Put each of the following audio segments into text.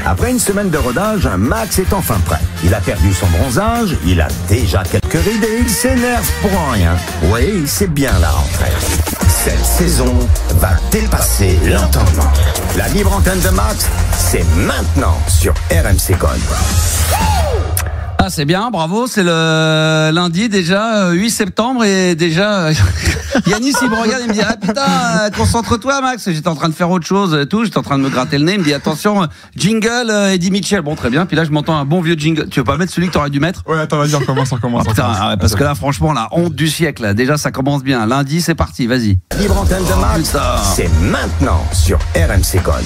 Après une semaine de rodage, Max est enfin prêt. Il a perdu son bronzage, il a déjà quelques rides et il s'énerve pour rien. Oui, c'est bien la rentrée. Cette saison va dépasser l'entendement. La libre antenne de Max, c'est maintenant sur RMC Gold. Ah, c'est bien, bravo, c'est le lundi déjà, 8 septembre et déjà Yannis il me regarde, il me dit ah putain, concentre-toi Max, j'étais en train de faire autre chose et tout, j'étais en train de me gratter le nez, il me dit attention, jingle Eddie Mitchell, bon très bien, puis là je m'entends un bon vieux jingle, tu veux pas mettre celui que t'aurais dû mettre? Ouais attends vas-y on recommence. Oh, putain, parce que là franchement la honte du siècle, là. Déjà ça commence bien, lundi c'est parti, vas-y. Libre antenne de Max, c'est maintenant sur RMC Gold.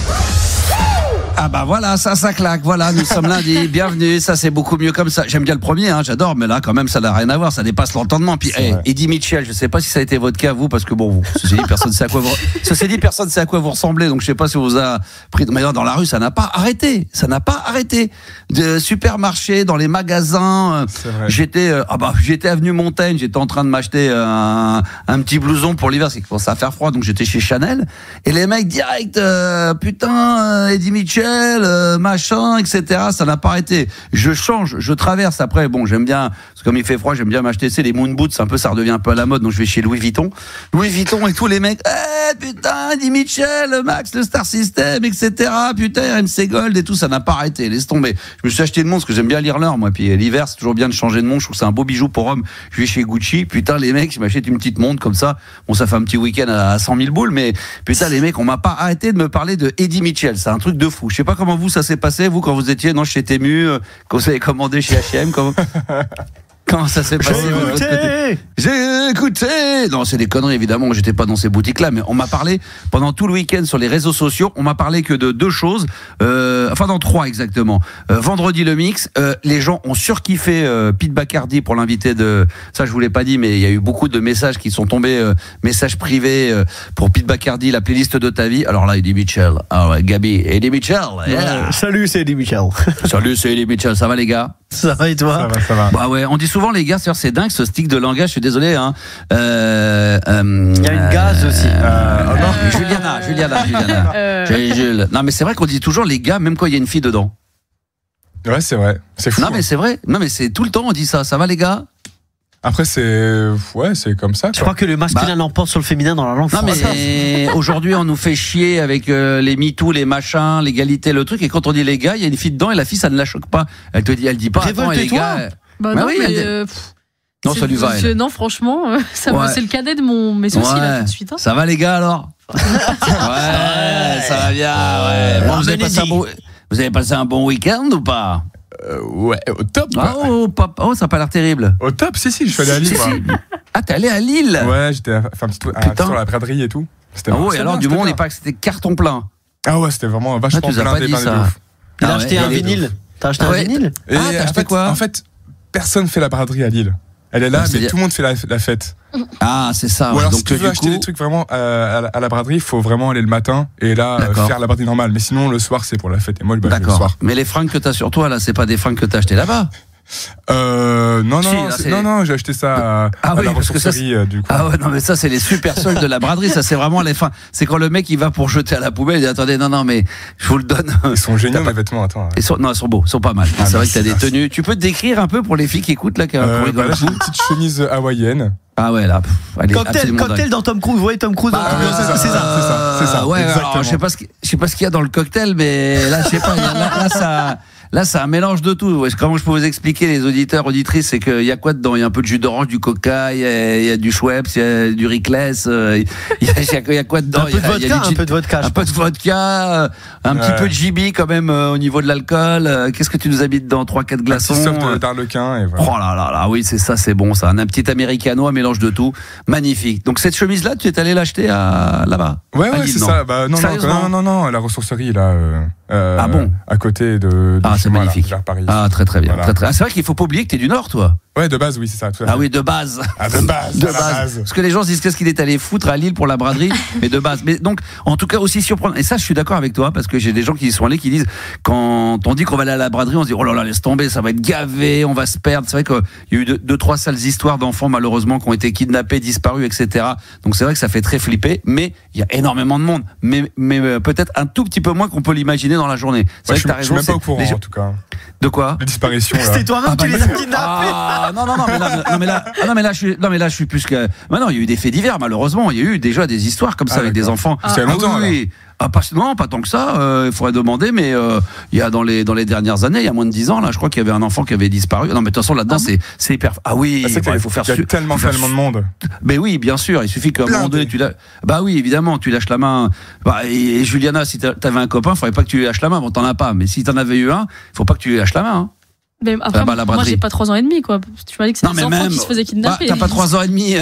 Ah bah voilà, ça claque, voilà, nous sommes lundi, bienvenue, ça c'est beaucoup mieux comme ça. J'aime bien le premier, hein, j'adore, mais là quand même ça n'a rien à voir, ça dépasse l'entendement. Puis Eddie Mitchell, je sais pas si ça a été votre cas vous, parce que bon, vous, ceci dit, personne sait à quoi vous ressemblez, donc je sais pas si on vous a pris. Mais dans la rue, ça n'a pas arrêté. De supermarché, dans les magasins, j'étais avenue Montaigne, j'étais en train de m'acheter un petit blouson pour l'hiver, c'est qu'il commençait à faire froid, donc j'étais chez Chanel, et les mecs direct, Eddie Mitchell, machin, etc. Ça n'a pas arrêté. Je change, je traverse. Après, bon, j'aime bien, parce que comme il fait froid, j'aime bien m'acheter les moon boots. Un peu, ça redevient un peu à la mode. Donc je vais chez Louis Vuitton et tous les mecs. Putain, Eddie Mitchell, Max, le Star System, etc. Putain, MC Gold et tout, ça n'a pas arrêté. Laisse tomber. Je me suis acheté une montre parce que j'aime bien lire l'heure, moi. Puis l'hiver, c'est toujours bien de changer de montre. Je trouve que c'est un beau bijou pour homme. Je vais chez Gucci. Putain, les mecs, je m'achète une petite montre comme ça. Bon, ça fait un petit week-end à 100 000 boules, mais putain, les mecs, on m'a pas arrêté de me parler de Eddie Mitchell. C'est un truc de fou. Je sais pas comment vous ça s'est passé, vous, quand vous étiez chez Temu, quand vous avez commandé chez H&M, comment ça s'est passé de votre côté? J'ai écouté. Non, c'est des conneries, évidemment. J'étais pas dans ces boutiques-là, mais on m'a parlé pendant tout le week-end sur les réseaux sociaux. On m'a parlé que de deux choses, dans trois exactement. Vendredi le mix, les gens ont surkiffé Pete Bacardi pour l'invité de. Ça, je vous l'ai pas dit, mais il y a eu beaucoup de messages qui sont tombés, messages privés pour Pete Bacardi, la playlist de ta vie. Alors là, Eddie Mitchell. Ah ouais, Gabi, Eddie Mitchell. Yeah. Salut, c'est Eddie Mitchell. Salut, c'est Eddie Mitchell. Ça va les gars? Ça va et toi? Ça va. Bah ouais, on dit souvent les gars, c'est dingue ce stick de langage, je suis désolé hein. Il y a une gaz aussi. Juliana. Jules. Non mais c'est vrai qu'on dit toujours les gars même quand il y a une fille dedans. Ouais, c'est vrai. C'est fou. Non mais c'est vrai. Non mais c'est tout le temps on dit ça. Ça va les gars? Après c'est comme ça. Je crois que le masculin l'emporte sur le féminin dans la langue française. Non mais aujourd'hui on nous fait chier avec les MeToo, les machins, l'égalité, le truc, et quand on dit les gars, il y a une fille dedans et la fille ça ne la choque pas. Elle dit pas attends les gars. Non, oui, non, ça lui va. Non, franchement, c'est le cadet de mes soucis là tout de suite. Hein. Ça va les gars alors? Ouais, ça va bien. Ouais. Bon, vous avez passé un bon week-end ou pas? Ouais, au top. Ça n'a pas l'air terrible. Au top, si, je suis allé à Lille. Ah, t'es allé à Lille? Ouais, j'étais fait un petit tour sur la braderie et tout. C'était et alors du monde, c'était carton plein. Ah ouais, c'était vraiment vachement plein de ouf. Il a acheté un vinyle. T'as acheté un vinyle? T'as acheté quoi? En fait, personne fait la braderie à Lille. Elle est là, mais tout le monde fait la fête. Ah, c'est ça. Ou alors, si tu veux acheter des trucs vraiment à la braderie, il faut vraiment aller le matin et là faire la braderie normale. Mais sinon, le soir, c'est pour la fête. Et moi, je vais le soir. Mais les fringues que t'as sur toi, là, c'est pas des fringues que t'as achetées là-bas? Non, j'ai acheté ça à la ressourcerie du coup. Ah ouais, non mais ça c'est les super soldes de la braderie, ça c'est vraiment les fins. C'est quand le mec il va pour jeter à la poubelle, il dit attendez non mais je vous le donne. Ils sont géniaux mes vêtements, attends. Ils sont beaux, ils sont pas mal. C'est vrai que t'as des tenues. Tu peux te décrire un peu pour les filles qui écoutent là, là j'ai une petite chemise hawaïenne. Ah ouais là. Cocktail dans Tom Cruise, vous voyez Tom Cruise c'est ça. Ouais, alors, je sais pas ce qu'il y a dans le cocktail, mais là je sais pas, là c'est un mélange de tout. Comment je peux vous expliquer les auditeurs, auditrices, c'est qu'il y a quoi dedans? Il y a un peu de jus d'orange, du coca, il y a du Schweppes, il y a du Rickless, il y a quoi dedans? Un peu de vodka, un petit peu de GB quand même au niveau de l'alcool. Qu'est-ce que tu nous as mis dedans? 3-4 glaçons. Un petit soft d'Arlequin et voilà. Oh là, oui, c'est ça, c'est bon ça. Un petit americano, un mélange de tout. Magnifique. Donc cette chemise-là, tu es allé l'acheter là-bas? Ouais, c'est ça. Bah, non, la ressourcerie là. Ah bon? À côté de c'est magnifique. Là, Paris. Ah très bien. Voilà. Très. Ah, c'est vrai qu'il faut pas oublier que t'es du Nord, toi. Ouais, de base, oui, c'est ça. Tout à fait. Ah oui, de base. Ah, de base. De base. Parce que les gens se disent qu'est-ce qu'il est allé foutre à Lille pour la braderie, mais de base. Mais donc, en tout cas, aussi surprenant. Et ça, je suis d'accord avec toi, parce que j'ai des gens qui y sont allés qui disent, quand on dit qu'on va aller à la braderie, on se dit, oh là là, laisse tomber, ça va être gavé, on va se perdre. C'est vrai qu'il y a eu 2-3 sales histoires d'enfants, malheureusement, qui ont été kidnappés, disparus, etc. Donc c'est vrai que ça fait très flipper, mais il y a énormément de monde. Mais peut-être un tout petit peu moins qu'on peut l'imaginer dans la journée. C'est vrai que t'as raison. Je suis même pas au courant, en tout cas. De quoi? Les disparitions. C'était toi-même qui les as kidnappés. Non mais là je suis plus que. Non, il y a eu des faits divers, malheureusement. Il y a eu déjà des histoires comme ça avec des enfants. C'est longtemps. Oui. Pas tant que ça. Il faudrait demander, mais il y a dans les dernières années, il y a moins de 10 ans, là, je crois qu'il y avait un enfant qui avait disparu. Non, mais de toute façon là-dedans, c'est hyper. Ah oui, il faut faire. Il y a tellement de monde. Mais oui, bien sûr. Il suffit qu'à un moment donné, bah oui, évidemment, tu lâches la main. Et Juliana, si t'avais un copain, il faudrait pas que tu lui lâches la main. Bon, t'en as pas, mais si t'en avais eu un, il faut pas que tu lui lâches la main. Hein. Mais après, moi j'ai pas 3 ans et demi quoi. Tu m'as dit que c'était des enfants qui se faisaient kidnapper. T'as pas 3 ans et demi.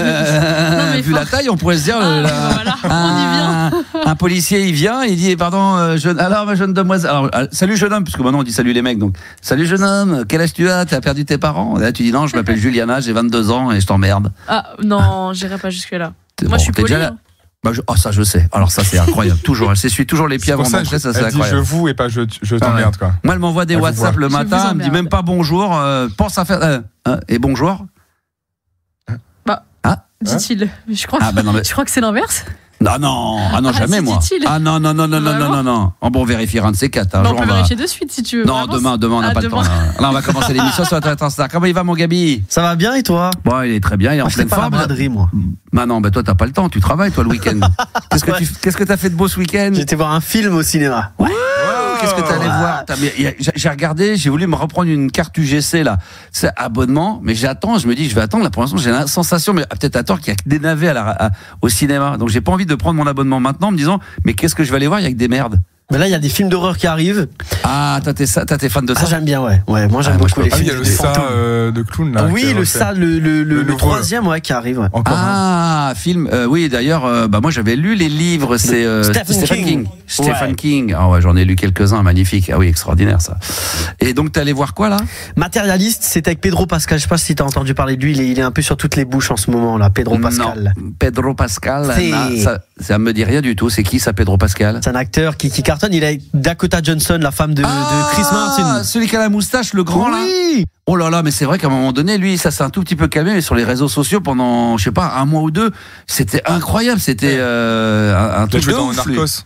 Vu la taille, on pourrait se dire. Voilà, on y vient. Un policier, il vient, il dit pardon, alors jeune demoiselle. Alors, salut jeune homme, puisque maintenant on dit salut les mecs. Donc salut jeune homme, quel âge tu as? Tu as perdu tes parents? Là, tu dis non, je m'appelle Juliana, j'ai 22 ans et je t'emmerde. Ah non, j'irai pas jusque là. Moi je suis poli. Ça je sais. Alors ça c'est incroyable. Toujours, elle s'essuie toujours les pieds avant d'entrer. Ça c'est incroyable. Elle dit je vous et pas je t'emmerde quoi. Moi elle m'envoie des WhatsApp le matin, elle me dit même pas bonjour. Pense à faire et bonjour. Dit-il. Je crois que c'est l'inverse. Non, jamais moi. Non. Bon, on vérifiera un de ces 4. On peut vérifier de suite si tu veux. Non, demain on n'a pas le temps. Là on va commencer l'émission sur Star. Comment il va mon Gabi? Ça va bien et toi? Bon, il est très bien, il est en pleine forme. Je fais pas la braderie moi. Bah non, toi t'as pas le temps, tu travailles toi le week-end. Qu'est-ce que t'as fait de beau ce week-end? J'étais voir un film au cinéma. Ouais. Qu'est-ce que tu allais voir? J'ai regardé, j'ai voulu me reprendre une carte UGC là, c'est abonnement, mais j'attends, je me dis je vais attendre là pour l'instant, j'ai la sensation, mais peut-être à tort qu'il y a que des navets au cinéma, donc j'ai pas envie de prendre mon abonnement maintenant en me disant mais qu'est-ce que je vais aller voir, il y a que des merdes. Mais là, il y a des films d'horreur qui arrivent. Ah, t'es fan de ça? Ah, j'aime bien, ouais. Moi, j'aime beaucoup les films. Il y a le ça de clown, là. Oui, le troisième, ouais, qui arrive. Ouais. Film. Oui, d'ailleurs, moi, j'avais lu les livres. C'est Stephen King. Stephen King. Ah ouais, j'en ai lu quelques-uns, magnifique. Ah oui, extraordinaire, ça. Et donc, t'es allé voir quoi, là? Matérialiste, c'était avec Pedro Pascal. Je sais pas si t'as entendu parler de lui. Il est un peu sur toutes les bouches en ce moment, là. Pedro Pascal. Non. Pedro Pascal, ça me dit rien du tout. C'est qui, ça, Pedro Pascal? C'est un acteur qui cartonne. Il est Dakota Johnson, la femme de Chris Martin. Celui qui a la moustache, le grand, là. Oh là là, mais c'est vrai qu'à un moment donné, lui, ça s'est un tout petit peu calmé, mais sur les réseaux sociaux pendant, je sais pas, 1 mois ou 2, c'était incroyable. C'était un truc de ouf. Narcos.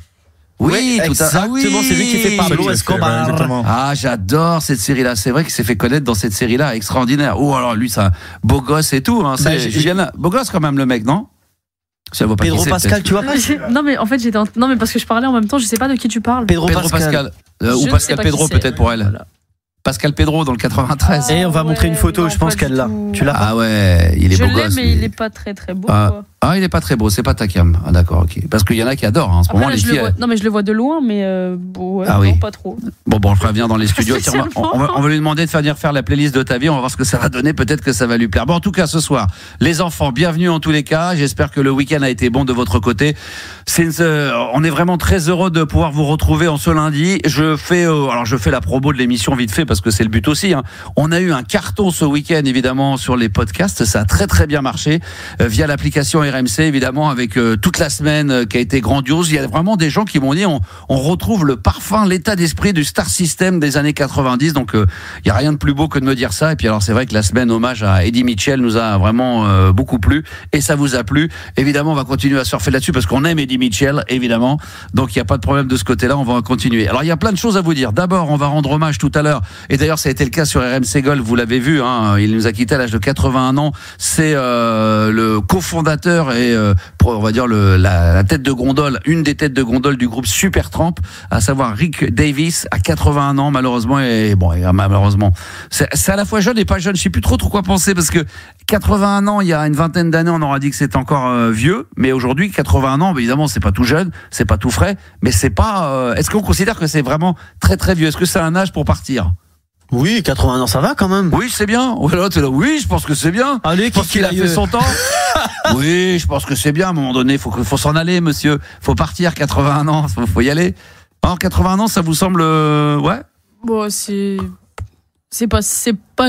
Oui, exactement, c'est lui qui fait Pablo Escobar. Ah, j'adore cette série-là. C'est vrai qu'il s'est fait connaître dans cette série-là, extraordinaire. Oh, alors lui, c'est un beau gosse et tout. Hein. Juliana, beau gosse quand même, le mec, non? Pedro Pascal, tu vois pas? Non mais en fait non mais parce que je parlais en même temps, je sais pas de qui tu parles. Pedro Pascal. Ou Pascal Pedro peut-être pour elle. Voilà. Pascal Pedro dans le 93. Et on va montrer une photo, je pense qu'elle l'a. Tu l'as? Ah ouais, il est beau gosse. Mais il est pas très beau. Quoi. Il est pas très beau, c'est pas ta cam. Ah d'accord, ok. Parce qu'il y en a qui adorent en ce moment les filles. Non mais je le vois de loin, mais non, pas trop. Bon, on le fera venir dans les studios. On va lui demander de venir faire la playlist de ta vie. On va voir ce que ça va donner. Peut-être que ça va lui plaire. Bon, en tout cas, ce soir, les enfants, bienvenue en tous les cas. J'espère que le week-end a été bon de votre côté. On est vraiment très heureux de pouvoir vous retrouver en ce lundi. Je fais la promo de l'émission vite fait parce que c'est le but aussi. Hein. On a eu un carton ce week-end évidemment sur les podcasts. Ça a très très bien marché via l'application RMC évidemment avec toute la semaine qui a été grandiose. Il y a vraiment des gens qui m'ont dit on retrouve le parfum, l'état d'esprit du Star System des années 90. Donc il y a rien de plus beau que de me dire ça. Et puis alors c'est vrai que la semaine hommage à Eddie Mitchell nous a vraiment beaucoup plu et ça vous a plu. Évidemment on va continuer à surfer là-dessus parce qu'on aime Eddie Mitchell évidemment. Donc il n'y a pas de problème de ce côté-là. On va continuer. Alors il y a plein de choses à vous dire. D'abord on va rendre hommage tout à l'heure et d'ailleurs ça a été le cas sur RMC Golf. Vous l'avez vu. Hein, il nous a quitté à l'âge de 81 ans. C'est le cofondateur et on va dire la tête de gondole, une des têtes de gondole du groupe Supertramp, à savoir Rick Davis, à 81 ans malheureusement. Et malheureusement, c'est à la fois jeune et pas jeune. Je sais plus trop quoi penser parce que 81 ans, il y a une vingtaine d'années, on aura dit que c'était encore vieux, mais aujourd'hui 81 ans, évidemment, c'est pas tout jeune, c'est pas tout frais, mais c'est pas. Est-ce qu'on considère que c'est vraiment très très vieux? Est-ce que c'est un âge pour partir? Oui, 80 ans, ça va quand même. Oui, c'est bien. Oui, je pense que c'est bien. Allez, je pense qu'il a fait son temps. Oui, je pense que c'est bien. À un moment donné, faut s'en aller, monsieur. Faut partir. 81 ans, faut y aller. 81 ans, ça vous semble ouais? Bon, c'est C'est pas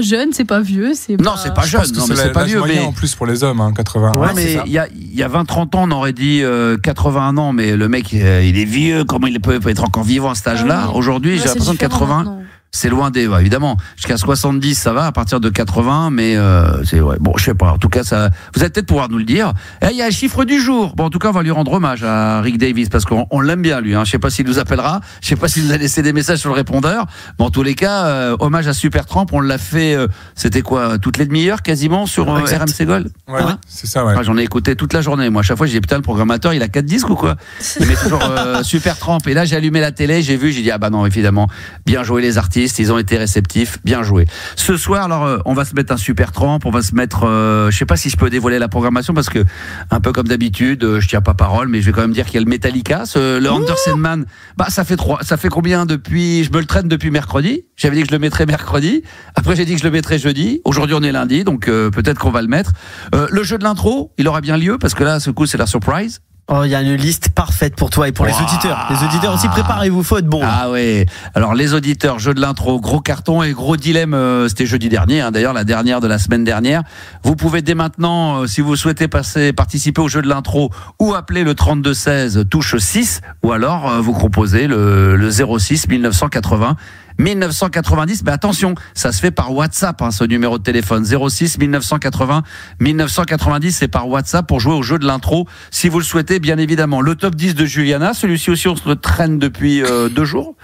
jeune, c'est pas vieux, Non, c'est pas jeune, non, mais c'est pas vieux. Mais en plus pour les hommes, 80. Ouais, mais il y a 20-30 ans, on aurait dit 81 ans, mais le mec, il est vieux, comment il peut être encore vivant à cet âge-là? Aujourd'hui, j'ai l'impression de 80. Maintenant. C'est loin des, évidemment. Jusqu'à 70, ça va, à partir de 80, mais c'est ouais. Bon, je sais pas. En tout cas, ça, vous allez peut-être pouvoir nous le dire. Et il y a un chiffre du jour. Bon, en tout cas, on va lui rendre hommage à Rick Davis parce qu'on l'aime bien lui. Je sais pas s'il nous appellera. Je sais pas s'il nous a laissé des messages sur le répondeur. Mais en tous les cas, hommage à Supertramp. On l'a fait. C'était quoi, toutes les demi-heures quasiment sur RMC Gold. Ouais, c'est ça. Ouais. J'en ai écouté toute la journée. Moi, à chaque fois, j'ai dit putain, le programmateur, il a 4 disques ou quoi? Il met toujours Supertramp. Et là, j'ai allumé la télé, j'ai dit ah bah non, évidemment, bien joué les artistes. Ils ont été réceptifs, bien joué. Ce soir, alors, on va se mettre un Supertramp, on va se mettre, je sais pas si je peux dévoiler la programmation parce que, un peu comme d'habitude, je tiens pas parole, mais je vais quand même dire qu'il y a le Metallica, le Anderson Man. Bah, ça fait combien depuis, je me le traîne depuis mercredi. J'avais dit que je le mettrais mercredi. Après, j'ai dit que je le mettrais jeudi. Aujourd'hui, on est lundi, donc, peut-être qu'on va le mettre. Le jeu de l'intro, il aura bien lieu parce que là, ce coup, c'est la surprise. Oh, il y a une liste parfaite pour toi et pour les auditeurs. Les auditeurs aussi, préparez-vous, faut être bon. Ah ouais. Alors les auditeurs, jeu de l'intro, gros carton et gros dilemme. C'était jeudi dernier, d'ailleurs la dernière de la semaine dernière. Vous pouvez dès maintenant, si vous souhaitez participer au jeu de l'intro, ou appeler le 3216 touche 6, ou alors vous composez le 06 1980. 1990, mais attention, ça se fait par WhatsApp, ce numéro de téléphone 06 1980 1990, c'est par WhatsApp pour jouer au jeu de l'intro, si vous le souhaitez, bien évidemment. Le top 10 de Juliana, celui-ci aussi on se le traîne depuis 2 jours.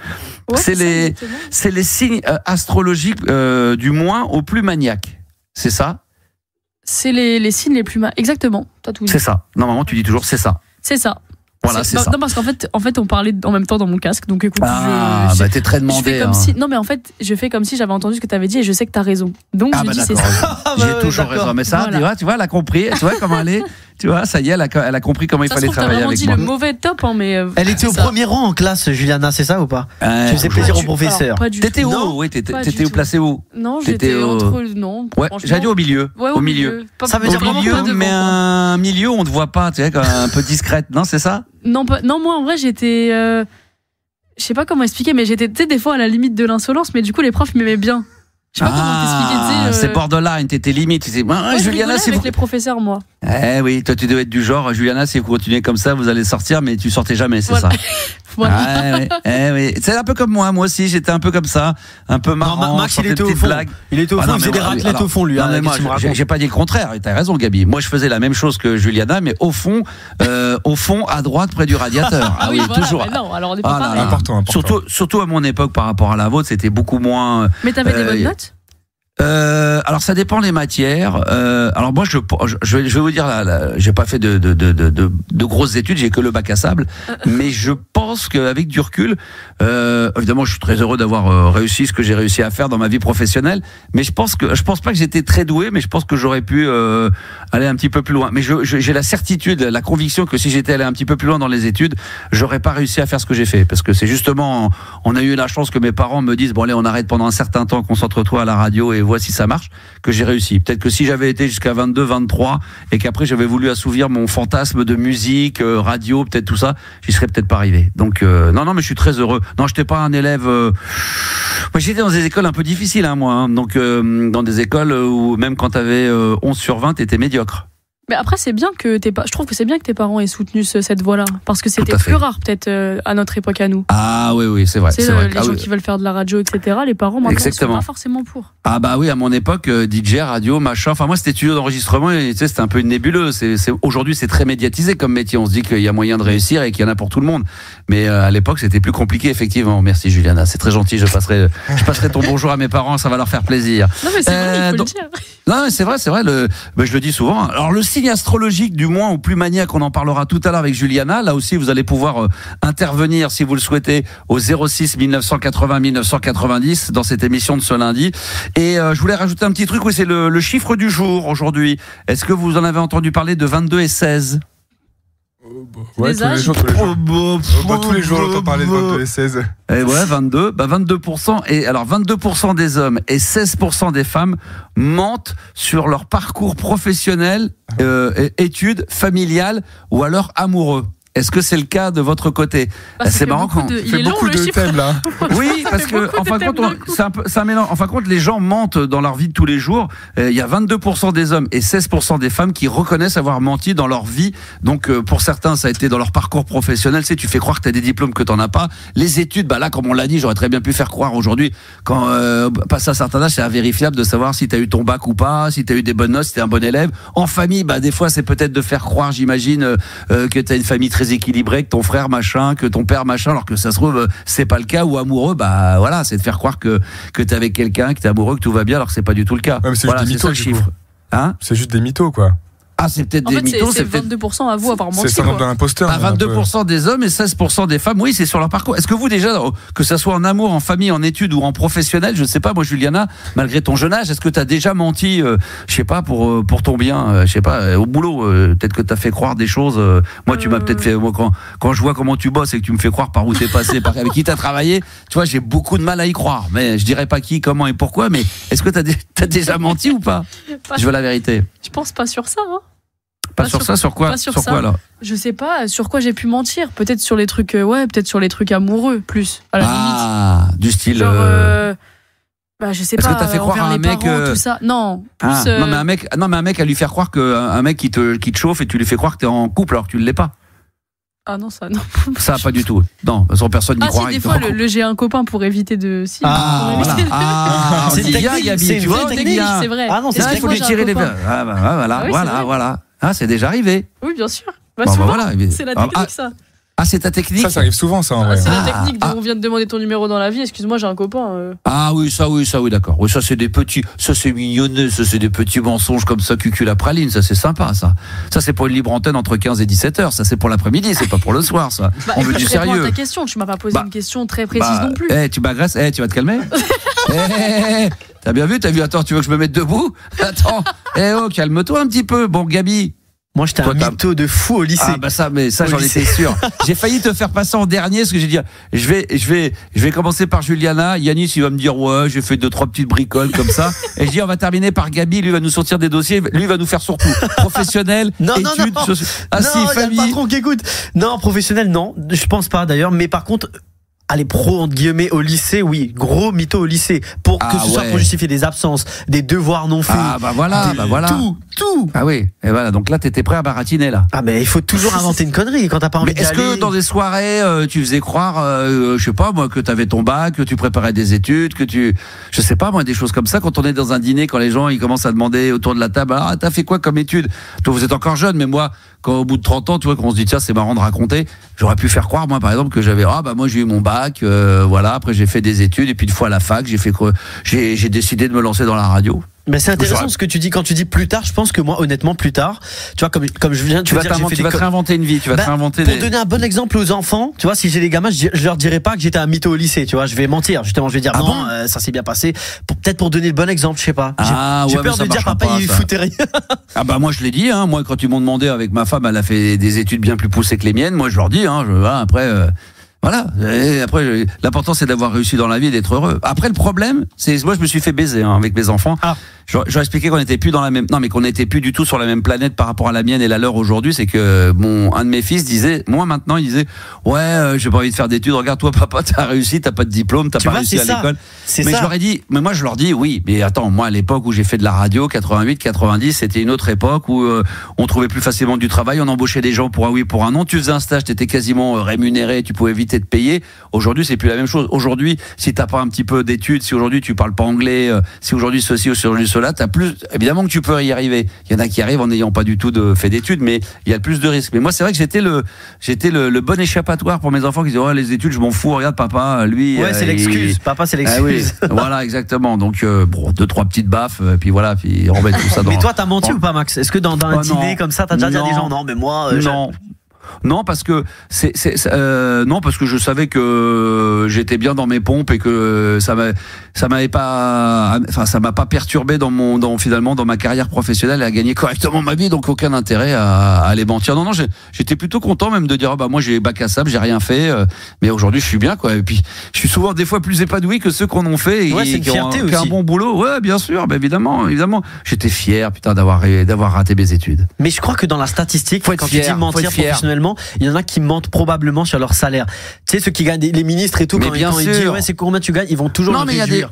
Ouais, c'est les signes astrologiques du moins au plus maniaques. C'est ça? C'est les signes les plus exactement. C'est ça. Normalement, tu dis toujours c'est ça. C'est ça. Voilà, c'est ça. Non, parce qu'en fait, on parlait en même temps dans mon casque, donc écoute. T'es très demandé. Non, mais en fait, je fais comme si j'avais entendu ce que tu avais dit et je sais que tu as raison. Donc je dis c'est ça. J'ai toujours raison. Mais ça, voilà. tu vois, elle a compris. Tu vois comment elle est. Tu vois, ça y est, elle a compris comment il fallait travailler avec moi. T'as vraiment dit le mauvais top, mais. Elle était au premier rang en classe, Juliana, c'est ça ou pas? Tu faisais plaisir au professeur. T'étais où? Oui, t'étais où, placé où? Non, j'étais entre. Non. Ouais, j'allais dire au milieu. Ouais, au milieu. Ça veut dire au milieu, mais un milieu, on ne voit pas, tu sais, un peu discrète. Non, c'est ça? Non, moi en vrai, j'étais. Je sais pas comment expliquer, mais j'étais, tu sais, des fois à la limite de l'insolence, mais du coup, les profs m'aimaient bien. Je sais pas comment t'expliquer. C'est borderline, t'étais limite. Juliana, c'est avec les professeurs, moi. Oui, toi tu devais être du genre, Juliana, si vous continuez comme ça, vous allez sortir, mais tu sortais jamais, c'est ça. Voilà. Oui. C'est un peu comme moi aussi, j'étais un peu comme ça, un peu marrant. Non, Max, il était au fond. Il était au fond, il faisait des raclettes au fond, lui. Non, mais moi, j'ai pas dit le contraire. T'as raison, Gabi. Moi, je faisais la même chose que Juliana, mais au fond, à droite, près du radiateur. Ah oui, toujours. Non, alors on n'est pas pareil. Important. Surtout à mon époque, par rapport à la vôtre, c'était beaucoup moins. Mais t'avais des bonnes notes? Alors ça dépend les matières. Alors moi je vais vous dire j'ai pas fait de grosses études, j'ai que le bac à sable, mais je pense qu'avec du recul, évidemment je suis très heureux d'avoir réussi ce que j'ai réussi à faire dans ma vie professionnelle, mais je pense pas que j'étais très doué, mais je pense que j'aurais pu aller un petit peu plus loin. Mais j'ai la certitude, la conviction que si j'étais allé un petit peu plus loin dans les études, j'aurais pas réussi à faire ce que j'ai fait, parce que c'est justement, on a eu la chance que mes parents me disent bon allez on arrête pendant un certain temps, concentre-toi à la radio et vois si ça marche, que j'ai réussi. Peut-être que si j'avais été jusqu'à 22, 23 et qu'après j'avais voulu assouvir mon fantasme de musique, radio, peut-être tout ça, j'y serais peut-être pas arrivé. Donc non, mais je suis très heureux. Non, j'étais pas un élève. Moi, j'étais dans des écoles un peu difficiles, moi. Donc dans des écoles où même quand t'avais 11 sur 20, t'étais médiocre. Mais après, c'est bien que je trouve que c'est bien que tes parents aient soutenu cette voie-là, parce que c'était plus rare peut-être à notre époque à nous. Ah oui, c'est vrai. C'est vrai. Les gens qui veulent faire de la radio, etc. Les parents maintenant sont pas forcément pour. Ah bah oui, à mon époque, DJ, radio, machin. Enfin moi, c'était studio d'enregistrement et tu sais, c'était un peu une nébuleuse. Aujourd'hui, c'est très médiatisé comme métier. On se dit qu'il y a moyen de réussir et qu'il y en a pour tout le monde. Mais à l'époque, c'était plus compliqué, effectivement. Merci Juliana, c'est très gentil. Je passerai ton bonjour à mes parents, ça va leur faire plaisir. Non mais c'est vrai, il faut le dire. Non mais c'est vrai. Je le dis souvent. Alors le signe astrologique du mois au plus maniaque, on en parlera tout à l'heure avec Juliana. Là aussi, vous allez pouvoir intervenir si vous le souhaitez au 06 1980 1990 dans cette émission de ce lundi. Et je voulais rajouter un petit truc, oui, c'est le chiffre du jour aujourd'hui. Est-ce que vous en avez entendu parler de 22 et 16? Ouais, tous les jours. Tous les jours, on entend parler de 22 et 16. Et ouais, 22. 22%. Et alors, 22% des hommes et 16% des femmes mentent sur leur parcours professionnel, études, familiales ou alors amoureux. Est-ce que c'est le cas de votre côté? C'est marrant qu'on fait beaucoup de thèmes là. Oui, parce que en fin de compte, c'est un mélange. En fin de compte, les gens mentent dans leur vie de tous les jours. Il y a 22% des hommes et 16% des femmes qui reconnaissent avoir menti dans leur vie. Donc pour certains, ça a été dans leur parcours professionnel. Tu sais, tu fais croire que tu as des diplômes que tu n'en as pas. Les études, bah là, comme on l'a dit, j'aurais très bien pu faire croire aujourd'hui, quand passé à un certain âge, c'est invérifiable de savoir si tu as eu ton bac ou pas, si tu as eu des bonnes notes, si tu es un bon élève. En famille, bah des fois, c'est peut-être de faire croire, j'imagine, que tu as une famille très équilibré, que ton frère machin, que ton père machin, alors que ça se trouve c'est pas le cas, ou amoureux, bah voilà, c'est de faire croire que t'es avec quelqu'un, que t'es amoureux, que tout va bien, alors que c'est pas du tout le cas. Ouais, mais c'est voilà, juste des mythos, ça le chiffre. Hein? C'est juste des mythos, quoi. Ah, c'est peut-être En des fait, mythos, c'est 22% à vous avoir menti. C'est le syndrome de l'imposteur. 22% des hommes et 16% des femmes, oui, c'est sur leur parcours. Est-ce que vous déjà, que ça soit en amour, en famille, en études ou en professionnel, je ne sais pas, moi Juliana, malgré ton jeune âge, est-ce que tu as déjà menti, je sais pas, pour ton bien, je sais pas, au boulot, peut-être que tu as fait croire des choses. Moi, tu m'as peut-être fait, moi, quand je vois comment tu bosses et que tu me fais croire par où t'es passé, avec qui t'as travaillé, tu vois, j'ai beaucoup de mal à y croire. Mais je dirais pas qui, comment et pourquoi, mais est-ce que t'as déjà menti ou pas? Je veux la vérité. Je pense pas sur ça, hein. Pas sur ça, sur quoi? Pas sur ça. Quoi, alors? Je sais pas sur quoi j'ai pu mentir. Peut-être sur les trucs, peut-être sur les trucs amoureux plus. À la limite. Du style. Genre, bah je sais pas. Est-ce que t'as fait croire à un mec tout ça. Non. Plus, non mais un mec à lui faire croire qu'un mec qui te chauffe et tu lui fais croire que t'es en couple alors que tu ne l'es pas. Ah non, ça non. Ça pas du tout. Non, sans personne n'y croirait. Si, des fois le j'ai un copain pour éviter de. Si, c'est bien, Gabi. Tu vois, c'est vrai. Ah non, c'est vrai, il faut lui tirer les verres. Voilà. Ah, c'est déjà arrivé. Oui, bien sûr. Souvent, c'est la technique, ça. Ah, c'est ta technique? Ça arrive souvent, ça, en vrai. C'est la technique de on vient de demander ton numéro dans la vie. Excuse-moi, j'ai un copain. Ah oui, d'accord. Oui, ça, c'est des petits. Ça, c'est mignonné. Ça, c'est des petits mensonges comme ça, cucul à praline. Ça, c'est sympa, ça. Ça, c'est pour une libre antenne entre 15 et 17 heures. Ça, c'est pour l'après-midi. C'est pas pour le soir, ça. On veut du sérieux. À ta question. Tu m'as pas posé une question très précise non plus. Tu m'agresses. Tu vas te calmer? T'as bien vu? Attends, tu veux que je me mette debout? Attends. Calme-toi un petit peu. Bon, Gabi. Moi, j'étais un mytho de fou au lycée. Ah, bah ça, j'en étais sûr. J'ai failli te faire passer en dernier, parce que j'ai dit, je vais commencer par Juliana. Yanis, il va me dire, ouais, j'ai fait 2-3 petites bricoles comme ça. Et je dis, on va terminer par Gabi. Lui va nous sortir des dossiers. Lui, il va nous faire surtout professionnel, études. Famille. Pas trop qu'écoute. Non, professionnel, non. Je pense pas d'ailleurs. Mais par contre, allez, pro entre guillemets au lycée, oui, gros mytho au lycée, pour que ce soit pour justifier des absences, des devoirs non faits. Ah bah voilà. Tout. Ah oui, et voilà, donc là t'étais prêt à baratiner là. Ah mais il faut toujours inventer une connerie quand t'as pas envie d'y aller. Est-ce que dans des soirées tu faisais croire, je sais pas moi, que t'avais ton bac, que tu préparais des études, je sais pas moi, des choses comme ça, quand on est dans un dîner, quand les gens ils commencent à demander autour de la table, ah t'as fait quoi comme études? Toi vous êtes encore jeune, mais moi, quand au bout de 30 ans, tu vois, qu'on se dit tiens c'est marrant de raconter, j'aurais pu faire croire moi par exemple que j'avais moi j'ai eu mon bac, voilà, après j'ai fait des études et puis une fois à la fac j'ai décidé de me lancer dans la radio. Mais c'est intéressant ce que tu dis. Quand tu dis plus tard, je pense que moi, honnêtement, plus tard, tu vois, comme je viens de te dire, tu vas te réinventer une vie, tu vas te réinventer. Pour donner un bon exemple aux enfants, tu vois, si j'ai des gamins, je leur dirais pas que j'étais un mytho au lycée, tu vois, je vais mentir, justement, je vais dire ça s'est bien passé, peut-être pour donner le bon exemple, je sais pas. J'ai peur de dire papa il foutait rien. Ah bah moi je l'ai dit, moi quand ils m'ont demandé avec ma femme, elle a fait des études bien plus poussées que les miennes, moi je leur dis, après. Voilà. Et après, l'important c'est d'avoir réussi dans la vie et d'être heureux. Après, le problème, c'est moi je me suis fait baiser avec mes enfants. J'aurais expliqué qu'on n'était plus dans la même, qu'on n'était plus du tout sur la même planète par rapport à la mienne et la leur aujourd'hui. C'est que un de mes fils disait, moi maintenant, il disait, j'ai pas envie de faire d'études. Regarde toi, papa, t'as réussi, t'as pas de diplôme, t'as pas réussi à l'école. Mais moi je leur dis, oui, mais attends, moi à l'époque où j'ai fait de la radio, 88, 90, c'était une autre époque où on trouvait plus facilement du travail, on embauchait des gens pour un oui, pour un non. Tu faisais un stage, t'étais quasiment rémunéré, tu pouvais éviter de payer. Aujourd'hui, c'est plus la même chose. Aujourd'hui, si t'as pas un petit peu d'études, si aujourd'hui tu parles pas anglais, si aujourd'hui ceci ou si aujourd'hui cela, t'as plus, évidemment que tu peux y arriver. Il y en a qui arrivent en n'ayant pas du tout fait d'études, mais il y a plus de risques. Mais moi, c'est vrai que j'étais le bon échappatoire pour mes enfants qui disaient, les études, je m'en fous, regarde papa, lui. C'est l'excuse. Papa, c'est l'excuse. Voilà, exactement. Donc, 2-3 petites baffes, puis voilà, puis on remet tout ça dans. Mais toi, t'as menti ou pas, Max? Est-ce que dans un dîner comme ça, t'as déjà dit à des gens, non, mais moi, non, parce que non, parce que je savais que j'étais bien dans mes pompes et que ça m'a pas perturbé finalement dans ma carrière professionnelle et à gagner correctement ma vie, donc aucun intérêt à aller mentir. Non, j'étais plutôt content même de dire moi j'ai bac à sable, j'ai rien fait, mais aujourd'hui je suis bien quoi. Et puis je suis souvent des fois plus épanoui que ceux qu'on ont fait et qui ont un bon boulot. Ouais, bien sûr, évidemment. J'étais fier d'avoir raté mes études. Mais je crois que dans la statistique, quand tu dis mentir professionnellement, professionnellement, il y en a qui mentent probablement sur leur salaire. Tu sais, ceux qui gagnent, les ministres et tout, quand ils disent ouais, c'est combien tu gagnes, ils vont toujours le réduire.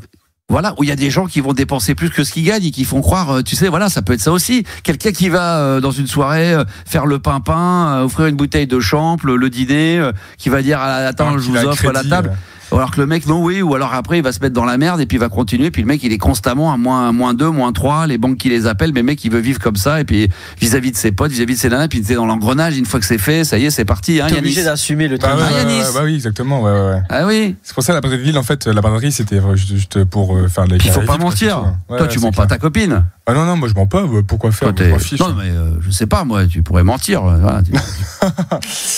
Voilà, où il y a des gens qui vont dépenser plus que ce qu'ils gagnent et qui font croire, tu sais, voilà, ça peut être ça aussi. Quelqu'un qui va dans une soirée faire le pimpin, offrir une bouteille de champ, le dîner, qui va dire attends, je vous offre la table. Alors que le mec, non, oui, ou alors après, il va se mettre dans la merde et puis il va continuer. Puis le mec, il est constamment à moins 2, moins 3, les banques qui les appellent, mais le mec, il veut vivre comme ça. Et puis vis-à-vis de ses potes, vis-à-vis de ses nanas, puis il est dans l'engrenage. Une fois que c'est fait, ça y est, c'est parti. Hein, t'es obligé d'assumer le truc. Bah oui, exactement. Ouais. Ah oui. C'est pour ça la braderie de ville, en fait, la braderie, c'était juste pour faire de la. Il faut pas mentir. Toi, tu mens pas ta copine. Ah non, moi je mens pas. Pourquoi faire? Non, mais je sais pas, moi, tu pourrais mentir. Voilà,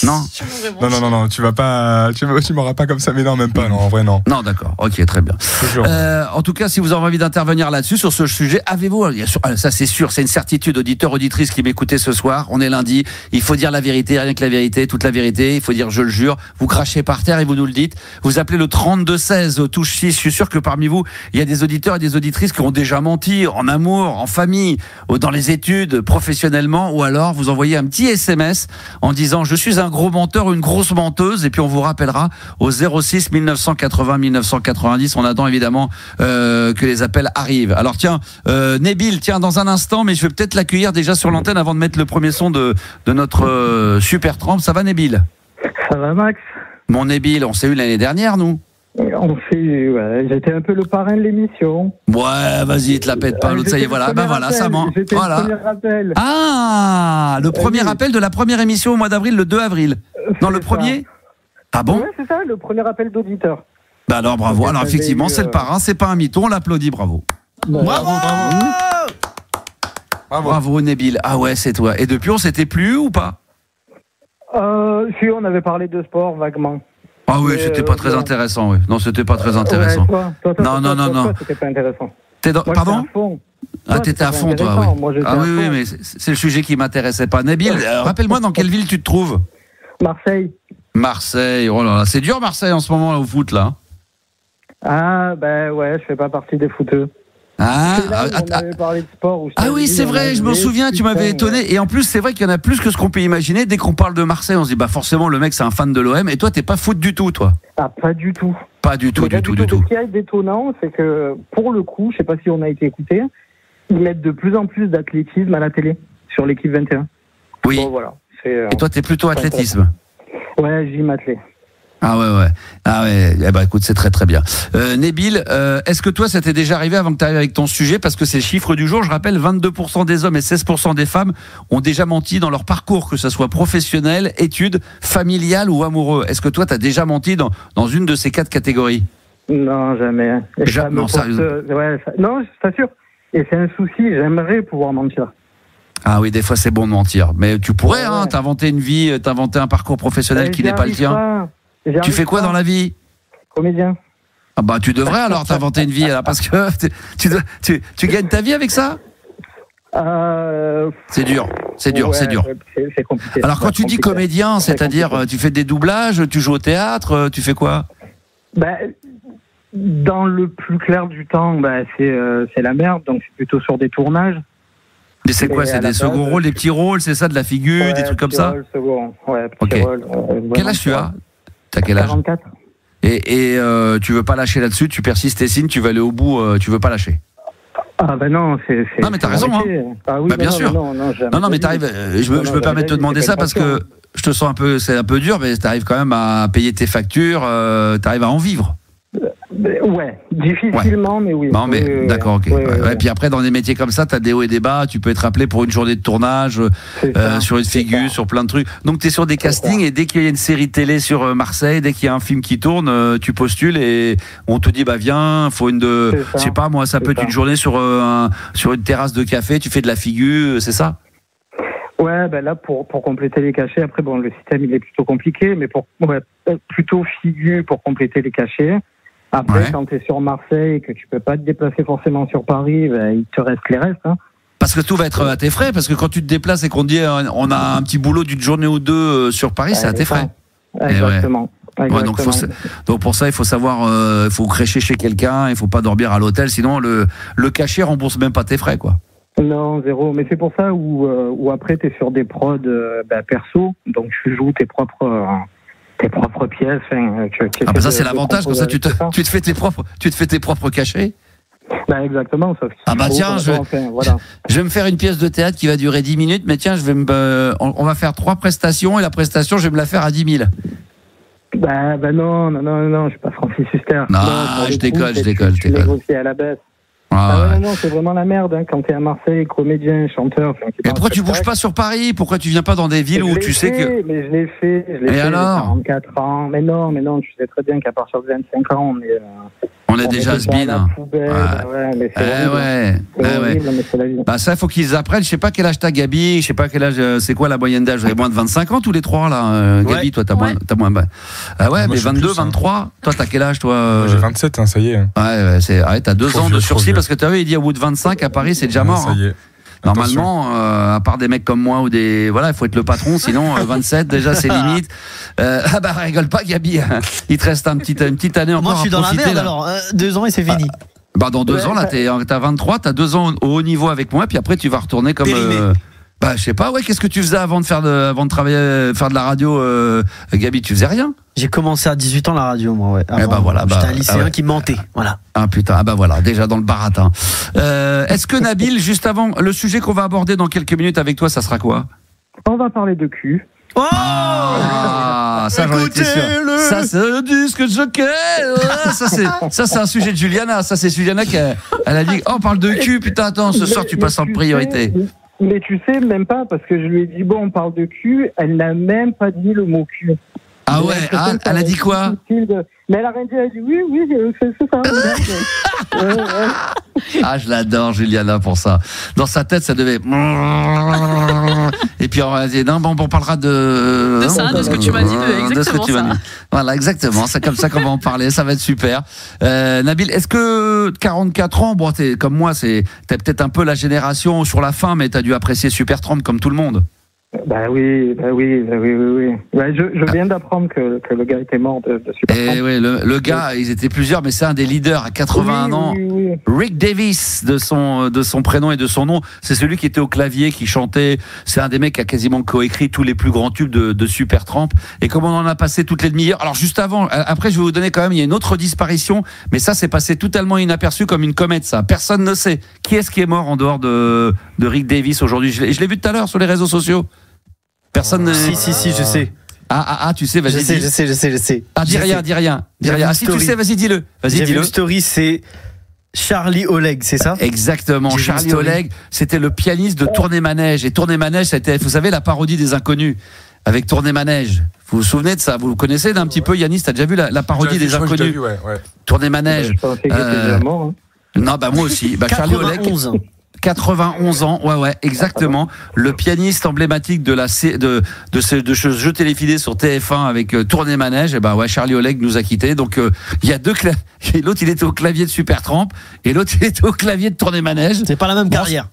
non. Non, tu m'auras pas comme ça, mais non, même pas. Non, en vrai, non. Non, d'accord. Ok, très bien. En tout cas, si vous avez envie d'intervenir là-dessus, sur ce sujet, avez-vous, ça c'est sûr, c'est une certitude, auditeurs, auditrices qui m'écoutez ce soir, on est lundi, il faut dire la vérité, rien que la vérité, toute la vérité, il faut dire je le jure, vous crachez par terre et vous nous le dites, vous appelez le 3216 au touche 6, je suis sûr que parmi vous, il y a des auditeurs et des auditrices qui ont déjà menti en amour, en famille, dans les études, professionnellement, ou alors vous envoyez un petit SMS en disant je suis un gros menteur ou une grosse menteuse, et puis on vous rappellera au 06 1980 1990. On attend évidemment que les appels arrivent. Alors tiens, Nabil, dans un instant, mais je vais peut-être l'accueillir déjà sur l'antenne avant de mettre le premier son de notre super trempe. Ça va, Nabil? Ça va, Max? Mon Nabil, on s'est eu l'année dernière, nous. J'étais un peu le parrain de l'émission. Ouais, vas-y, te la pète pas, l'autre, ça y est, voilà. Ben voilà, ça ment. Voilà. Le premier appel. Ah, le premier appel de la première émission au mois d'avril, le 2 avril. Non, le premier? Ah bon? Ouais, c'est ça, le premier appel d'auditeur. Bah alors, bravo. Alors, effectivement, c'est le parrain, c'est pas un mytho, on l'applaudit, bravo. Bravo, Nabil. Ah ouais, c'est toi. Et depuis, on s'était plus ou pas? Si, on avait parlé de sport vaguement. Ah oui, c'était pas très intéressant, oui. Non, c'était pas très intéressant. Toi, non. C'était pas intéressant. Pardon? T'étais à fond, toi, oui. Ah oui, mais c'est le sujet qui m'intéressait pas. Nabil, rappelle-moi dans quelle ville tu te trouves? Marseille, oh là là, c'est dur Marseille en ce moment là, au foot là. Ah ben ouais, je fais pas partie des footeux. On avait parlé de sport. Oui, c'est vrai, je m'en souviens, tu m'avais étonné. Et en plus, c'est vrai qu'il y en a plus que ce qu'on peut imaginer. Dès qu'on parle de Marseille, on se dit, bah forcément, le mec, c'est un fan de l'OM. Et toi, t'es pas foot du tout, toi? Ah, pas du tout. Pas du tout. Ce qui est détonnant, c'est que, pour le coup, je sais pas si on a été écouté, ils mettent de plus en plus d'athlétisme à la télé, sur l'équipe 21. Oui. Bon, voilà. Et toi, t'es plutôt athlétisme? Ouais, j'y m'attelais. Ah ouais. Eh ben, écoute, c'est très très bien. Nabil, est-ce que toi, ça t'est déjà arrivé avant que tu arrives avec ton sujet? Parce que c'est le chiffre du jour. Je rappelle, 22% des hommes et 16% des femmes ont déjà menti dans leur parcours, que ce soit professionnel, études, familial ou amoureux. Est-ce que toi, tu as déjà menti dans une de ces 4 catégories? Non, jamais. Non, sérieusement. Non, je t'assure. Et c'est un souci, j'aimerais pouvoir mentir. Ah oui, des fois c'est bon de mentir. Mais tu pourrais, t'inventer une vie, t'inventer un parcours professionnel qui n'est pas le tien. Tu fais quoi dans la vie? Comédien. Ah bah tu devrais alors t'inventer une vie, parce que tu gagnes ta vie avec ça? C'est dur. C'est compliqué. Alors quand tu dis comédien, c'est-à-dire tu fais des doublages, tu joues au théâtre, tu fais quoi? Dans le plus clair du temps, c'est la merde, donc c'est plutôt sur des tournages. Mais c'est quoi? C'est des seconds rôles, des petits rôles, c'est ça, de la figure, des trucs comme ça? Petit rôle. Quel âge tu as? T'as quel âge? 44. Et tu veux pas lâcher là-dessus, tu persistes et signes, tu vas aller au bout, tu veux pas lâcher. Ah ben non, c'est non mais t'as raison, hein. Ah oui, bien sûr. Non mais t'arrives. Je me permets de te demander ça parce que je te sens c'est un peu dur, mais t'arrives quand même à payer tes factures, t'arrives à en vivre. Ouais, difficilement, mais oui. Non, mais d'accord, ok. Et puis après, dans des métiers comme ça, t'as des hauts et des bas. Tu peux être appelé pour une journée de tournage, sur une figure, sur plein de trucs. Donc, t'es sur des castings et dès qu'il y a une série télé sur Marseille, dès qu'il y a un film qui tourne, tu postules et on te dit, bah viens, faut je sais pas, moi, ça peut être une journée sur une terrasse de café, tu fais de la figure, c'est ça? Ouais, là, pour compléter les cachets, après, bon, le système, il est plutôt compliqué, mais plutôt figure pour compléter les cachets. Après, quand tu es sur Marseille et que tu peux pas te déplacer forcément sur Paris, il te reste les restes. Hein. Parce que tout va être à tes frais, parce que quand tu te déplaces et qu'on te dit on a un petit boulot d'une journée ou deux sur Paris, c'est à tes frais. Exactement. Donc pour ça, il faut savoir, il faut crécher chez quelqu'un, il faut pas dormir à l'hôtel, sinon le cachet rembourse même pas tes frais, quoi. Non, zéro. Mais c'est pour ça où après, tu es sur des prods perso, donc tu joues tes propres pièces. Ça, c'est l'avantage, comme ça, tu te fais tes propres cachets. Exactement. Tiens, je vais me faire une pièce de théâtre qui va durer 10 minutes, mais tiens, on va faire 3 prestations et la prestation, je vais me la faire à 10 000. Non, je suis pas Francis Huster. Non, je décolle. Tu négocies à la baisse. Non, c'est vraiment la merde quand t'es à Marseille, comédien, chanteur. Et pourquoi tu bouges pas sur Paris? Pourquoi tu viens pas dans des villes où tu sais que... Mais je l'ai fait. Et alors 44 ans. Mais non, tu sais très bien qu'à partir de 25 ans, on est déjà has-been. Ça, il faut qu'ils apprennent. Je sais pas quel âge t'as, Gabi. Je sais pas quel âge. C'est quoi la moyenne d'âge? Vous avez moins de 25 ans tous les 3 là. Gabi, toi, t'as moins. Mais 22, 23. Toi, t'as quel âge, toi? J'ai 27, ça y est. T'as 2 ans de sursis parce que t'as vu, il dit au bout de 25 à Paris, c'est déjà mort. Ça y est. Normalement, à part des mecs comme moi ou il faut être le patron, sinon 27 déjà c'est limite. Rigole pas, Gabi. Il te reste une petite année encore. Moi, je suis dans la merde là. alors. 2 ans et c'est fini. Dans 2 ans là, t'as 23, t'as 2 ans au haut niveau avec moi, puis après tu vas retourner comme. Je sais pas. Qu'est-ce que tu faisais avant de travailler, faire de la radio, Gabi? Tu faisais rien? J'ai commencé à 18 ans la radio, moi, ouais. J'étais un lycéen qui mentait, voilà. Ah putain, déjà dans le baratin. Est-ce que Nabil, juste avant, le sujet qu'on va aborder dans quelques minutes avec toi, ça sera quoi? On va parler de cul. Oh ça j'en étais sûr. Ça c'est le disque jockey. Ça c'est un sujet de Juliana. Ça c'est Juliana qui elle a dit on parle de cul, putain attends, ce soir tu passes en priorité. Mais tu sais, même pas, parce que je lui ai dit on parle de cul, elle n'a même pas dit le mot cul. Ah ouais, elle a dit quoi? Mais elle a rien dit, elle a dit oui, c'est ça. Je l'adore, Juliana, pour ça. Dans sa tête, ça devait... Et puis on va dire, on parlera de ce que tu m'as dit, exactement ça. Voilà, exactement, c'est comme ça qu'on va en parler, ça va être super. Nabil, est-ce que 44 ans, t'es comme moi, t'es peut-être un peu la génération sur la fin, mais t'as dû apprécier Super Tramp comme tout le monde. Oui. Je viens d'apprendre que le gars était mort de Super Tramp. Le gars, ils étaient plusieurs, mais c'est un des leaders à 81 ans. Oui. Rick Davis, de son prénom et de son nom, c'est celui qui était au clavier, qui chantait. C'est un des mecs qui a quasiment coécrit tous les plus grands tubes de Super Tramp. Et comme on en a passé toutes les demi-heures. Alors juste avant, après je vais vous donner quand même, il y a une autre disparition, mais ça c'est passé totalement inaperçu comme une comète, ça. Personne ne sait. Qui est-ce qui est mort en dehors de Rick Davis aujourd'hui? Je l'ai vu tout à l'heure sur les réseaux sociaux. Personne ne... Si, je sais. Tu sais, vas-y. Je sais. Dis rien. Si tu sais, vas-y, dis-le. J'ai vu une story, c'est Charlie Oleg, c'est ça? Exactement. Charlie Oleg, c'était le pianiste de Tournée Manège. Et Tournée Manège, c'était, vous savez, la parodie des Inconnus. Avec Tournée Manège. Vous vous souvenez de ça? Vous le connaissez d'un petit peu, Yanis? T'as déjà vu la parodie des Inconnus? Ouais. Tournée Manège. Je pensais qu'il était déjà mort. Non, moi aussi. Charlie Oleg. 91 ans, ouais, exactement. Le pianiste emblématique de ce jeu téléphilé sur TF1 avec Tournée Manège, Charlie Oleg nous a quittés. Donc il y a l'autre il était au clavier de Super Tramp et l'autre il était au clavier de Tournée Manège. C'est pas la même carrière.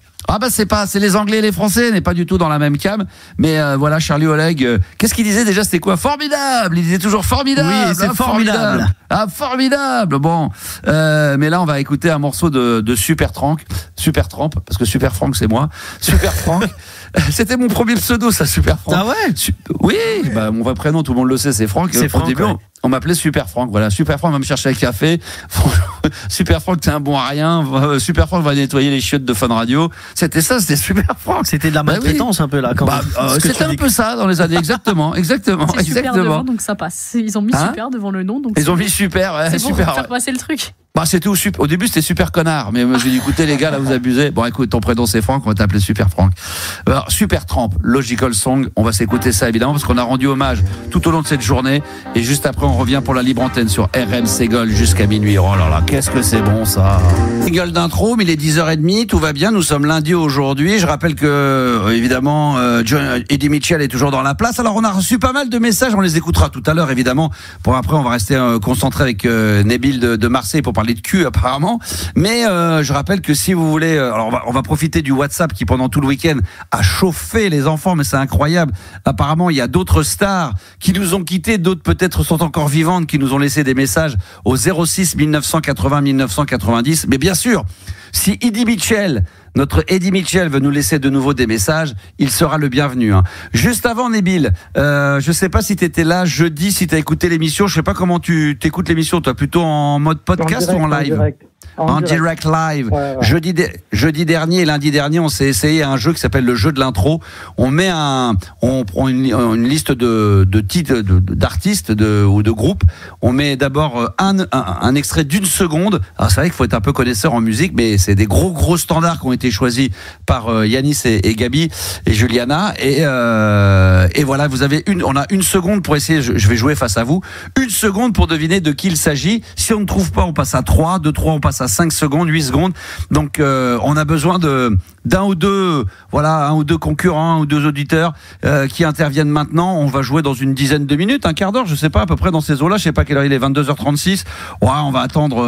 C'est les Anglais et les Français, n'est pas du tout dans la même cam. Mais voilà, Charlie Oleg, qu'est-ce qu'il disait déjà? C'était quoi? Formidable. Il disait toujours formidable. Oui, c'est formidable. Formidable. Bon, mais là on va écouter un morceau de Super Tramp, parce que Super Frank c'est moi. Super Frank. C'était mon premier pseudo, ça, Super Frank. Ah ouais? Oui, mon vrai prénom, tout le monde le sait, c'est Franck. C'est Franck, au début, on m'appelait Super Frank. Voilà, Super Frank va me chercher un café. Super Frank, t'es un bon à rien. Super Frank va nettoyer les chiottes de Fun Radio. C'était Super Frank. C'était de la maltraitance un peu là. C'était un peu ça dans les années. Exactement. C'est Super devant, donc ça passe. Ils ont mis Super devant le nom. Donc ils ont mis Super, ouais. C'est pour Super. faire passer le truc. C'est tout. Au début, c'était Super Connard. Mais j'ai dit, écoutez, les gars, là, vous abusez. Bon, écoute, ton prénom, c'est Franck. On va t'appeler Super Franck. Alors, Super Tramp, Logical Song. On va s'écouter ça, évidemment, parce qu'on a rendu hommage tout au long de cette journée. Et juste après, on revient pour la libre antenne sur RMC Gold jusqu'à minuit. Oh là là, qu'est-ce que c'est bon, ça. Gueule d'intro, mais il est 10h30. Tout va bien. Nous sommes lundi aujourd'hui. Je rappelle que, évidemment, Eddie Mitchell est toujours dans la place. Alors, on a reçu pas mal de messages. On les écoutera tout à l'heure, évidemment. Pour après, on va rester concentré avec Nabil de Marseille pour parler de cul apparemment, mais je rappelle que si vous voulez, alors on va profiter du WhatsApp qui pendant tout le week-end a chauffé les enfants, mais c'est incroyable. Apparemment, il y a d'autres stars qui nous ont quittés, d'autres peut-être sont encore vivantes, qui nous ont laissé des messages au 06 1980 1990. Mais bien sûr, Si Eddie Mitchell, notre Eddie Mitchell veut nous laisser de nouveau des messages, il sera le bienvenu. Hein. Juste avant, Nabil, je sais pas si tu étais là jeudi, si tu as écouté l'émission. Je sais pas comment tu t'écoutes l'émission. Toi, plutôt en mode podcast ou en live? En direct live. Ouais. Jeudi dernier et lundi dernier, on s'est essayé à un jeu qui s'appelle le jeu de l'intro. On prend une liste de titres, d'artistes ou de groupes. On met d'abord un extrait d'une seconde. Alors c'est vrai qu'il faut être un peu connaisseur en musique, mais c'est des gros standards qui ont été choisis par Yanis et Gabi et Juliana. Et voilà, on a une seconde pour essayer. Je vais jouer face à vous. Une seconde pour deviner de qui il s'agit. Si on ne trouve pas, on passe à 3. De 3, on passe à 5 secondes, 8 secondes. Donc on a besoin d'un ou deux concurrents, un ou deux auditeurs qui interviennent maintenant. On va jouer dans une dizaine de minutes, un quart d'heure, je sais pas, à peu près dans ces eaux-là. Je sais pas quelle heure il est, 22h36. Ouais, on va attendre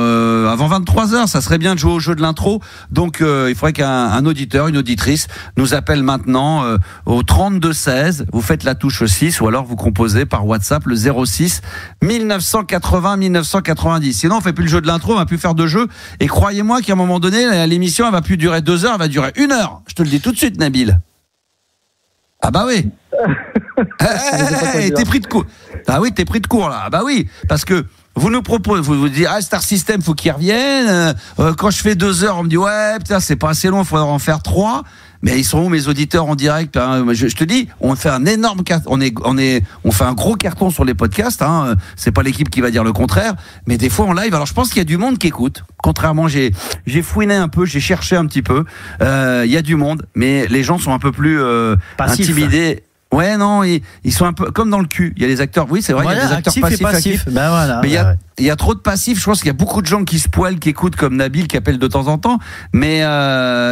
avant 23h. Ça serait bien de jouer au jeu de l'intro. Donc il faudrait qu'un auditeur, une auditrice nous appelle maintenant au 3216. Vous faites la touche 6 ou alors vous composez par WhatsApp le 06 1980 1990. Sinon on fait plus le jeu de l'intro, on va plus faire de jeu. Et croyez-moi qu'à un moment donné, l'émission elle va plus durer 2 heures, elle va durer 1 heure. Je te le dis tout de suite, Nabil. Ah bah oui. T'es pris de court. Ah oui, t'es pris de court là. Ah bah oui, parce que vous nous proposez, vous dites Star System, faut qu'ils reviennent. Quand je fais 2 heures, on me dit ouais, putain, c'est pas assez long, il faudra en faire 3. Mais ils sont où mes auditeurs en direct? Je te dis, on fait un énorme carton, on fait un gros carton sur les podcasts. Hein. C'est pas l'équipe qui va dire le contraire, mais des fois en live. Alors je pense qu'il y a du monde qui écoute. Contrairement, j'ai fouiné un peu, j'ai cherché un petit peu. Il y a du monde, mais les gens sont un peu plus intimidés. Ouais, non, ils sont un peu comme dans le cul. Il y a les acteurs, oui, c'est vrai, il y a des acteurs passifs. Ben voilà, mais il y a trop de passifs. Je pense qu'il y a beaucoup de gens qui se poilent, qui écoutent, comme Nabil, qui appelle de temps en temps. Mais il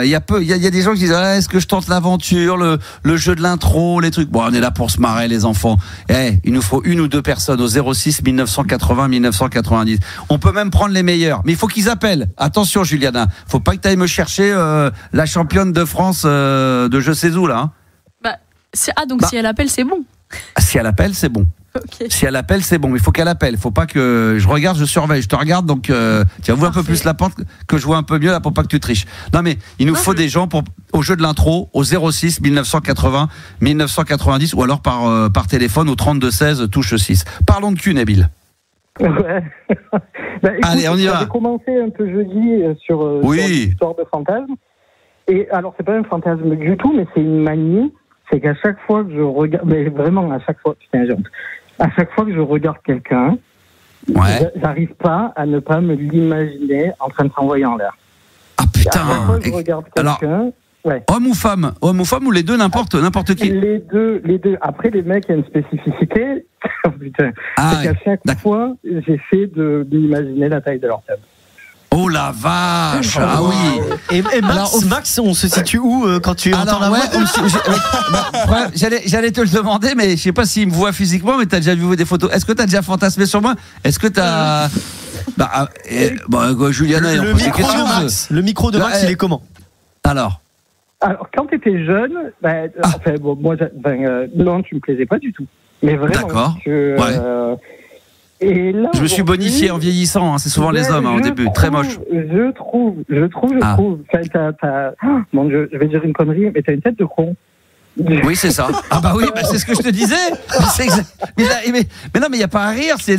y a des gens qui disent est-ce que je tente l'aventure, le jeu de l'intro, les trucs. Bon, on est là pour se marrer, les enfants. Il nous faut 1 ou 2 personnes au 06 1980 1990. On peut même prendre les meilleurs, mais il faut qu'ils appellent. Attention, Juliana, faut pas que tu ailles me chercher la championne de France de je sais où là. Hein. Donc si elle appelle, c'est bon. Si elle appelle, c'est bon. Okay. Si elle appelle, c'est bon. Mais il faut qu'elle appelle. Il faut pas que je regarde, je surveille. Je te regarde, donc tu ouvres un peu plus la porte, que je vois un peu mieux là pour pas que tu triches. Non mais il nous faut des gens au jeu de l'intro au 06 1980 1990 ou alors par téléphone au 3216 touche 6. Parlons de cul, Nabil. Ouais. Écoute, allez, on y va. J'ai commencé un peu jeudi sur l'histoire de fantasme. Et alors c'est pas un fantasme du tout, mais c'est une manie. C'est qu'à chaque fois que je regarde, mais vraiment à chaque fois, à chaque fois que je regarde quelqu'un, j'arrive pas à ne pas me l'imaginer en train de s'envoyer en l'air. Ah putain. À chaque fois que je regarde quelqu'un, homme ou femme ou les deux, n'importe qui. Les deux. Après les mecs, il y a une spécificité. Putain. C'est qu'à chaque fois, j'essaie de m'imaginer la taille de leur tête. Oh la vache! Ah oui! Et Max, on se situe où quand tu entends la voix? J'allais te le demander, mais je sais pas s'il me voit physiquement, mais t'as déjà vu des photos. Est-ce que t'as déjà fantasmé sur moi? Est-ce que t'as. Juliana, le micro de Max, il est comment? Alors, quand t'étais jeune, non, tu me plaisais pas du tout. Mais vraiment. D'accord. Et là, je me suis bonifié en vieillissant, hein, c'est souvent les hommes au début, très moche. Je trouve. Mon Dieu, je vais dire une connerie, mais t'as une tête de con. Oui, c'est ça. Ah bah oui, c'est ce que je te disais. Mais non, mais il n'y a pas à rire, c'est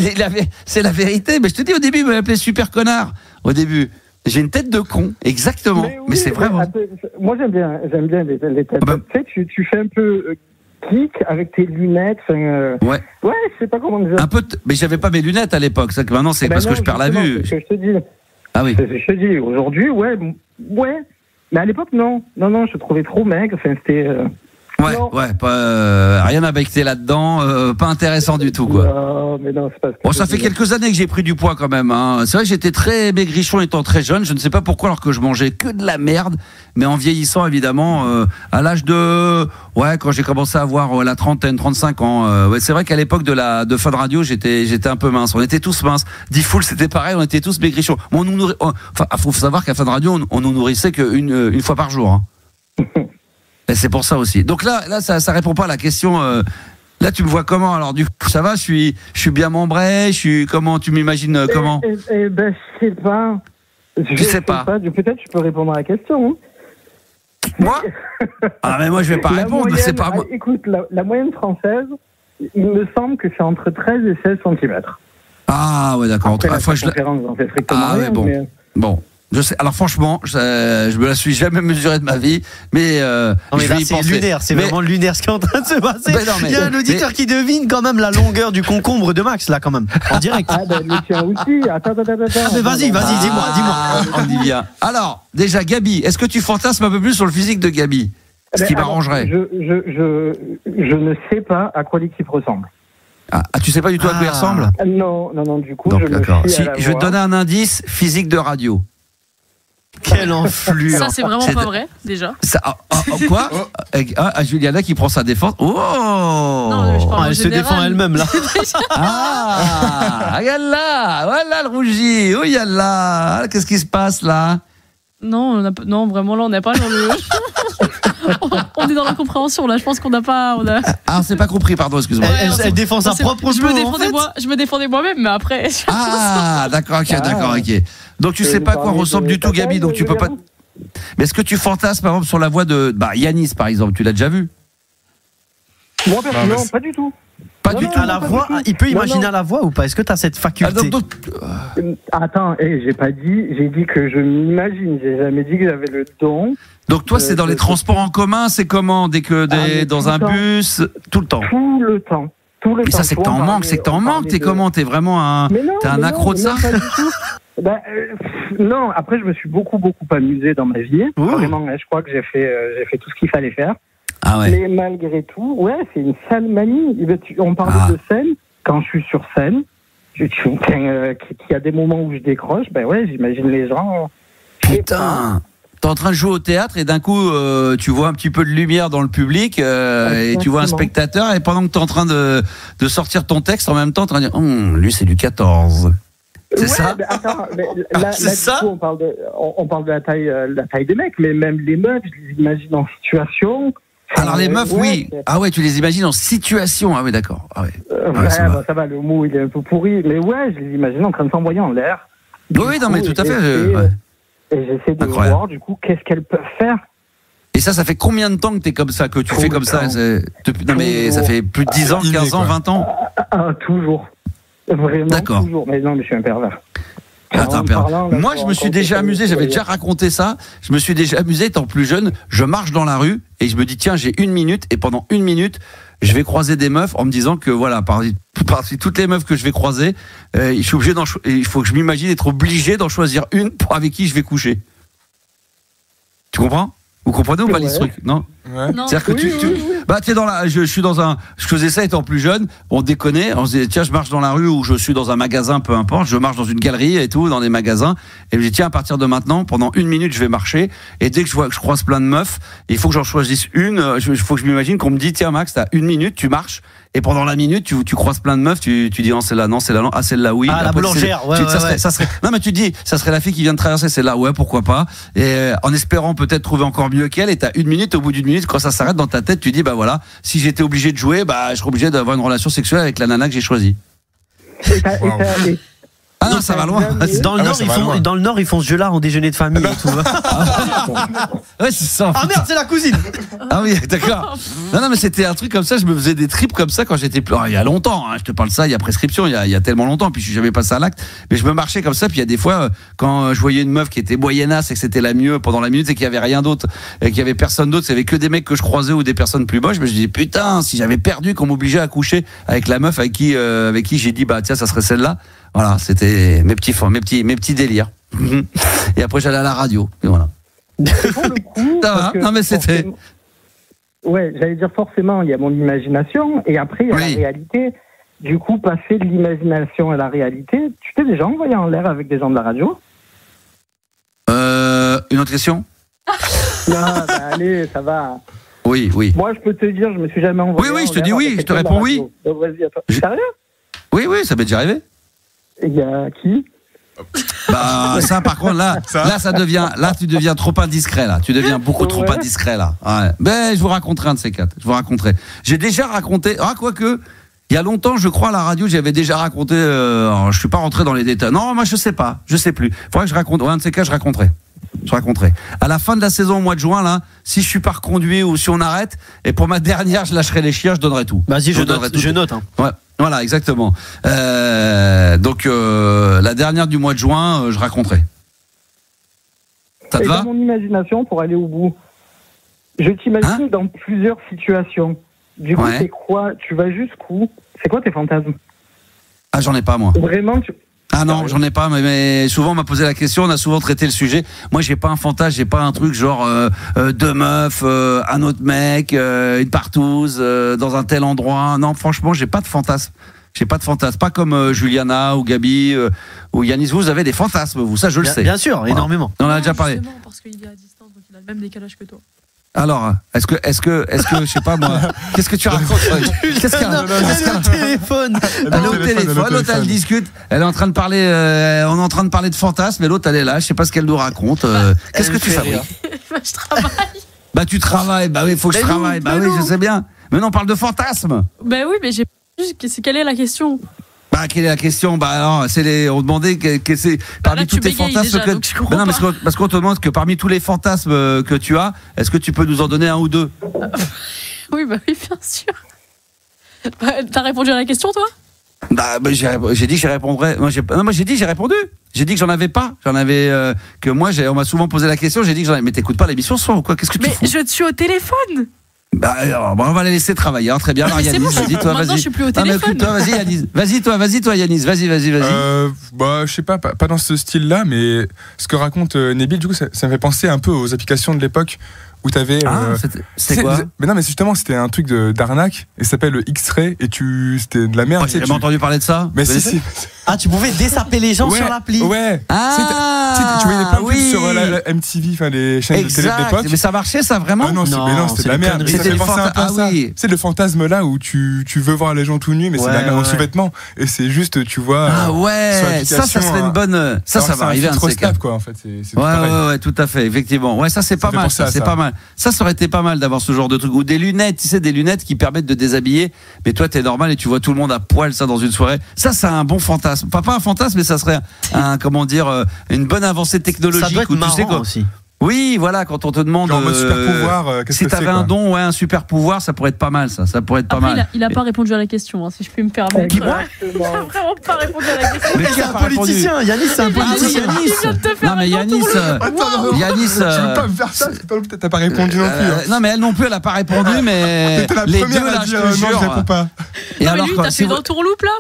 la vérité. Mais je te dis, au début, il m'appelait super connard. Au début. J'ai une tête de con, exactement. Mais c'est vrai. Moi, j'aime bien les têtes. Tu sais, tu fais un peu... geek avec tes lunettes. Ouais, je sais pas comment dire. Mais j'avais pas mes lunettes à l'époque. Ça que maintenant c'est parce que je perds la vue. C'est ce que je te dis. Ah oui. C'est ce que je te dis. Aujourd'hui, ouais. Mais à l'époque, non, je trouvais trop maigre. Enfin, c'était. Rien à becter là-dedans, pas intéressant du tout, quoi. Non, mais non, c'est pas ce que ça fait quelques années que j'ai pris du poids quand même. Hein. C'est vrai que j'étais très maigrichon étant très jeune. Je ne sais pas pourquoi, alors que je mangeais que de la merde. Mais en vieillissant, évidemment, à l'âge de, quand j'ai commencé à avoir la trentaine, 35 ans. C'est vrai qu'à l'époque de Fun Radio, j'étais un peu mince. On était tous minces. D-Fool, c'était pareil. On était tous maigrichons. Faut savoir qu'à Fun Radio, on nous nourrissait qu'une fois par jour. Hein. Et c'est pour ça aussi. Donc là, ça répond pas à la question. Là, tu me vois comment? Alors du coup, ça va? Je suis bien membré. Comment tu m'imagines? Comment? Je sais pas. Je sais pas. Peut-être je peux répondre à la question. Hein. Moi Ah, mais moi, je vais pas répondre. Moyenne, c'est pas moi. Écoute, la moyenne française, il me semble que c'est entre 13 et 16 cm. Ah, ouais, d'accord. Après, la conférence, j'en fais strictement rien. Bon. Mais... Bon. Je sais. Alors franchement, je me la suis jamais mesurée de ma vie, mais non, mais je là, vais y c'est penser. lunaire, c'est vraiment lunaire ce qui est en train de se passer. Il y a un auditeur qui devine quand même la longueur du concombre de Max là quand même en direct. Ah ben mais tiens aussi. Attends. Ah, mais vas-y, dis-moi. On y vient. Alors déjà, Gabi, est-ce que tu fantasmes un peu plus sur le physique de Gabi, ce qui m'arrangerait? Je ne sais pas à quoi l'équipe ressemble. Ah, tu sais pas du tout à quoi il ressemble? Non. Du coup, donc, je me fie à la je vais te donner un indice, physique de radio. Quelle enflure. Ça, c'est vraiment pas vrai, déjà. Quoi Juliana qui prend sa défense. Oh non, je parle elle se défend elle-même, là. Regarde là. Voilà le rougi. Oh, yalla. Qu'est-ce qui se passe, là? Non, vraiment, là, on n'est pas dans le... on est dans la compréhension, là. Je pense qu'on n'a pas... Ah, on s'est pas compris, pardon, excuse-moi. Elle défend sa propre je me défendais moi-même, mais après... D'accord, ok. Donc tu sais pas à quoi ressemble du tout Gabi, donc tu peux pas... Mais est-ce que tu fantasmes, par exemple, sur la voix de Yanis, par exemple? Tu l'as déjà vu? Moi, non, pas du tout. Pas du tout. À la voix, il peut imaginer à la voix ou pas? Est-ce que tu as cette faculté? Attends, j'ai pas dit, j'ai dit que je m'imagine, j'ai jamais dit que j'avais le don. Donc toi, c'est dans les transports en commun, c'est comment? Dans un bus, tout le temps? Tout le temps. Mais ça, c'est que t'en manques, t'es comment? T'es vraiment t'es un accro de ça? Non, après, je me suis beaucoup amusé dans ma vie. Vraiment, je crois que j'ai fait tout ce qu'il fallait faire. Ah ouais. Mais malgré tout, c'est une sale manie. On parlait de scène. Quand je suis sur scène, qu'il y a des moments où je décroche, j'imagine les gens. Putain, t'es en train de jouer au théâtre et d'un coup, tu vois un petit peu de lumière dans le public et tu vois un spectateur et pendant que t'es en train de sortir ton texte, en même temps, t'es en train de dire, lui, c'est du 14. C'est ça? Attends, là, du coup, on parle de la taille des mecs, mais même les meufs, je les imagine en situation. Alors les meufs, oui. Ah ouais, tu les imagines en situation. Ah ouais, d'accord. Ah ouais. Ça va, le mot il est un peu pourri, mais je les imagine en train de s'envoyer en l'air. Oui, non, mais tout à fait. Et j'essaie de voir, du coup, qu'est-ce qu'elles peuvent faire. Et ça fait combien de temps que t'es comme ça, que tu fais comme ça? Non, mais ça fait plus de 10 ans, 15 ans, 20 ans? Toujours. Vraiment, toujours. Mais non, mais je suis un pervers. Moi, je me suis déjà amusé, j'avais déjà raconté ça. Je me suis déjà amusé étant plus jeune. Je marche dans la rue et je me dis, tiens, j'ai 1 minute. Et pendant 1 minute, je vais croiser des meufs en me disant que voilà, parmi toutes les meufs que je vais croiser, il faut que je m'imagine être obligé d'en choisir une avec qui je vais coucher. Tu comprends? Vous comprenez ou pas les trucs? Non. C'est-à-dire que je faisais ça étant plus jeune, on déconnait, on se disait tiens, je marche dans la rue ou je suis dans un magasin, peu importe, je marche dans une galerie et tout, dans des magasins, et je dis tiens, à partir de maintenant, pendant 1 minute, je vais marcher, et dès que je vois que je croise plein de meufs, il faut que j'en choisisse une, il faut que je m'imagine qu'on me dit tiens Max, t'as 1 minute, tu marches, et pendant la minute, tu croises plein de meufs, tu dis non, c'est là, non, ah, celle-là, oui. Ah, la boulangère, ça serait, non, mais tu te dis, ça serait la fille qui vient de traverser, celle-là, ouais, pourquoi pas, et en espérant peut-être trouver encore mieux qu'elle, et t'as 1 minute, au bout d'1 minute, quand ça s'arrête dans ta tête, tu dis, bah voilà, si j'étais obligé de jouer, je serais obligé d'avoir une relation sexuelle avec la nana que j'ai choisie. Ah non, ça va loin. Dans le Nord, ils font ce jeu-là en déjeuner de famille et tout. Ouais, c'est ça. Ah merde, c'est la cousine. Ah oui, d'accord. Non, mais c'était un truc comme ça. Je me faisais des trips comme ça quand j'étais plus. Il y a longtemps. Je te parle de ça. Il y a prescription. Il y a tellement longtemps. Puis je suis jamais passé à l'acte. Mais je me marchais comme ça. Puis il y a des fois, quand je voyais une meuf qui était moyennasse et que c'était la mieux pendant la minute et qu'il y avait rien d'autre, et qu'il y avait personne d'autre, il y avait que des mecs que je croisais ou des personnes plus moches. Je me disais putain, si j'avais perdu, qu'on m'obligeait à coucher avec la meuf avec qui j'ai dit tiens, ça serait celle-là. Voilà, c'était mes petits délires. Et après j'allais à la radio. Et voilà. Pour le coup, ça va. Non mais c'était. Ouais, j'allais dire forcément, il y a mon imagination et après il y a la réalité. Du coup, passer de l'imagination à la réalité, tu t'es déjà envoyé en l'air avec des gens de la radio? Une autre question? Non, allez, ça va. Oui. Moi, je peux te dire, je me suis jamais envoyé. Oui, je te dis oui, je te réponds oui. Donc, vas-y, attends. Sérieux? Oui, ça m'est déjà arrivé. Il y a qui? Ça par contre là tu deviens trop indiscret là. Tu deviens beaucoup trop indiscret là. Ouais. Ben je vous raconterai un de ces quatre. J'ai déjà raconté. Quoique Il y a longtemps, je crois, à la radio, j'avais déjà raconté. Je suis pas rentré dans les détails. Non, moi je sais pas, je sais plus. Faudrait que je raconte. Un de ces cas, je raconterai. À la fin de la saison au mois de juin, là, si je suis pas reconduit ou si on arrête, et pour ma dernière, je lâcherai les chiens, je donnerai tout. Vas-y, je note. Hein. Ouais, voilà, exactement. Donc la dernière du mois de juin, je raconterai. Ça te va ? Dans mon imagination, pour aller au bout, je t'imagine dans plusieurs situations. Du coup, c'est quoi ? Tu vas jusqu'où ? C'est quoi tes fantasmes ? Ah, j'en ai pas, moi. Vraiment, Ah non, j'en ai pas, mais souvent on m'a posé la question, on a souvent traité le sujet. Moi, j'ai pas un fantasme, j'ai pas un truc genre deux meufs, un autre mec, une partouze dans un tel endroit. Non, franchement, j'ai pas de fantasme. Pas comme Juliana ou Gabi ou Yanis. Vous avez des fantasmes, vous, ça je le sais. Bien sûr, énormément. On en a déjà parlé. Parce qu'il est à distance, donc il a le même décalage que toi. Alors, est-ce que, je sais pas moi, qu'est-ce que tu racontes? Qu'est-ce qu'il y a? Elle est au téléphone. Elle est au téléphone, l'autre elle discute, elle est en train de parler, on est en train de parler de fantasmes, et l'autre elle est là, je sais pas ce qu'elle nous raconte. Qu'est-ce que tu fabriques? Je travaille. Bah tu travailles, bah oui, faut que je travaille, bah oui, je sais bien. Mais non, on parle de fantasmes. Bah oui, mais j'ai quelle est la question? Bah, quelle est la question? Bah, alors, on demandait que c'est parmi tous tes fantasmes déjà, non, parce qu'on te demande que parmi tous les fantasmes que tu as, est-ce que tu peux nous en donner un ou deux? Oui, bah oui, bien sûr. Bah, t'as répondu à la question, toi? Bah, j'ai dit que j'y répondrais. Moi, j'ai dit j'ai répondu. J'ai dit que j'en avais pas. J'en avais que moi, on m'a souvent posé la question. J'ai dit que j'en avais. Mais t'écoutes pas l'émission ce soir ou quoi? Qu'est-ce que tu fous? Mais je suis au téléphone. Bah, alors, on va les laisser travailler. Hein, très bien. Alors, Yanis, vas-y, toi, vas-y. Je suis plus au téléphone. Toi, vas-y, Yanis. Vas-y, toi, Yanis. Vas-y. Bah, je sais pas dans ce style-là, mais ce que raconte Nabil, du coup, ça me fait penser un peu aux applications de l'époque où t'avais. C'était quoi? Mais non, mais justement, c'était un truc d'arnaque et ça s'appelle le X-Ray et c'était de la merde. J'ai jamais entendu parler de ça. Mais si. Ah, tu pouvais dessaper les gens sur l'appli. Ouais. Tu voyais plein de trucs sur la MTV, enfin les chaînes de télé de l'époque. Mais ça marchait, ça vraiment? Non, c'était de la merde. C'était c'est le fantasme là où tu veux voir les gens tout nus, mais c'est la merde en sous-vêtements. Et c'est juste, tu vois. Ah ouais. Ça serait une bonne. Ça va arriver un de ces cas. Quoi, en fait. Ouais, tout à fait, effectivement. Ouais, ça c'est pas mal. C'est pas mal. Ça aurait été pas mal d'avoir ce genre de truc. Ou des lunettes, tu sais, des lunettes qui permettent de déshabiller. Mais toi, t'es normal et tu vois tout le monde à poil, ça, dans une soirée. Ça, c'est un bon fantasme. Pas un fantasme, mais ça serait une bonne avancée technologique. Ça doit être marrant aussi. Oui, voilà, quand on te demande genre super pouvoir, si t'avais un don, un super pouvoir, ça pourrait être pas mal, ça pourrait être pas mal. Il a pas répondu à la question, hein, si je puis me permettre. Il a vraiment pas répondu à la question. Mais c'est un politicien, Yanis, c'est un politicien. Non mais Yanis, je veux pas me faire ça, t'as pas répondu non plus. Non mais elle non plus, elle a pas répondu, mais les deux là, je te jure. Non, pas. Et alors, lui, t'as fait l'entourloupe là.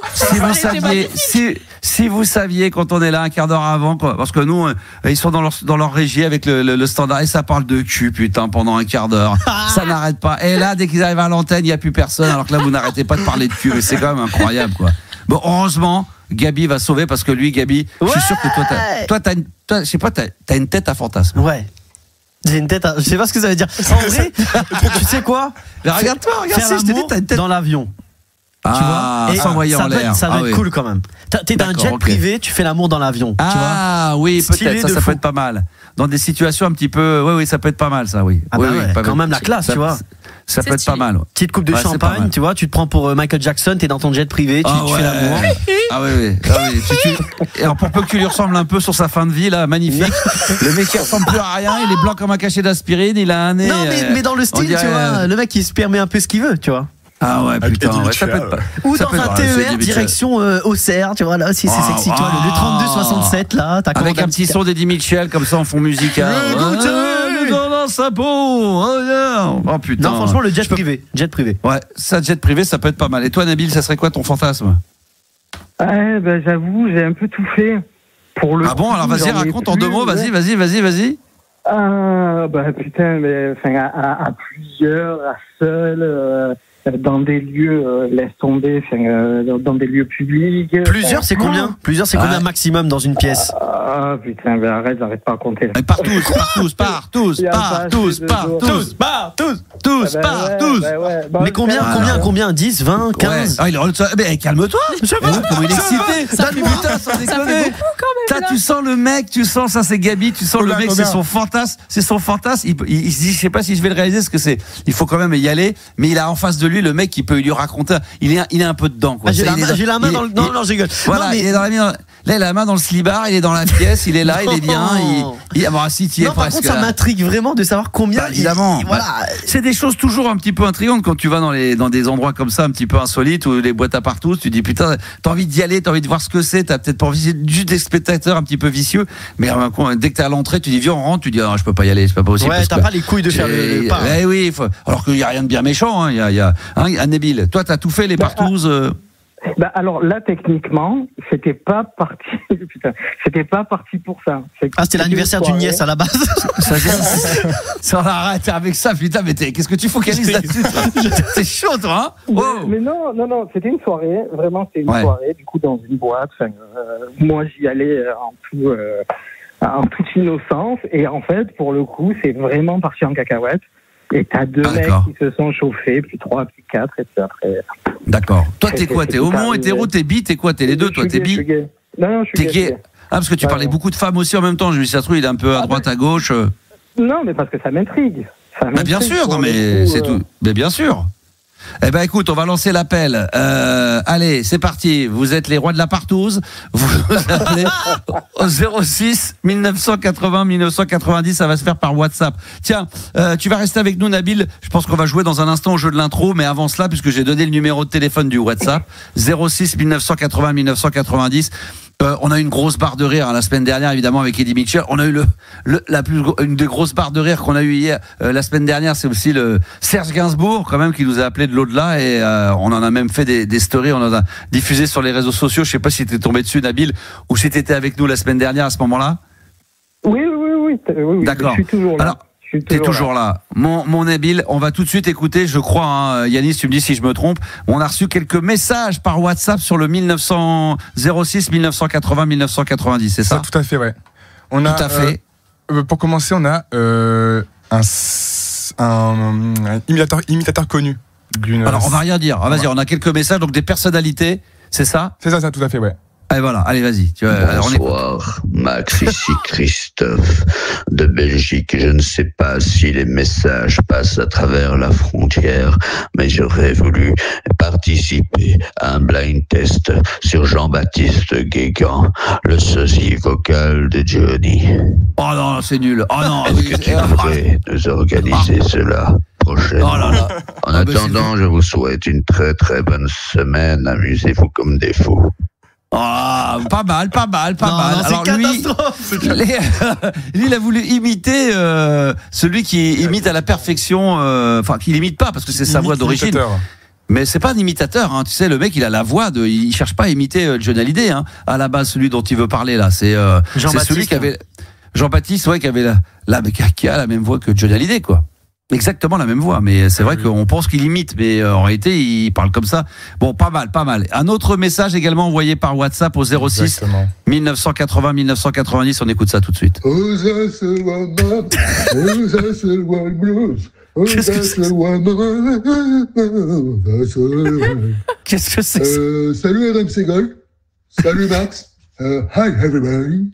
Si vous saviez, quand on est là un quart d'heure avant, parce que nous, ils sont dans leur régie avec le standard et ça parle de cul, putain, pendant un quart d'heure. Ça n'arrête pas. Et là, dès qu'ils arrivent à l'antenne, il n'y a plus personne, alors que là, vous n'arrêtez pas de parler de cul. Et c'est quand même incroyable, quoi. Bon, heureusement, Gabi va sauver parce que lui, Gabi, je suis sûr que je sais pas, t'as une tête à fantasme. Ouais. J'ai une tête à. Je sais pas ce que ça veut dire. En vrai, tu sais quoi? Mais regarde-toi, regarde, si je t'ai dit, t'as une tête dans l'avion. Tu vois, et s'envoyer en l'air. Ça doit être cool quand même. T'es dans un jet privé, tu fais l'amour dans l'avion. Ah oui, peut-être, ça peut être pas mal. Dans des situations un petit peu, oui, ça peut être pas mal, ça, oui. Ah bah ouais, quand même la classe, tu vois. Ça peut être pas mal. Petite coupe de champagne, tu vois, tu te prends pour Michael Jackson, t'es dans ton jet privé, tu fais l'amour. Ah oui. Et alors pour peu que tu lui ressembles un peu sur sa fin de vie, là, magnifique. Le mec qui ressemble plus à rien, il est blanc comme un cachet d'aspirine, il a un nez. Non, mais dans le style, tu vois, le mec il se permet un peu ce qu'il veut, tu vois. Ah ouais, putain, ça peut être pas. Ou dans un TER direction Auxerre, tu vois, là aussi c'est sexy, tu vois, le 32-67 là, t'as avec un petit son d'Eddie Mitchell comme ça en fond musical. Dans sa peau. Oh putain. Non, franchement, le jet privé. Ouais, ça, jet privé, ça peut être pas mal. Et toi, Nabil, ça serait quoi ton fantasme? J'avoue, j'ai un peu tout fait pour le. Ah bon, alors vas-y, raconte en 2 mots, vas-y. Putain, mais à plusieurs, à seul, dans des lieux, laisse tomber, dans des lieux publics. Plusieurs, c'est combien? Plusieurs, c'est combien maximum dans une pièce? Ah putain, mais arrête, j'arrête pas à compter. Mais partout. Mais combien? 10, 20, 15? Mais calme-toi. Je sais pas comment il est excité. Ça fait beaucoup quand Tu sens le mec, ça c'est Gabi, tu sens le mec, c'est son fantasme. Il se dit, je sais pas si je vais le réaliser, parce que il faut quand même y aller, mais il a en face de lui le mec qui peut lui raconter. Il est un peu dedans, quoi. J'ai la main dans le. Non, je rigole. Voilà, il est dans la main. Là, il a la main dans le slibard, il est dans la pièce, il est là, il est bien. Si tu es presque. Par contre, ça m'intrigue vraiment de savoir combien. Évidemment. Voilà. C'est des choses toujours un petit peu intrigantes quand tu vas dans des endroits comme ça, un petit peu insolites, ou les boîtes à partout. Tu dis putain, t'as envie d'y aller, t'as envie de voir ce que c'est, t'as peut-être pas envie juste des spectateurs un petit peu vicieux. Mais dès que t'es à l'entrée, tu dis viens, on rentre, tu dis je peux pas y aller, c'est pas possible. Ouais, t'as pas les couilles de faire le pas. Oui, alors qu'il y a rien de bien méchant. Il y a Nabil. Toi, t'as tout fait les partouzes. Alors là, techniquement, c'était pas parti pour ça. C'était l'anniversaire d'une nièce à la base. Ça on arrête avec ça, putain, mais qu'est-ce que tu focalises là-dessus? T'es chaud, toi, hein? Mais non, c'était une soirée, vraiment, c'était une soirée, du coup, dans une boîte. Moi, j'y allais en toute innocence, et en fait, pour le coup, c'est vraiment parti en cacahuète. Et t'as deux mecs qui se sont chauffés, puis 3, puis 4, et puis après. D'accord. Toi, t'es quoi? T'es homo, hétéro, t'es bi, t'es quoi? T'es les deux, toi? T'es bi? Non, je suis gay. Parce que tu parlais beaucoup de femmes aussi en même temps. Je lui ça se trouve, il est un peu à droite, à gauche. Non, mais parce que ça m'intrigue. Bien sûr, non, mais c'est tout. Mais bien sûr. Eh ben écoute, on va lancer l'appel. Allez, c'est parti. Vous êtes les rois de la partouze. Vous appelez au 06 1980 1990. Ça va se faire par WhatsApp. Tiens, tu vas rester avec nous, Nabil. Je pense qu'on va jouer dans un instant au jeu de l'intro, mais avant cela, puisque j'ai donné le numéro de téléphone du WhatsApp, 06 1980 1990. On a eu une grosse barre de rire la semaine dernière, évidemment, avec Eddie Mitchell. On a eu une des grosses barres de rire qu'on a eu hier, la semaine dernière. C'est aussi le Serge Gainsbourg, quand même, qui nous a appelé de l'au-delà, et on en a même fait des stories. On en a diffusé sur les réseaux sociaux. Je sais pas si t'es tombé dessus, Nabil, ou si t'étais avec nous la semaine dernière à ce moment-là. Oui. D'accord. Je suis toujours là. Alors, t'es toujours là. Mon Nabil, on va tout de suite écouter, je crois, Yanis, tu me dis si je me trompe. On a reçu quelques messages par WhatsApp sur le 06 1980 1990, c'est ça? Tout à fait, ouais. Tout à fait. Pour commencer, on a un imitateur connu. Alors, on va rien dire. Vas-y, on a quelques messages, donc des personnalités, c'est ça? C'est ça, tout à fait, ouais. Et voilà, allez, vas-y. Bonsoir, Max, ici Christophe de Belgique. Je ne sais pas si les messages passent à travers la frontière, mais j'aurais voulu participer à un blind test sur Jean-Baptiste Guégan, le sosie vocal de Johnny. Oh non, c'est nul. Oh non, est-ce que tu pourrais nous organiser cela prochainement? En attendant, je vous souhaite une très très bonne semaine. Amusez-vous comme des fous. Ah, pas mal. Alors lui, il a voulu imiter celui qui imite à la perfection, enfin qui l'imite pas parce que c'est sa voix d'origine. Mais c'est pas un imitateur, hein. Tu sais, le mec, il a la voix il cherche pas à imiter Johnny Hallyday, hein. À la base, celui dont il veut parler là, c'est celui qui avait Jean-Baptiste, ouais, qui avait qui a la même voix que Johnny Hallyday, quoi. Exactement la même voix, mais c'est vrai qu'on pense qu'il imite, mais en réalité il parle comme ça. Bon, pas mal. Un autre message également envoyé par WhatsApp au 06 1980 1990. On écoute ça tout de suite. Qu'est-ce que c'est? Salut Adam Segol. Salut Max. Hi everybody.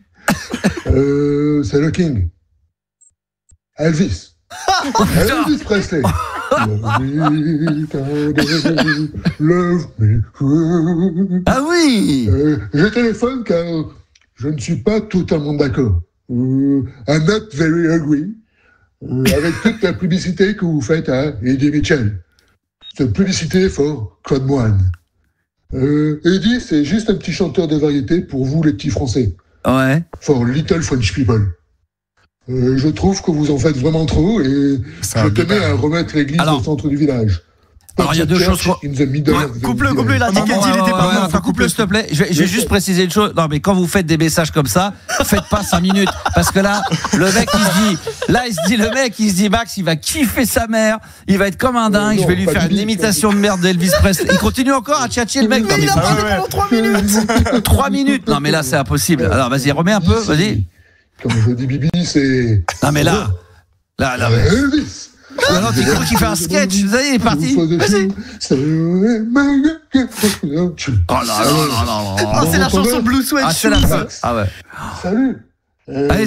C'est le King. Elvis. Elvis Presley. Ah oui. Je téléphone car je ne suis pas totalement d'accord. I'm not very agree avec toute la publicité que vous faites à Eddie Mitchell. Cette publicité for Claude Moine. Eddie, c'est juste un petit chanteur de variété pour vous les petits Français. Ouais. For little French people. Je trouve que vous en faites vraiment trop et je tenais à remettre l'église au centre du village. Alors il y a deux choses. Coupe-le, il a dit qu'il était pas bon. Coupe-le, s'il te plaît. Je vais juste préciser une chose. Non, mais quand vous faites des messages comme ça, faites pas 5 minutes. Parce que là, le mec, il se dit, Max, il va kiffer sa mère. Il va être comme un dingue. Je vais lui faire une imitation de merde d'Elvis Presley. Il continue encore à tchatcher le mec. Mais il a parlé pendant 3 minutes. 3 minutes. Non, mais là, c'est impossible. Alors, vas-y, remets un peu. Vas-y. Quand je dis Bibi, c'est. Non, mais là. Elvis. Ou alors tu crois qu'il fait un sketch, vous savez, il est parti. Vas-y. Oh là là. C'est la chanson Blue Sweat Shoes. Ah ouais. Salut. Allez,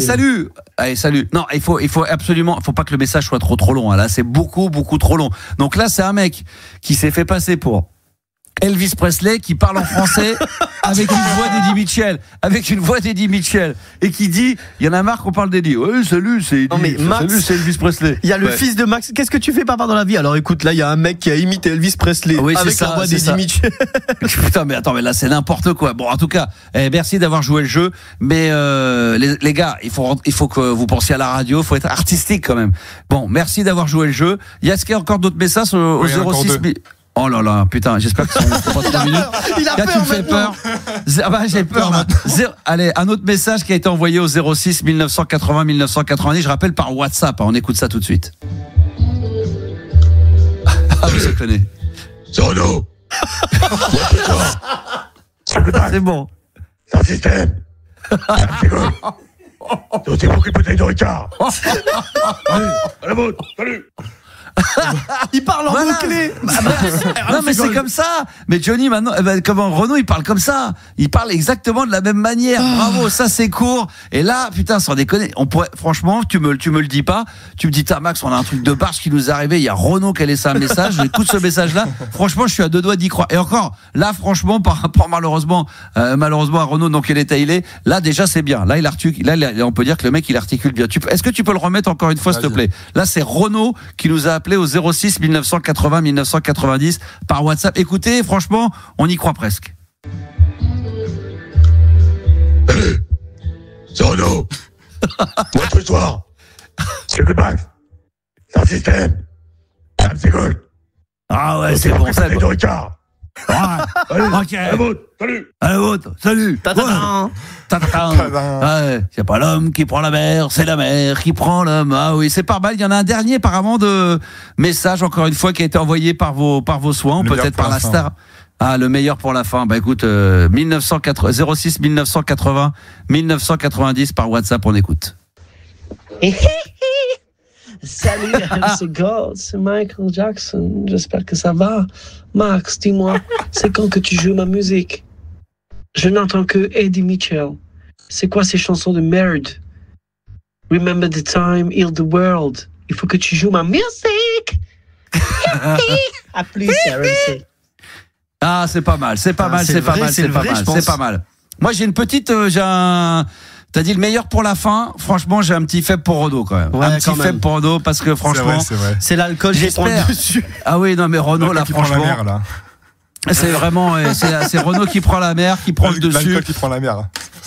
salut. Non, il faut absolument, faut pas que le message soit trop long. Là, c'est beaucoup trop long. Donc là, c'est un mec qui s'est fait passer pour Elvis Presley, qui parle en français avec une voix d'Eddie Mitchell, et qui dit, il y en a marre qu'on parle d'Eddie. Ouais, salut, c'est Eddie. Salut, c'est Elvis Presley. Il y a le fils de Max. Qu'est-ce que tu fais, papa, dans la vie? Alors écoute, là, il y a un mec qui a imité Elvis Presley avec la voix d'Eddie Mitchell. Putain, mais attends, mais là, c'est n'importe quoi. Bon, en tout cas, merci d'avoir joué le jeu, mais les gars, il faut que vous pensiez à la radio, il faut être artistique quand même. Bon, merci d'avoir joué le jeu. Est-ce qu'il y a encore d'autres messages au 06 000? Oh là là, putain, j'espère que ça ne pas 3 minutes. Il a peur, tu me fais peur. J'ai peur. Allez, un autre message qui a été envoyé au 06 1980 1990. Je rappelle par WhatsApp. On écoute ça tout de suite. Ah, je connais. C'est Renaud. C'est bon. C'est un système. C'est quoi? C'est beaucoup de bouteilles de Ricard. Allez, à la vôtre. Salut. Il parle en mots-clés. Non, mais c'est comme ça. Mais Johnny, maintenant, comment Renaud, il parle comme ça. Il parle exactement de la même manière. Bravo, ça c'est court. Et là, putain, sans déconner, on pourrait, franchement, tu me le dis pas. Tu me dis, Max, on a un truc de barge qui nous est arrivé. Il y a Renaud qui a laissé un message. J'écoute ce message-là. Franchement, je suis à 2 doigts d'y croire. Et encore, là, franchement, par rapport malheureusement à Renaud, donc quel état il est. Là, déjà, c'est bien. Là, on peut dire que le mec, il articule bien. Est-ce que tu peux le remettre encore une fois, s'il te plaît? Là, c'est Renaud qui nous a appelé au 06 1980 1990 par WhatsApp. Écoutez, franchement, on y croit presque. Salut, c'est Renaud. Moi, ce soir, c'est que Max. C'est un système. C'est cool. Ah ouais, c'est bon, ça. De Ricard. Allez, ok. À la vôtre. Salut. À la vôtre. Salut. C'est pas l'homme qui prend la mer, c'est la mer qui prend l'homme. Ah oui, c'est pas mal. Il y en a un dernier apparemment de message, encore une fois, qui a été envoyé par vos soins, peut-être par la star. Ah, le meilleur pour la fin. Bah écoute, 06 1980 1990 par WhatsApp, on écoute. Salut, c'est God, c'est Michael Jackson. J'espère que ça va. Max, dis-moi, c'est quand que tu joues ma musique? Je n'entends que Eddie Mitchell. C'est quoi ces chansons de merde? Remember the time, heal the world. Il faut que tu joues ma musique. À plus, RMC. Ah, c'est pas mal, c'est pas mal. Moi, j'ai une petite, t'as dit le meilleur pour la fin. Franchement, j'ai un petit faible pour Renaud quand même. Un petit faible pour Renaud parce que franchement, c'est l'alcool qui prend le dessus. Ah oui, non mais Renaud là, franchement, c'est vraiment, c'est Renaud qui prend la mer, qui prend le dessus. L'alcool qui prend la mer.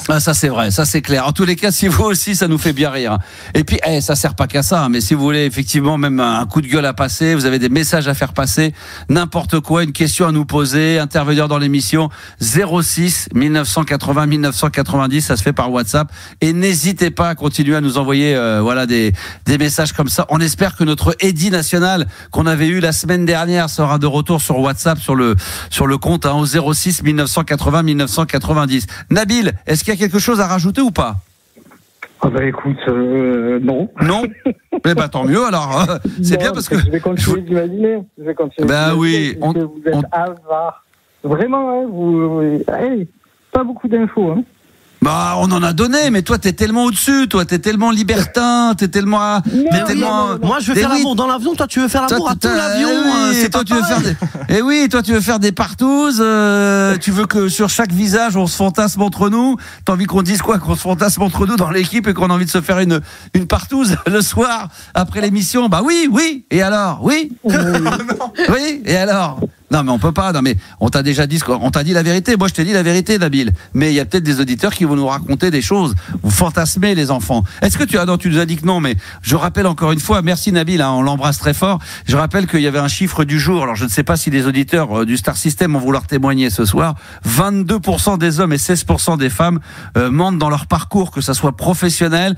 Ah, ça c'est vrai, ça c'est clair. En tous les cas, si vous aussi, ça nous fait bien rire. Et puis, ça sert pas qu'à ça, mais si vous voulez effectivement même un coup de gueule à passer, vous avez des messages à faire passer, n'importe quoi, une question à nous poser, intervenir dans l'émission, 06 1980 1990, ça se fait par WhatsApp. Et n'hésitez pas à continuer à nous envoyer des messages comme ça. On espère que notre Eddie national qu'on avait eu la semaine dernière sera de retour sur WhatsApp, sur le compte au 06 1980 1990. Nabil, est-ce qu'il y a quelque chose à rajouter ou pas? Ah bah écoute, non. Non. Eh ben tant mieux alors. C'est bien parce que je vais continuer d'imaginer. Oui, vous êtes avare. Vraiment, hein, vous pas beaucoup d'infos. Hein. Bah, on en a donné, mais toi, t'es tellement au-dessus, toi, t'es tellement libertin, t'es tellement. Moi, je veux faire l'amour dans l'avion, toi, tu veux faire l'amour à tout l'avion. C'est toi, tu veux faire des. Oui, toi, tu veux faire des partouzes. Tu veux que sur chaque visage, on se fantasme entre nous. T'as envie qu'on dise quoi? Qu'on se fantasme entre nous dans l'équipe et qu'on a envie de se faire une partouze le soir après l'émission? Bah oui. Et alors? Oui. Oui. Et alors? Non mais on peut pas, non mais on t'a déjà dit on t'a dit la vérité, moi je t'ai dit la vérité Nabil, mais il y a peut-être des auditeurs qui vont nous raconter des choses, vous fantasmez les enfants. Est-ce que tu nous as dit que non, mais je rappelle encore une fois, merci Nabil, on l'embrasse très fort, je rappelle qu'il y avait un chiffre du jour, alors je ne sais pas si les auditeurs du Star System vont vouloir témoigner ce soir, 22% des hommes et 16% des femmes mentent dans leur parcours, que ça soit professionnel,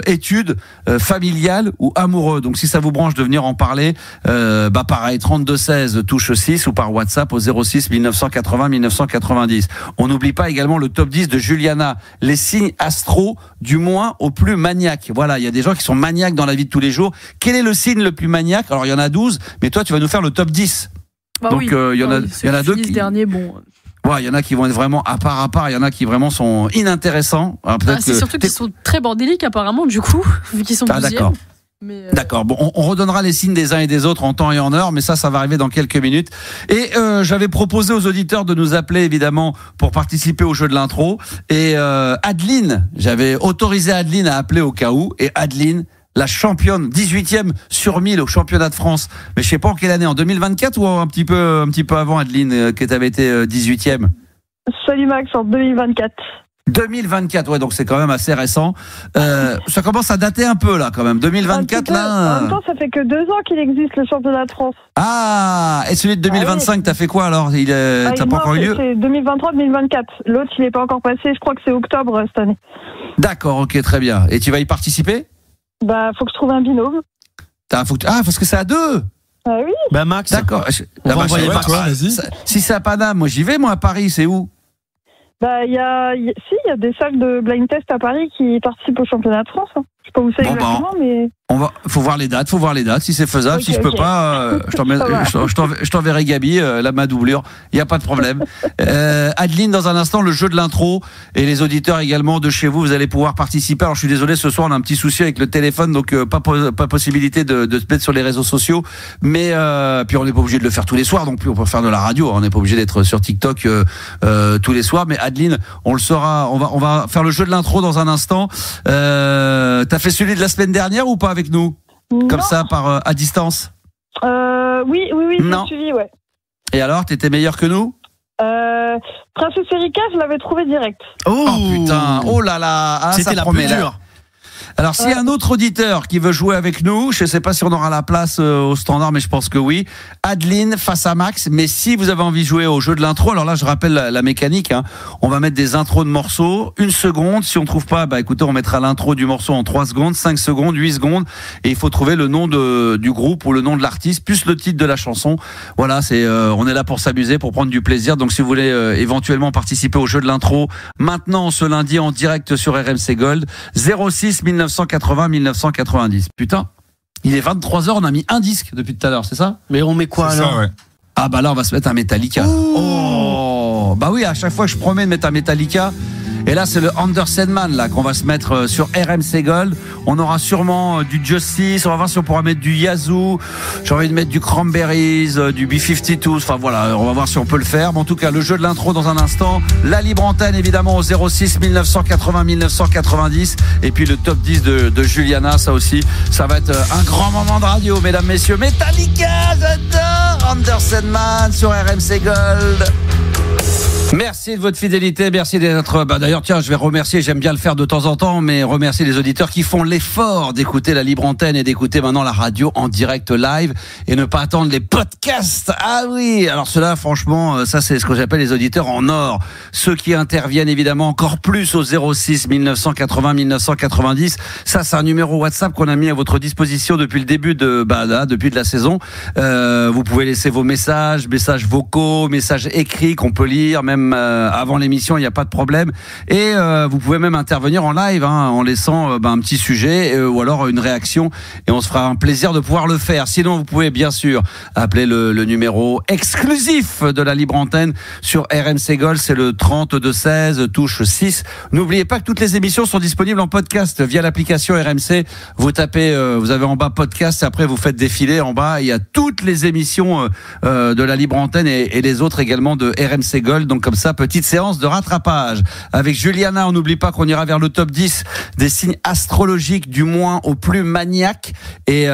études, familial ou amoureux, donc si ça vous branche de venir en parler, pareil, 32-16 touche 6 ou par WhatsApp au 06 1980 1990. On n'oublie pas également le top 10 de Juliana, les signes astro du moins au plus maniaque. Voilà, il y a des gens qui sont maniaques dans la vie de tous les jours. Quel est le signe le plus maniaque? Alors il y en a 12, mais toi tu vas nous faire le top 10. Bah donc il y en a deux qui... dernier, bon. Ouais, il y en a qui vont être vraiment à part, il y en a qui vraiment sont inintéressants. C'est surtout qu'ils sont très bordéliques apparemment, du coup, vu qu'ils sont 12e. D'accord. D'accord. Bon, on redonnera les signes des uns et des autres en temps et en heure, mais ça va arriver dans quelques minutes. Et j'avais proposé aux auditeurs de nous appeler évidemment pour participer au jeu de l'intro. Et Adeline, j'avais autorisé Adeline à appeler au cas où. Et Adeline, la championne, 18e sur 1000 au championnat de France. Mais je sais pas en quelle année, en 2024 ou un petit peu avant, Adeline, que tu avais été 18e? Salut Max, en 2024. 2024, ouais, donc c'est quand même assez récent. Ça commence à dater un peu là, quand même. 2024, là. En même temps, ça fait que 2 ans qu'il existe le championnat de France. Ah, et celui de 2025, t'as fait quoi alors? T'as pas encore eu lieu? C'est 2023-2024. L'autre, il n'est pas encore passé. Je crois que c'est octobre cette année. D'accord, ok, très bien. Et tu vas y participer? Bah, faut que je trouve un binôme. Parce que c'est à 2. Ah oui. Bah Max. D'accord. On va envoyer Max. Si c'est à Paname, moi j'y vais, moi à Paris, c'est où? Bah, il y a des salles de blind test à Paris qui participent au championnat de France. Hein. Je sais pas où c'est exactement, mais. Faut voir les dates, si c'est faisable. Okay, si je peux pas, je t'enverrai Gabi, ma doublure. Il y a pas de problème. Adeline, dans un instant, le jeu de l'intro et les auditeurs également de chez vous, vous allez pouvoir participer. Alors je suis désolé, ce soir on a un petit souci avec le téléphone, donc pas possibilité de se mettre sur les réseaux sociaux. Mais puis on n'est pas obligé de le faire tous les soirs, donc on peut faire de la radio. On n'est pas obligé d'être sur TikTok tous les soirs. Mais Adeline, on le saura. On va faire le jeu de l'intro dans un instant. T'as fait celui de la semaine dernière ou pas avec nous? Non. Comme ça, à distance? Oui, j'ai suivi, ouais. Et alors, t'étais meilleur que nous? Princesse Erika, je l'avais trouvé direct. Oh putain, oh là là, c'était la plus dure. Alors, s'il y a un autre auditeur qui veut jouer avec nous, je ne sais pas si on aura la place au standard, mais je pense que oui. Adeline face à Max. Mais si vous avez envie de jouer au jeu de l'intro, alors là, je rappelle la mécanique. Hein. On va mettre des intros de morceaux. 1 seconde. Si on ne trouve pas, écoutez, on mettra l'intro du morceau en 3 secondes, 5 secondes, 8 secondes. Et il faut trouver le nom du groupe ou le nom de l'artiste, plus le titre de la chanson. Voilà, on est là pour s'amuser, pour prendre du plaisir. Donc, si vous voulez éventuellement participer au jeu de l'intro, maintenant, ce lundi, en direct sur RMC Gold, 06 1980 1990. Putain, il est 23h, on a mis un disque depuis tout à l'heure, c'est ça? Mais on met quoi alors? Ça, ouais. Ah bah là, on va se mettre un Metallica. Oh, bah oui, à chaque fois je promets de mettre un Metallica. Et là, c'est le Under Sandman là qu'on va se mettre sur RMC Gold. On aura sûrement du Justice. On va voir si on pourra mettre du Yazoo. J'ai envie de mettre du Cranberries, du B-52. Enfin voilà, on va voir si on peut le faire. Mais en tout cas, le jeu de l'intro dans un instant. La libre antenne évidemment au 06 1980 1990. Et puis le top 10 de Juliana, ça aussi. Ça va être un grand moment de radio, mesdames, messieurs. Metallica, j'adore. Under Sandman sur RMC Gold. Merci de votre fidélité, merci d'être... d'ailleurs, tiens, je vais remercier, j'aime bien le faire de temps en temps, mais remercier les auditeurs qui font l'effort d'écouter la libre antenne et d'écouter maintenant la radio en direct live et ne pas attendre les podcasts. Ah oui, alors cela, franchement, ça c'est ce que j'appelle les auditeurs en or. Ceux qui interviennent évidemment encore plus au 06 1980 1990. Ça, c'est un numéro WhatsApp qu'on a mis à votre disposition depuis le début depuis la saison. Vous pouvez laisser vos messages vocaux, messages écrits qu'on peut lire, même avant l'émission, il n'y a pas de problème. Et vous pouvez même intervenir en live en laissant un petit sujet ou alors une réaction. Et on se fera un plaisir de pouvoir le faire. Sinon, vous pouvez bien sûr appeler le numéro exclusif de la libre antenne sur RMC Gold. C'est le 3216 touche 6. N'oubliez pas que toutes les émissions sont disponibles en podcast via l'application RMC. Vous tapez, vous avez en bas podcast et après vous faites défiler en bas. Il y a toutes les émissions de la libre antenne et les autres également de RMC Gold. Donc comme ça, petite séance de rattrapage. Avec Juliana, on n'oublie pas qu'on ira vers le top 10 des signes astrologiques du moins au plus maniaque. Et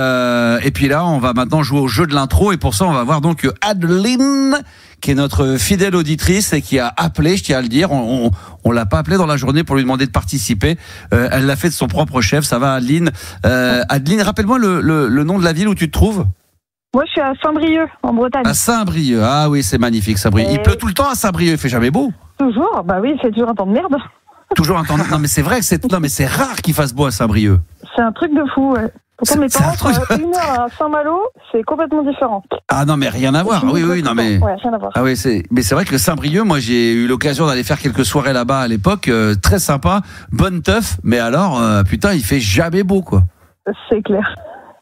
puis là, on va maintenant jouer au jeu de l'intro. Et pour ça, on va voir donc Adeline, qui est notre fidèle auditrice et qui a appelé, je tiens à le dire. On l'a pas appelé dans la journée pour lui demander de participer. Elle l'a fait de son propre chef. Ça va, Adeline. Adeline, rappelle-moi le nom de la ville où tu te trouves. Moi, je suis à Saint-Brieuc, en Bretagne. À Saint-Brieuc. Ah oui, c'est magnifique, Saint-Brieuc. Il pleut tout le temps à Saint-Brieuc, il fait jamais beau. Toujours, bah oui, c'est toujours un temps de merde. Toujours un temps de... Non, mais c'est vrai que c'est rare qu'il fasse beau à Saint-Brieuc. C'est un truc de fou, ouais. Pourtant, mes parents sont à 1 heure à Saint-Malo, c'est complètement différent. Ah non, mais rien à voir. Oui, non, mais. Ouais, rien à voir. Ah oui, mais c'est vrai que Saint-Brieuc, moi, j'ai eu l'occasion d'aller faire quelques soirées là-bas à l'époque. Très sympa, bonne teuf, mais alors, putain, il fait jamais beau, quoi. C'est clair.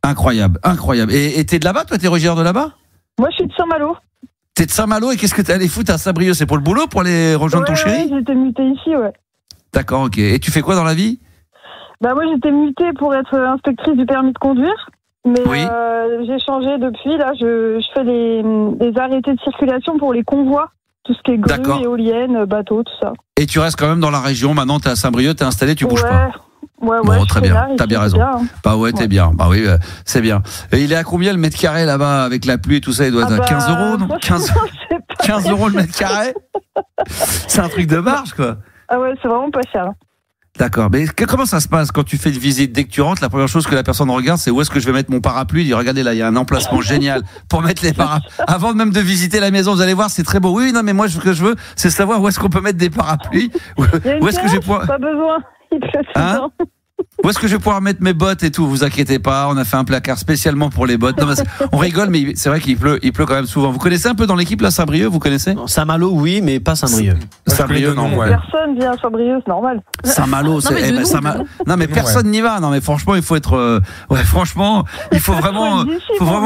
Incroyable. Et t'es de là-bas, toi? T'es originaire de là-bas? Moi, je suis de Saint-Malo. T'es de Saint-Malo, et qu'est-ce que t'es allé foutre à Saint-Brieuc? C'est pour le boulot, pour aller rejoindre ton chéri? Ouais, j'étais mutée ici, ouais. D'accord, ok. Et tu fais quoi dans la vie? Bah moi, j'étais mutée pour être inspectrice du permis de conduire. Mais j'ai changé depuis. Là, je fais les arrêtés de circulation pour les convois. Tout ce qui est grues, éoliennes, bateaux, tout ça. Et tu restes quand même dans la région. Maintenant, t'es à Saint-Brieuc, t'es installé, tu bouges pas. Ouais, bon, très bien. T'as bien raison. Bien, hein. Bah ouais, t'es bien. Bah oui, c'est bien. Et il est à combien le mètre carré là-bas avec la pluie et tout ça? Il doit être à 15 €, non? 15 € le mètre carré? C'est un truc de marge, quoi. Ah ouais, c'est vraiment pas cher. D'accord, mais comment ça se passe quand tu fais une visite? Dès que tu rentres, la première chose que la personne regarde, c'est où est-ce que je vais mettre mon parapluie. Il dit, regardez là, il y a un emplacement génial pour mettre les parapluies. Avant même de visiter la maison, vous allez voir, c'est très beau. Oui, non, mais moi, ce que je veux, c'est savoir où est-ce qu'on peut mettre des parapluies. Où est-ce que je vais pouvoir... Pas besoin, il pleut tout le temps. Où est-ce que je vais pouvoir mettre mes bottes et tout? Vous inquiétez pas, on a fait un placard spécialement pour les bottes. Non, on rigole, mais c'est vrai qu'il pleut quand même souvent. Vous connaissez un peu dans l'équipe là, Saint-Brieuc? Vous connaissez? Saint-Malo, oui, mais pas Saint-Brieuc. Saint-Brieuc, non. Ouais. Personne vient à Saint-Brieuc, c'est normal. Saint-Malo, c'est. Non, mais personne n'y va. Non, mais franchement, il faut être. Franchement, il faut vraiment,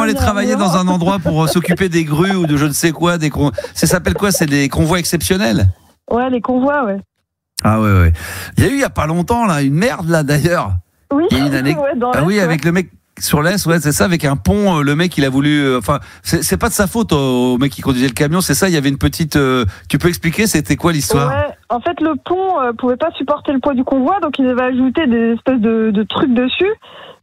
aller travailler dans un endroit pour s'occuper des grues ou de je ne sais quoi. Ça s'appelle quoi? C'est des convois exceptionnels. Ouais, les convois, ouais. Ah ouais. Il y a eu il y a pas longtemps là une merde là d'ailleurs. Oui. Il y a une année. Avec le mec sur l'Est, c'est ça, avec un pont. Le mec il a voulu. C'est pas de sa faute au mec qui conduisait le camion. C'est ça. Il y avait une petite. Tu peux expliquer c'était quoi l'histoire? Ouais. En fait le pont pouvait pas supporter le poids du convoi, donc ils avaient ajouté des espèces de trucs dessus.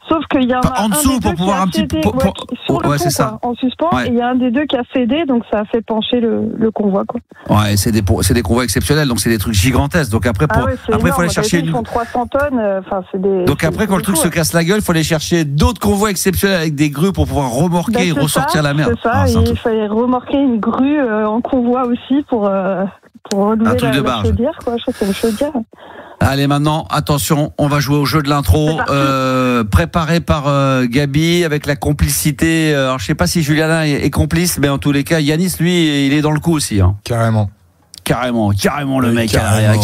Sauf qu'il y a en dessous pour pouvoir un petit peu sur le pont, c'est ça. En suspens, et il y a un des deux qui a cédé, donc ça a fait pencher le convoi, quoi. Ouais, c'est des convois exceptionnels, donc c'est des trucs gigantesques. Donc après il faut aller chercher ils font 300 tonnes, donc après quand le truc se casse la gueule, il faut aller chercher d'autres convois exceptionnels avec des grues pour pouvoir remorquer et ressortir la merde. C'est ça, il fallait remorquer une grue en convoi aussi pour renouveler la chaudière, quoi. Je crois que c'est une chaudière. Allez, maintenant, attention, on va jouer au jeu de l'intro, préparé par Gabi, avec la complicité. Alors, je sais pas si Juliana est complice, mais en tous les cas, Yanis, lui, il est dans le coup aussi. Hein. Carrément le mec, carrément,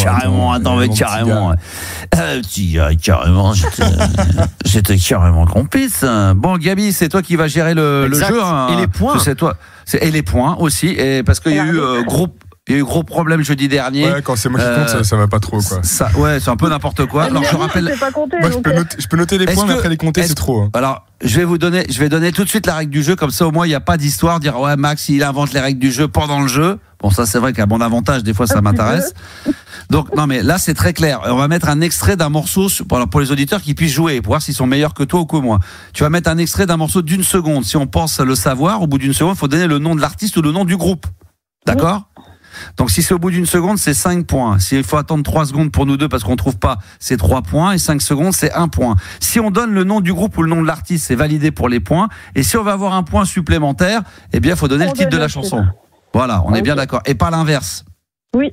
j'étais carrément complice. Bon, Gabi, c'est toi qui vas gérer le jeu. Hein, et les points. C'est toi. Et les points aussi, et parce qu'il y a eu gros problème jeudi dernier. Ouais, quand c'est moi qui compte, ça va pas trop, quoi. C'est un peu n'importe quoi. Alors, je rappelle. Moi, je peux noter les points, mais après les compter, c'est trop. Hein. Alors, je vais donner tout de suite la règle du jeu, comme ça, au moins, il n'y a pas d'histoire, dire, ouais, Max, il invente les règles du jeu pendant le jeu. Bon, ça, c'est vrai qu'à mon avantage, des fois, ça m'intéresse. Donc, non, mais là, c'est très clair. On va mettre un extrait d'un morceau pour les auditeurs qui puissent jouer, pour voir s'ils sont meilleurs que toi ou que moi. Tu vas mettre un extrait d'un morceau d'1 seconde. Si on pense le savoir, au bout d'1 seconde, il faut donner le nom de l'artiste ou le nom du groupe. D'accord? Donc si c'est au bout d'1 seconde, c'est 5 points. S'il faut attendre 3 secondes pour nous deux parce qu'on trouve pas, c'est 3 points. Et 5 secondes, c'est 1 point. Si on donne le nom du groupe ou le nom de l'artiste, c'est validé pour les points. Et si on veut avoir un point supplémentaire, eh bien, il faut donner le titre de la chanson. Voilà, on est bien d'accord. Et pas l'inverse. Oui.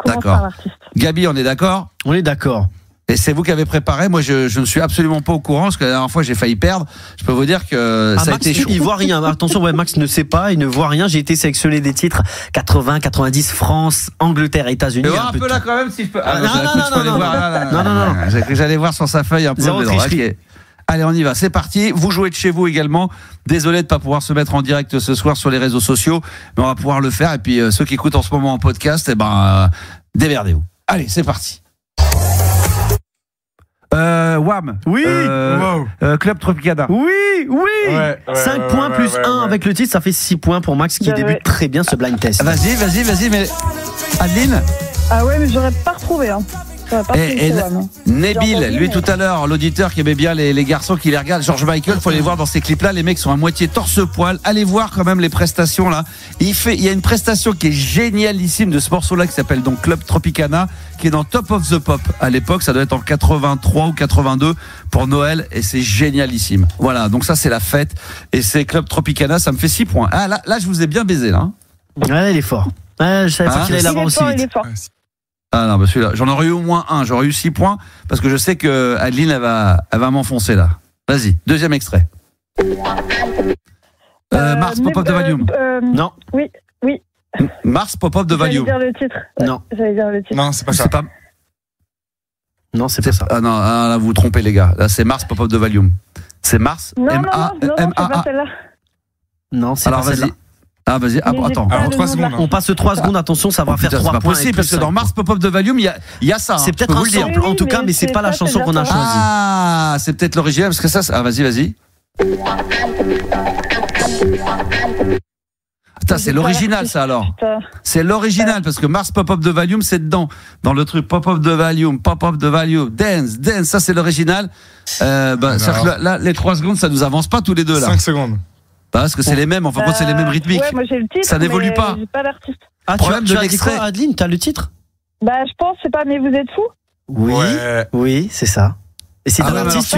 D'accord. Gabi, on est d'accord? On est d'accord. Et c'est vous qui avez préparé. Moi, je ne suis absolument pas au courant parce que la dernière fois, j'ai failli perdre. Je peux vous dire que ça Max, a été chaud. Il voit rien. Attention, Max ne sait pas, il ne voit rien. J'ai été sélectionné des titres 80, 90, France, Angleterre, États-Unis. Un peu là quand même, si je peux. Non. J'allais voir sur sa feuille un peu. Allez, on y va. C'est parti. Vous jouez de chez vous également. Désolé de ne pas pouvoir se mettre en direct ce soir sur les réseaux sociaux, mais on va pouvoir le faire. Et puis ceux qui écoutent en ce moment en podcast, démerdez-vous. Allez, c'est parti. Wham. Oui. Club Tropicana. Oui. 5 points plus 1 avec le titre, ça fait 6 points pour Max qui débute très bien ce blind test. Vas-y, mais Adeline. Ah ouais, mais j'aurais pas retrouvé. Hein. Et Nabil, lui tout à l'heure, l'auditeur qui aimait bien les garçons qui les regardent, George Michael, faut les voir dans ces clips-là, les mecs sont à moitié torse-poil. Allez voir quand même les prestations là. Il y a une prestation qui est génialissime de ce morceau-là qui s'appelle donc Club Tropicana, qui est dans Top of the Pop à l'époque, ça doit être en 83 ou 82 pour Noël, et c'est génialissime. Voilà, donc ça c'est la fête, et c'est Club Tropicana, ça me fait 6 points. Ah là je vous ai bien baisé là. Ouais, il est fort. Je savais pas qu'il allait l'avoir aussi vite. Il est fort. Ah non, celui-là, j'en aurais eu au moins un. J'aurais eu 6 points parce que je sais que Adeline, elle va m'enfoncer là. Vas-y, deuxième extrait. Mars, pop-up de Valium. Non. Oui. Mars, pop-up de Valium. J'allais dire le titre. Non. J'allais dire le titre. Non, c'est pas ça. Non, c'est pas ça. Ah non, là, vous vous trompez, les gars. Là, c'est Mars, pop-up de Valium. C'est Mars. Non, c'est pas celle-là. Non, c'est pas celle-là. Ah, vas-y, attends. Alors, 3 secondes. On passe 3 secondes, attention, ça va faire 3 points. C'est pas possible, parce que dans Mars Pop-Up de Valium, il y a ça. C'est peut-être un sample, en tout cas, mais c'est pas la chanson qu'on a choisie. Ah, c'est peut-être l'original, parce que ça. Ah, vas-y. Putain, c'est l'original, ça, alors. C'est l'original, parce que Mars Pop-Up de Valium, c'est dedans. Dans le truc Pop-Up de Valium, Dance, ça, c'est l'original. Là, les 3 secondes, ça nous avance pas tous les deux, là. 5 secondes. Parce que c'est les mêmes, enfin, c'est les mêmes rythmiques. Ouais, moi j'ai le titre. Ça n'évolue pas. J'ai pas l'artiste. Ah, tu as dit quoi, Adeline? T'as le titre? Bah, je pense, c'est pas, mais vous êtes fou? Oui, c'est ça. Et c'est l'artiste.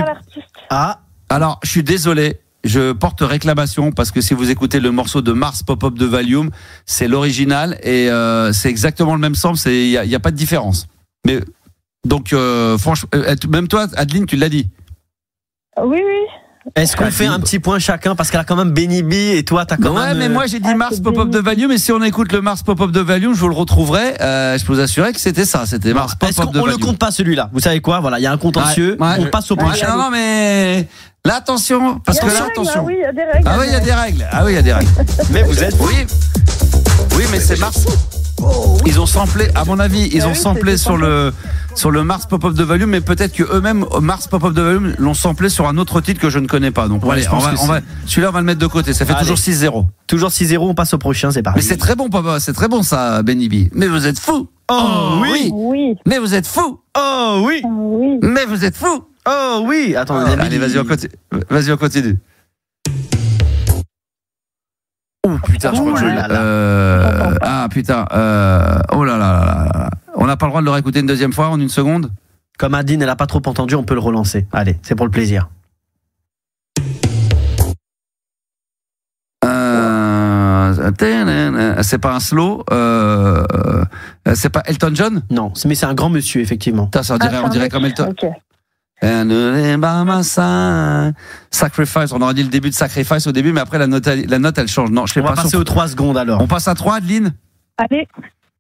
Ah. Alors, je suis désolé. Je porte réclamation parce que si vous écoutez le morceau de Mars Pop-Up de Valium, c'est l'original et c'est exactement le même sample, il y a pas de différence. Mais donc franchement, même toi, Adeline, tu l'as dit. Oui. Est-ce qu'on fait un petit point chacun parce qu'elle a quand même Benny B et toi t'as quand même. Ouais, mais moi j'ai dit Mars Pop-Up de Valium et si on écoute le Mars Pop-Up de Valium, je vous le retrouverai. Je peux vous assurer que c'était ça, c'était Mars Pop-Up de Valium. On le compte pas celui-là. Vous savez quoi? Voilà, il y a un contentieux. On passe au prochain. Non, mais là, attention, parce que là, attention. Oui, il y a des règles. Ah oui, il y a des règles. Il y a des règles. Mais vous êtes. Oui, mais c'est Mars. Ils ont samplé, à mon avis, ils ont samplé sur le Mars Pop-Up de Valium, mais peut-être que eux-mêmes, Mars Pop-Up de Valium, l'ont samplé sur un autre titre que je ne connais pas. Donc, allez, celui-là, on va le mettre de côté. Ça fait toujours 6-0. Toujours 6-0, on passe au prochain, c'est parti. Mais c'est très bon, papa. C'est très bon, ça, Benny B. Mais vous êtes fous. Oh oui. Mais vous êtes fous. Oh oui. Mais vous êtes fous. Oh oui. Attends, allez, vas-y, on continue. Oh putain, je crois que oh là là. On n'a pas le droit de le réécouter une deuxième fois en une seconde? Comme Adine, elle a pas trop entendu, on peut le relancer. Allez, c'est pour le plaisir. C'est pas un slow, c'est pas Elton John? Non, mais c'est un grand monsieur, effectivement. Ça on dirait comme Elton. Okay. Sacrifice, on aurait dit le début de Sacrifice au début, mais après la note elle change. Non, je sais pas. On va passer aux 3 secondes alors. On passe à 3, Adeline?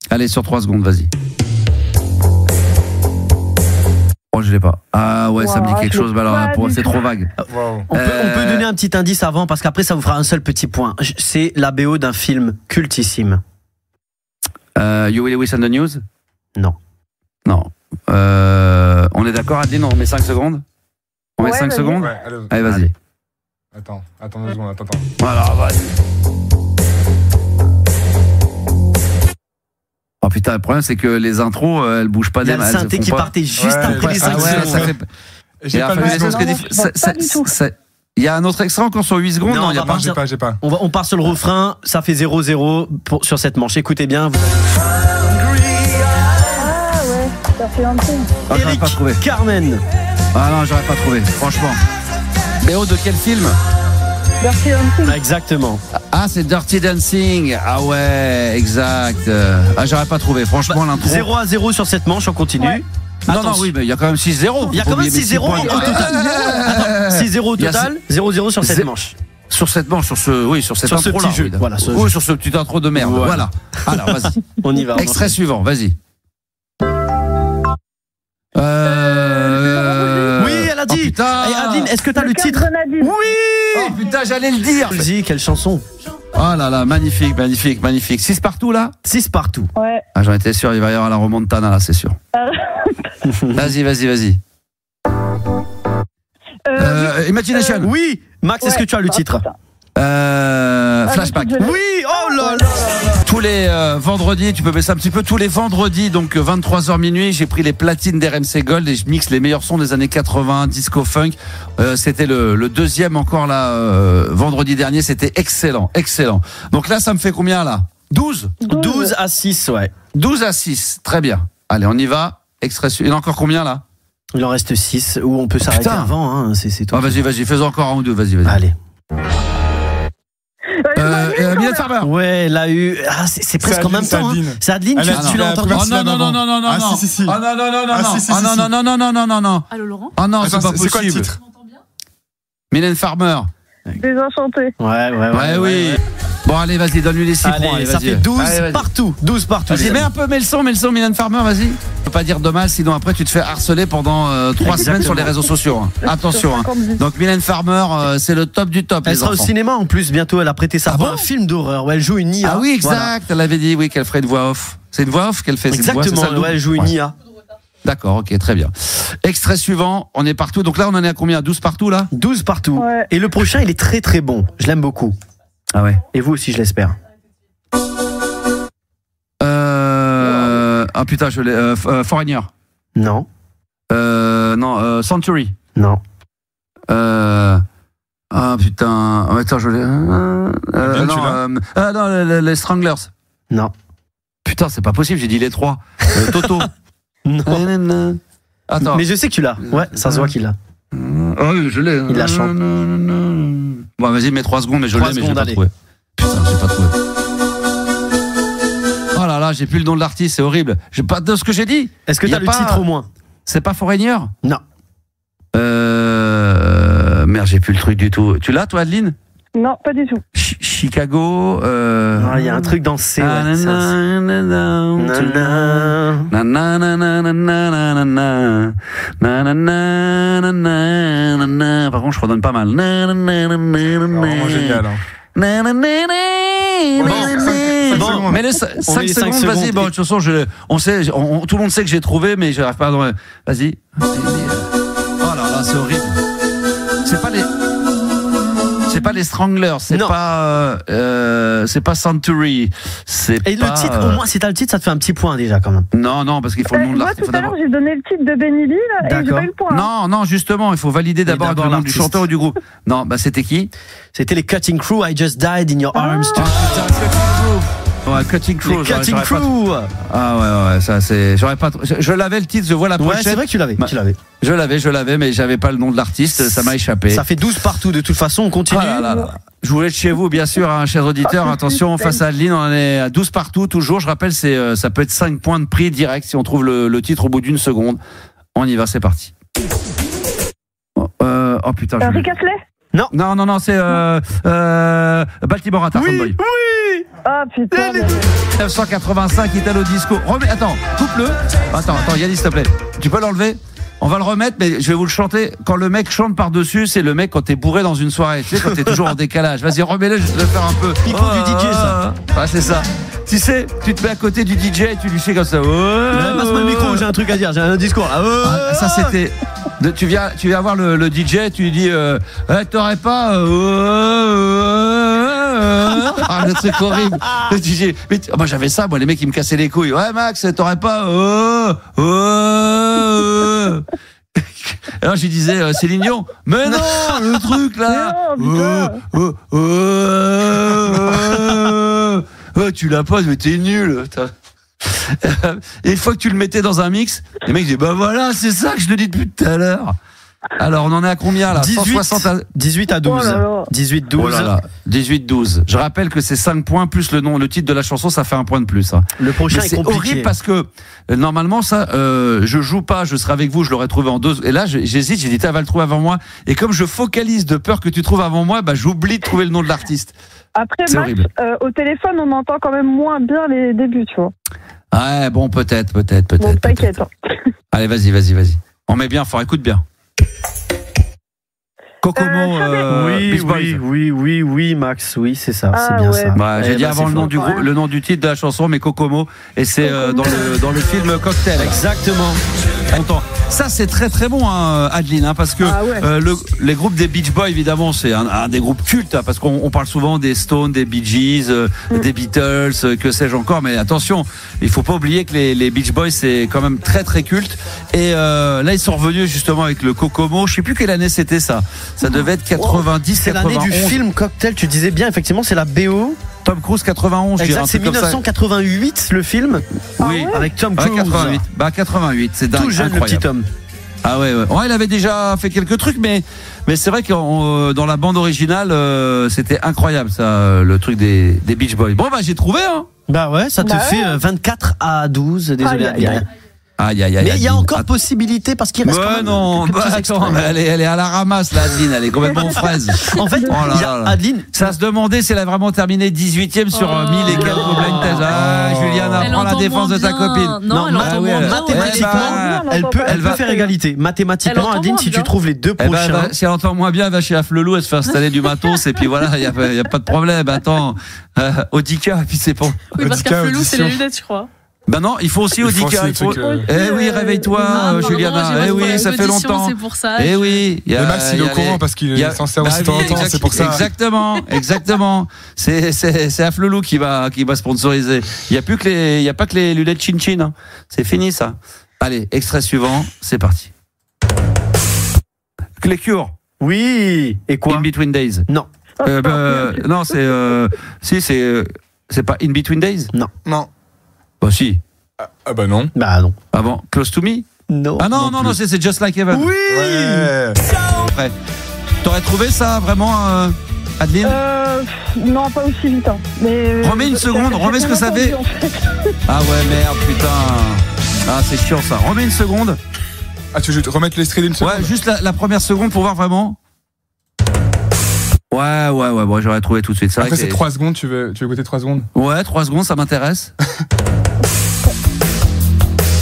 Allez, sur 3 secondes, vas-y. Oh, je l'ai pas. Ah ouais, ça me dit quelque chose, mais alors pour moi c'est trop vague. On peut donner un petit indice avant, parce qu'après ça vous fera un seul petit point. C'est la BO d'un film cultissime. You Will Lewis and the News? Non. On est d'accord, Adeline, on met 5 secondes? On met 5 secondes? Allez, vas-y. Attends 2 secondes, attends. Voilà, vas-y. Oh putain, le problème c'est que les intros, elles bougent pas des masses. Il y a le synthé qui partait juste après les 5 secondes. J'ai pas le il y a un autre extrait encore sur 8 secondes? Non, j'ai pas. On part sur le refrain, ça fait 0-0 sur cette manche. Écoutez bien. Eric Carmen. Ah non, j'aurais pas trouvé, franchement. BO de quel film? Dirty Dancing. Exactement. Ah, c'est Dirty Dancing. Ah ouais, exact. Ah, j'aurais pas trouvé, franchement, l'intro. 0-0 sur cette manche, on continue. Ouais. Non, oui, mais il y a quand même 6-0. Il y a quand même 6-0 au total. 6-0 au total, 0-0 sur cette manche. Sur cette manche, sur cette intro là. Voilà, oui, sur ce petit intro de merde. Voilà. Alors, vas-y. On y va. Extrait suivant, vas-y. Oui, elle a dit. Oh, putain. Hey, Adeline, est-ce que t'as le titre? Oui. Oh putain, j'allais le dire. Vas-y, quelle chanson? Oh là là, magnifique. 6 partout là? 6 partout. Ouais. Ah, j'en étais sûr, il va y avoir la remontana là, c'est sûr. Vas-y. Imagination. Oui. Max, est-ce que tu as le titre? Flashback. Oui, oh là là. Tous les vendredis, tu peux baisser un petit peu, tous les vendredis, donc 23h minuit, j'ai pris les platines d'RMC Gold et je mixe les meilleurs sons des années 80, disco funk. C'était le deuxième encore là, vendredi dernier, c'était excellent. Donc là, ça me fait combien là? 12 à 6, ouais. 12 à 6, très bien. Allez, on y va. Extrait. Il y en a encore combien là? Il en reste 6, ou on peut s'arrêter avant, hein, c'est tout. Ah, vas-y, faisons encore un ou deux, vas-y. Allez. Mylène Farmer. Ouais, elle a eu. Ah, c'est presque en même temps. C'est Adeline, tu l'as entendu? Non. Ah, si. Ah non. Allô, Laurent? Ah non, c'est pas possible. C'est quoi le titre? Mylène Farmer. Désenchanté. Ouais. Bon, allez, vas-y, donne-lui les 6 points. Allez, ça fait 12 partout. 12 partout. Vas-y, mets le son, Mylène Farmer, vas-y. Faut pas dire de mal, sinon après tu te fais harceler pendant 3 semaines sur les réseaux sociaux. Hein. Attention. Hein. Donc Mylène Farmer, c'est le top du top. Elle sera enfants. au cinéma en plus bientôt. Elle a prêté sa voix à un film d'horreur où elle joue une IA. Ah oui, exact. Elle avait dit qu'elle ferait une voix off. C'est une voix off qu'elle fait. Exactement. Elle joue une IA. D'accord, ok, très bien. Extrait suivant, on est partout. Donc là, on en est à combien? 12 partout là? 12 partout. Ouais. Et le prochain, il est très très bon. Je l'aime beaucoup. Ah ouais. Et vous aussi, je l'espère. Ah putain, je l'ai. Foreigner. Non. Non, Century. Non. Ah putain. Attends, je l'ai. Non, les Stranglers. Non. Putain, c'est pas possible, j'ai dit les 3. Toto. Non. Attends. Mais je sais que tu l'as. Ouais, ça se voit qu'il l'a. Ah oui, je l'ai. Il la chante. Bon, vas-y, mets 3 secondes, mais je l'ai, mais j'ai pas trouvé. Putain, j'ai pas trouvé. Oh là là, j'ai plus le nom de l'artiste, c'est horrible. J'ai pas de ce que j'ai dit. Est-ce que t'as le titre au moins? C'est pas Foreigner? Non. Merde, j'ai plus le truc du tout. Tu l'as, toi, Adeline? Non, pas du tout. Chicago. Il y a un truc dans C. Par contre, je redonne pas mal. Vraiment génial. Bon, mais les 5 secondes, vas-y. Bon, de toute façon, tout le monde sait que j'ai trouvé, mais j'arrive pas à. Vas-y. Oh là là, c'est horrible. C'est pas les Stranglers, c'est pas Century, Et le titre, au moins, si t'as le titre, ça te fait un petit point déjà quand même. Non, parce qu'il faut le nom de l'artiste. Moi, tout à l'heure, j'ai donné le titre de Benny Hill et j'ai pas eu le point. Non, justement, il faut valider d'abord le nom du chanteur ou du groupe. Non, bah c'était qui? C'était les Cutting Crew. I Just Died in Your Arms. Ouais, Cutting Crew. Cutting Crew. Ah ouais, ça c'est. J'aurais pas. Je l'avais le titre, je vois la prochaine. Ouais, c'est vrai que tu l'avais. Je l'avais, mais j'avais pas le nom de l'artiste, ça m'a échappé. Ça fait 12 partout de toute façon, on continue. Je voulais être chez vous, bien sûr, hein, chers auditeurs. Attention, face à Adeline, on est à 12 partout, toujours. Je rappelle, ça peut être 5 points de prix direct si on trouve le titre au bout d'une seconde. On y va, c'est parti. Oh putain. Rick Astley? Non, c'est Baltimore Attack Boy. Oui. Ah putain. 1985, Italo Disco. Attends, coupe-le. Attends, Yannis, s'il te plaît. Tu peux l'enlever? On va le remettre, mais je vais vous le chanter. Quand le mec chante par-dessus, c'est le mec quand t'es bourré dans une soirée. Tu sais, quand t'es toujours en décalage. Vas-y, remets-le, je vais le faire un peu. Micro du DJ, ça. Ouais, c'est ça. Tu sais, tu te mets à côté du DJ et tu lui fais comme ça. Passe-moi le micro, j'ai un truc à dire, j'ai un discours là. Ça, c'était. Tu viens voir le DJ, tu lui dis t'aurais pas le truc horrible. Le DJ, moi j'avais ça, les mecs ils me cassaient les couilles. Ouais Max, t'aurais pas Alors je lui disais Céline Dion. Mais non, le truc là. Tu l'as pas, mais t'es nul. Et une fois que tu le mettais dans un mix, les mecs disaient bah voilà, c'est ça que je te dis depuis tout à l'heure. Alors on en est à combien là? 18 à 12. 18-12. Oh là là. 18-12. Je rappelle que c'est 5 points plus le titre de la chanson, ça fait un point de plus. Hein. Le prochain est compliqué. Horrible parce que normalement ça, je joue pas, je serai avec vous, je l'aurais trouvé en 2. Et là j'hésite, j'ai dit elle va le trouver avant moi. Et comme je focalise de peur que tu trouves avant moi, j'oublie de trouver le nom de l'artiste. Après Max, au téléphone on entend quand même moins bien les débuts, tu vois. Ouais, bon peut-être. Bon, t'inquiète. Allez, vas-y. On met bien fort, écoute bien. Kokomo, oui, Max, oui, c'est ça, c'est bien ça. J'ai dit avant le nom du titre de la chanson, mais Kokomo, et c'est dans le film Cocktail. Exactement. Content. Ça, c'est très très bon, hein, Adeline, hein, parce que les groupes des Beach Boys, évidemment, c'est un des groupes cultes, hein, parce qu'on parle souvent des Stones, des Bee Gees, des Beatles, que sais-je encore, mais attention, il faut pas oublier que les Beach Boys, c'est quand même très très culte. Et là, ils sont revenus justement avec le Kokomo. Je sais plus quelle année c'était ça. Ça devait être 90, c'est 91. L'année du film Cocktail, tu disais bien, effectivement, c'est la BO. Tom Cruise 91. Exact, c'est 1988 le film. Oui, avec Tom Cruise. 88, c'est dingue. Tout jeune, incroyable. le petit homme. Ah ouais. Il avait déjà fait quelques trucs, mais c'est vrai que dans la bande originale, c'était incroyable ça, le truc des Beach Boys. Bon j'ai trouvé, hein. Bah ouais, ça te fait 24 à 12. Désolé. Aïe, mais il y a encore possibilité parce qu'il reste quand même. Non, attends, elle est à la ramasse, là, Adeline. Elle est complètement en fraise. En fait, Adeline. Ça se demandait si elle a vraiment terminé 18ème sur 1000 et quelques blind tests. Juliana, prends la défense de ta copine. Non, mathématiquement, elle va faire égalité. Mathématiquement, Adeline, si tu trouves les deux prochains. Si elle entend moins bien, elle va chez Afflelou, elle se fait installer du matos, et puis voilà, il n'y a pas de problème. Attends, Audica, et puis c'est bon. Oui, parce qu'Afflelou, c'est les lunettes, je crois. Ben non, il faut aussi Audica. Eh oui, réveille-toi, Juliana. Eh oui, ça fait longtemps. C'est pour ça. Eh oui. Et Max, il est au courant parce qu'il est censé aussi de temps en temps, c'est pour ça. Exactement. C'est Afflelou qui va sponsoriser. Il y a pas que les lunettes chin-chin. Hein. C'est fini ça. Allez, extrait suivant, c'est parti. Les Cure. Oui. Et quoi? In Between Days. Non. Non, c'est pas In Between Days. Non. Bah si. Ah bah non. Bah non. Ah bon, Close to Me. Non. Ah non, c'est Just Like Heaven. Oui. Ouais. T'aurais trouvé ça vraiment, Adeline? Non, pas aussi vite. Hein. Mais remets une seconde, remets ce que ça fait. Ah ouais, merde, putain. Ah, c'est chiant ça. Remets une seconde. Ah, tu veux remettre l'extrait d'une seconde? Ouais, juste la première seconde pour voir vraiment. Ouais, bon, j'aurais trouvé tout de suite. Après, c'est 3 secondes, tu veux écouter 3 secondes? Ouais, 3 secondes, ça m'intéresse.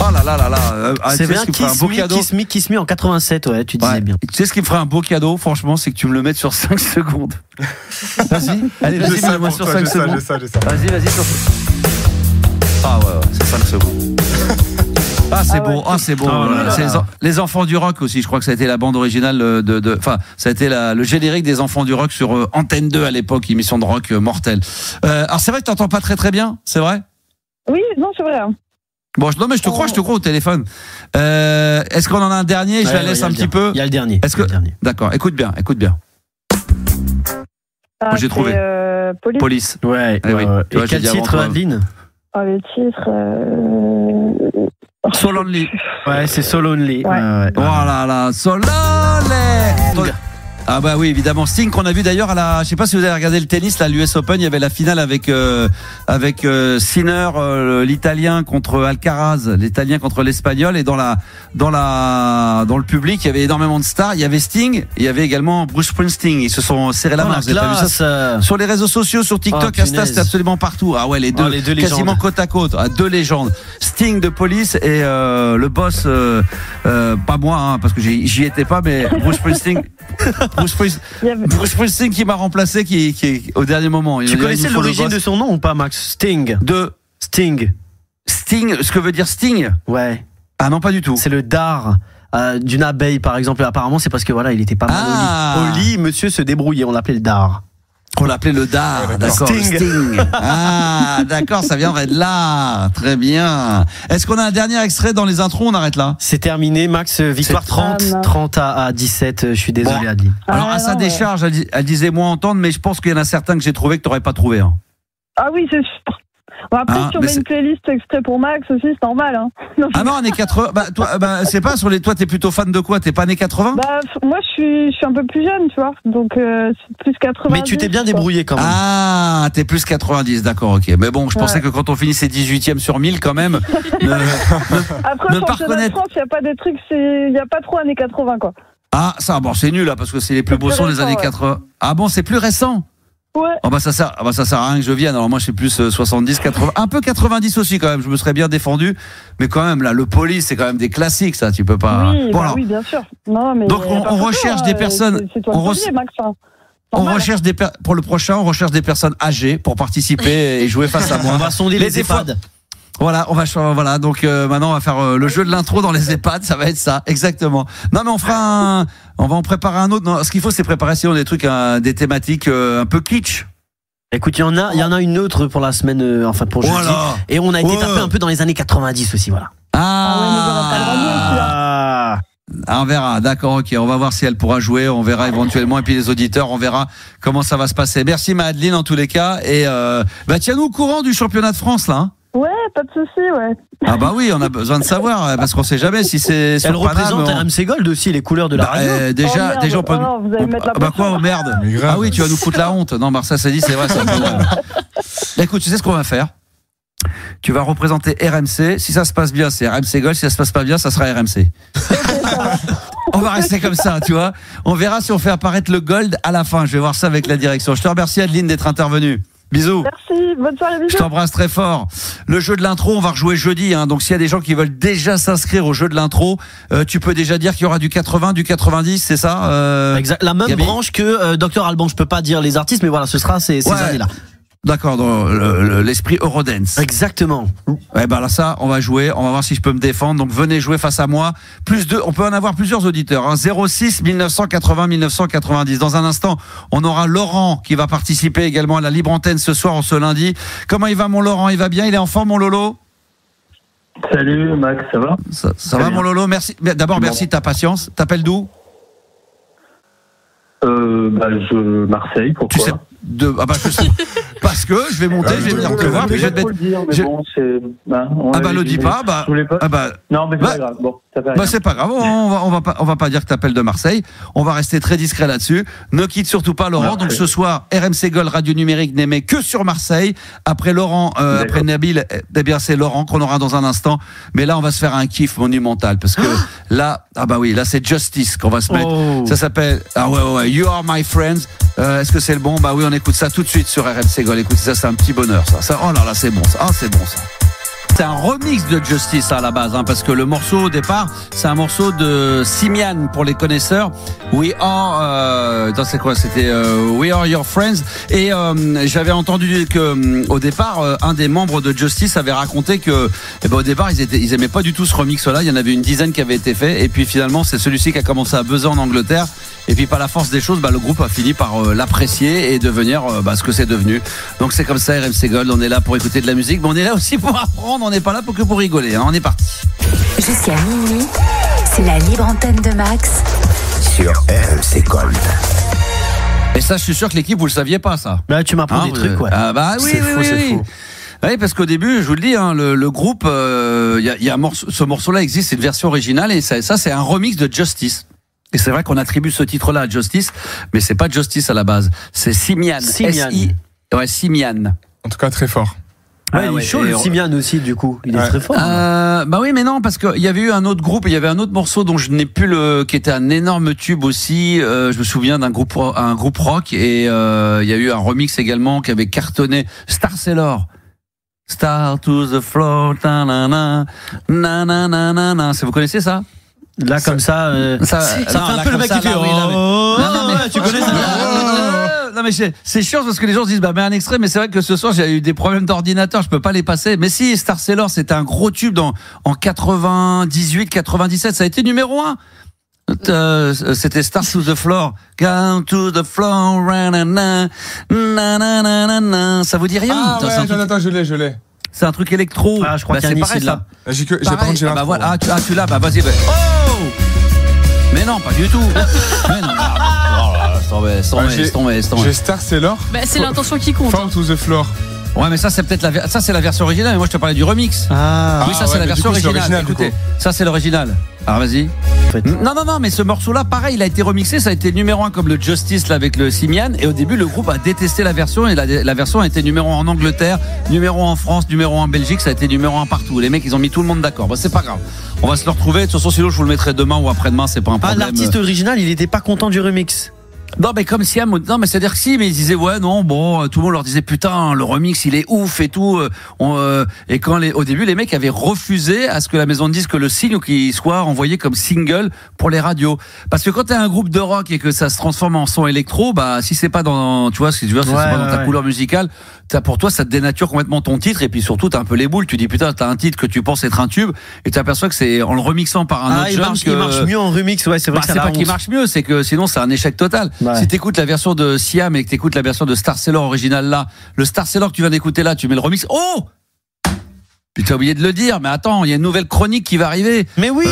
Oh là là. C'est bien, Kiss Me en 87, ouais, tu disais bien. Tu sais ce qui me ferait un beau cadeau, franchement, c'est que tu me le mettes sur 5 secondes. Vas-y, mets-le-moi sur 5 secondes. J'ai ça. Vas-y, sur. Ah ouais, c'est 5 secondes. Ah c'est beau, c'est beau. C'est les enfants du rock aussi. Je crois que ça a été la bande originale enfin ça a été le générique des enfants du rock sur Antenne 2 à l'époque, émission de rock mortelle. Alors c'est vrai que t'entends pas très très bien, c'est vrai? Oui, non c'est vrai. Bon, non mais je te crois au téléphone. Est-ce qu'on en a un dernier? Je la laisse un petit peu. Il y a le dernier. D'accord, écoute bien. J'ai trouvé. Police. Ouais. Et quel titre, Adeline? Le titre. So Lonely. Ouais, c'est So Lonely. Ouais. Voilà, là, So Lonely. Ah bah oui, évidemment. Sting qu'on a vu d'ailleurs je sais pas si vous avez regardé le tennis, là, l'US Open, il y avait la finale avec Sinner, l'Italien contre Alcaraz, l'Italien contre l'Espagnol, et dans le public, il y avait énormément de stars. Il y avait Sting, il y avait également Bruce Springsteen. Ils se sont serrés la main. Vous avez pas vu ça sur les réseaux sociaux, sur TikTok, Insta, c'était absolument partout. Ah ouais, les deux quasiment côte à côte. Deux légendes. Sting de Police et le boss, pas moi, hein, parce que j'y étais pas, mais Bruce Springsteen. Bruce Springsteen qui m'a remplacé qui au dernier moment. Tu connaissais l'origine de son nom ou pas, Max? Sting, ce que veut dire Sting? Ouais. Ah non, pas du tout. C'est le dard d'une abeille, par exemple. Apparemment, c'est parce que voilà, il était pas mal au lit. Monsieur se débrouillait, on l'appelait le dard. On l'appelait le dard, d'accord. Sting. Ah, d'accord, ça viendrait de là. Très bien. Est-ce qu'on a un dernier extrait dans les intros? On arrête là. C'est terminé, Max. Victoire 30 à 17. Je suis désolé, Adeline. Alors, à sa décharge, elle disait moins entendre, mais je pense qu'il y en a certains que j'ai trouvé que tu n'aurais pas trouvé. Hein. Ah oui, c'est sûr. Bon, après, si on met une playlist extrait pour Max aussi, c'est normal. Hein. Non, années 80. Toi, c'est pas sur les. Toi, t'es plutôt fan de quoi? T'es pas années 80? Moi, je suis un peu plus jeune, tu vois. Donc, c'est plus 90. Mais tu t'es bien débrouillé quand même. Ah, t'es plus 90, d'accord, ok. Mais bon, je pensais que quand on finissait 18ème sur 1000, quand même. Après, ne pas reconnaître. France, il n'y a pas des trucs, il n'y a pas trop années 80, quoi. Ah, ça, bon, c'est nul, là, parce que c'est les plus beaux sons des années 80. Ah bon, c'est plus récent? Ouais. Oh ça sert à rien que je vienne. Alors moi je suis plus 70, 80, un peu 90 aussi quand même. Je me serais bien défendu, mais quand même là, le Police c'est quand même des classiques, ça. Tu peux pas. Oui, bon, oui, bien sûr. Non, mais donc on recherche des personnes. On recherche pour le prochain, on recherche des personnes âgées pour participer et jouer face à moi. On va sonder les EHPAD. Voilà, donc maintenant on va faire le jeu de l'intro dans les EHPAD, ça va être ça, exactement. Non mais on va en préparer un autre. Non, ce qu'il faut c'est préparer sinon des trucs, des thématiques un peu kitsch. Écoute, il y en a une autre pour la semaine, enfin pour jeudi. Voilà. Et on a été tapé un peu dans les années 90 aussi, voilà. On verra, d'accord, ok, on va voir si elle pourra jouer, on verra éventuellement, et puis les auditeurs, on verra comment ça va se passer. Merci Madeleine en tous les cas, et tiens-nous au courant du championnat de France là. Hein. Ouais, pas de souci, ouais. Ah bah oui, on a besoin de savoir parce qu'on sait jamais si c'est sur Paname. Elle représente RMC Gold aussi, les couleurs de la radio. Déjà on peut. Vous allez mettre la quoi, oh merde. Ah oui, tu vas nous foutre la honte. Non, ça s'est dit, c'est vrai. Ça. Écoute, tu sais ce qu'on va faire? Tu vas représenter RMC. Si ça se passe bien, c'est RMC Gold. Si ça se passe pas bien, ça sera RMC. On va rester comme ça, tu vois. On verra si on fait apparaître le Gold à la fin. Je vais voir ça avec la direction. Je te remercie, Adeline, d'être intervenue. Bisous. Merci, bonne soirée, bisous. Je t'embrasse très fort. Le jeu de l'intro, on va rejouer jeudi. Donc s'il y a des gens qui veulent déjà s'inscrire au jeu de l'intro, tu peux déjà dire qu'il y aura du 80, du 90, c'est ça Exact. La même branche que Dr Alban. Je peux pas dire les artistes, mais voilà, ce sera ces années-là. D'accord, dans l'esprit Eurodance. Exactement. Ouais, bah là, ça, on va jouer. On va voir si je peux me défendre. Donc, venez jouer face à moi. On peut en avoir plusieurs auditeurs. 06 1980 1990. Dans un instant, on aura Laurent qui va participer également à la libre antenne ce soir, ce lundi. Comment il va, mon Laurent? Il va bien? Il est en forme, mon Lolo? Salut, Max, ça va? Ça va, mon Lolo? Merci. D'abord, merci de ta patience. T'appelles d'où? Marseille, pourquoi? Tu sais, je sais. Parce que je vais monter, je vais venir te voir, puis je vais te mettre. Le dis pas, Non, mais c'est pas grave. Bon, c'est pas grave, on va pas dire que t'appelles de Marseille. On va rester très discret là-dessus. Ne quitte surtout pas Laurent. Donc ce soir, RMC Gold Radio Numérique n'émet que sur Marseille. Après Laurent, après Nabil, eh bien c'est Laurent qu'on aura dans un instant. Mais là, on va se faire un kiff monumental parce que là, là c'est Justice qu'on va se mettre. Ça s'appelle You Are My Friends. Est-ce que c'est le bon? Bah oui, on écoute ça tout de suite sur RMC Gold. Écoutez, ça c'est un petit bonheur ça. Oh là là, c'est bon ça. C'est bon ça. C'est un remix de Justice à la base, parce que le morceau au départ, c'est un morceau de Simian pour les connaisseurs. We Are, c'est quoi? C'était We Are Your Friends. Et j'avais entendu que au départ, un des membres de Justice avait raconté que, au départ, ils aimaient pas du tout ce remix-là. Il y en avait une dizaine qui avait été fait, et puis finalement, c'est celui-ci qui a commencé à buzzer en Angleterre. Et puis par la force des choses, le groupe a fini par l'apprécier et devenir ce que c'est devenu. Donc c'est comme ça, RMC Gold, on est là pour écouter de la musique, mais on est là aussi pour apprendre, on n'est pas là que pour rigoler. On est parti. Jusqu'à minuit, c'est la libre antenne de Max sur RMC Gold. Et ça, je suis sûr que l'équipe, vous le saviez pas, ça. Là, tu m'apprends des trucs, ouais. C'est faux. Oui, parce qu'au début, je vous le dis, le groupe, ce morceau-là existe, c'est une version originale, et ça c'est un remix de Justice. Et c'est vrai qu'on attribue ce titre-là à Justice, mais c'est pas Justice à la base, c'est Simian. Simian. En tout cas, très fort. Il est chaud, le Simian aussi, du coup. Il est très fort. Oui, mais non, parce qu'il y avait eu un autre groupe, il y avait un autre morceau dont je n'ai plus qui était un énorme tube aussi. Je me souviens d'un groupe rock, et il y a eu un remix également qui avait cartonné. Star Sailor. Star to the floor, na. Vous connaissez ça? Là, comme ça fait un peu le mec qui fait tu connais ça? Non mais c'est chiant parce que les gens se disent mets un extrait, mais c'est vrai que ce soir j'ai eu des problèmes d'ordinateur, je peux pas les passer. Mais si, Star Sailor, c'était un gros tube en 98, 97, ça a été numéro 1. C'était Star to the Floor. Down to the floor, ça vous dit rien? Attends, je l'ai. C'est un truc électro. Je crois qu'il y a pareil, là. J'ai pas entendu l'intro. Tu l'as, vas-y. Oh! Mais non, pas du tout. Mais non. J'ai Star Sailor. C'est l'intention qui compte. Fall to the floor. Ouais, mais ça c'est peut-être la version originale. Mais moi je te parlais du remix. Oui, ça c'est la version originale. Écoutez, ça c'est l'original. Alors vas-y. Non, mais ce morceau-là, pareil, il a été remixé, ça a été numéro 1 comme le Justice là, avec le Simian. Et au début, le groupe a détesté la version, et la version a été numéro 1 en Angleterre, numéro 1 en France, numéro 1 en Belgique, ça a été numéro 1 partout. Les mecs, ils ont mis tout le monde d'accord. C'est pas grave. On va se le retrouver. De toute façon, sinon je vous le mettrai demain ou après-demain, c'est pas un problème. L'artiste original, il était pas content du remix. Non, mais comme Siam, non, mais c'est-à-dire que si, mais ils disaient, tout le monde leur disait, putain, le remix, il est ouf et tout. Et au début, les mecs avaient refusé à ce que la maison de disque le signe ou qu'il soit envoyé comme single pour les radios. Parce que quand t'es un groupe de rock et que ça se transforme en son électro, si c'est pas dans, tu vois ce que je veux dire, c'est pas dans ta couleur musicale, pour toi, ça te dénature complètement ton titre, et puis surtout, t'as un peu les boules. Tu dis, putain, t'as un titre que tu penses être un tube, et tu aperçois que c'est en le remixant par un autre jeune il marche mieux en remix, c'est vrai que c'est pas qu'il marche mieux, c'est que sinon, c'est un échec total. Si t'écoutes la version de Siam et que t'écoutes la version de Star Sailor originale là, le Star Sailor que tu viens d'écouter là, tu mets le remix. Puis t'as oublié de le dire, mais attends, il y a une nouvelle chronique qui va arriver. Mais oui.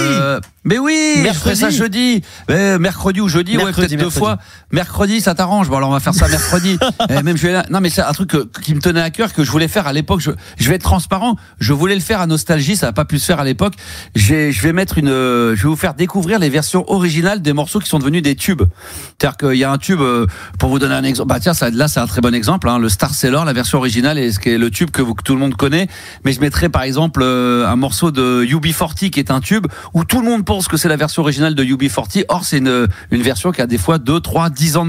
Mais oui, je ferai ça jeudi. Mercredi ou jeudi, peut-être 2 fois. Mercredi, ça t'arrange. Bon, alors on va faire ça mercredi. Même non, mais c'est un truc qui me tenait à cœur, que je voulais faire à l'époque. Je vais être transparent. Je voulais le faire à Nostalgie, ça n'a pas pu se faire à l'époque. Je vais vous faire découvrir les versions originales des morceaux qui sont devenus des tubes. C'est-à-dire qu'il y a un tube, pour vous donner un exemple. Bah tiens, là c'est un très bon exemple. Le Star Sailor, la version originale, est ce qui est le tube que tout le monde connaît. Mais je mettrais par exemple un morceau de UB40 qui est un tube où tout le monde pense que c'est la version originale de UB40. Or, c'est une version qui a des fois 2, 3, 10 ans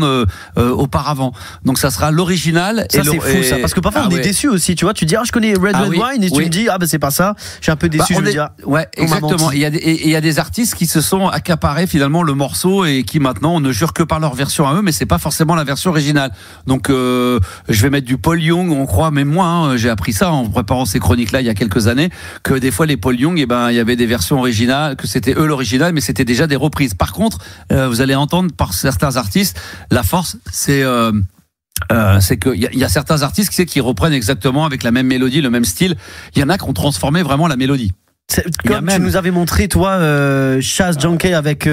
auparavant. Donc, ça sera l'original. Ça, c'est fou, ça. Parce que parfois, on est déçu aussi. Tu vois, tu dis, je connais Red Wine, et tu me dis, c'est pas ça. Je suis un peu déçu. Ouais, exactement. Il y a des artistes qui se sont accaparés finalement le morceau et qui maintenant, on ne jure que par leur version à eux, mais c'est pas forcément la version originale. Donc, je vais mettre du Paul Young, on croit, même moi, j'ai appris ça en préparant ces chroniques-là il y a quelques années, que des fois, les Paul Young, il y avait des versions originales, que c'était eux l'original, mais c'était déjà des reprises. Par contre, vous allez entendre par certains artistes, la force, c'est qu'il y a certains artistes qui reprennent exactement avec la même mélodie, le même style. Il y en a qui ont transformé vraiment la mélodie. Comme tu nous avais montré, toi, Chaz Junkie avec Quincy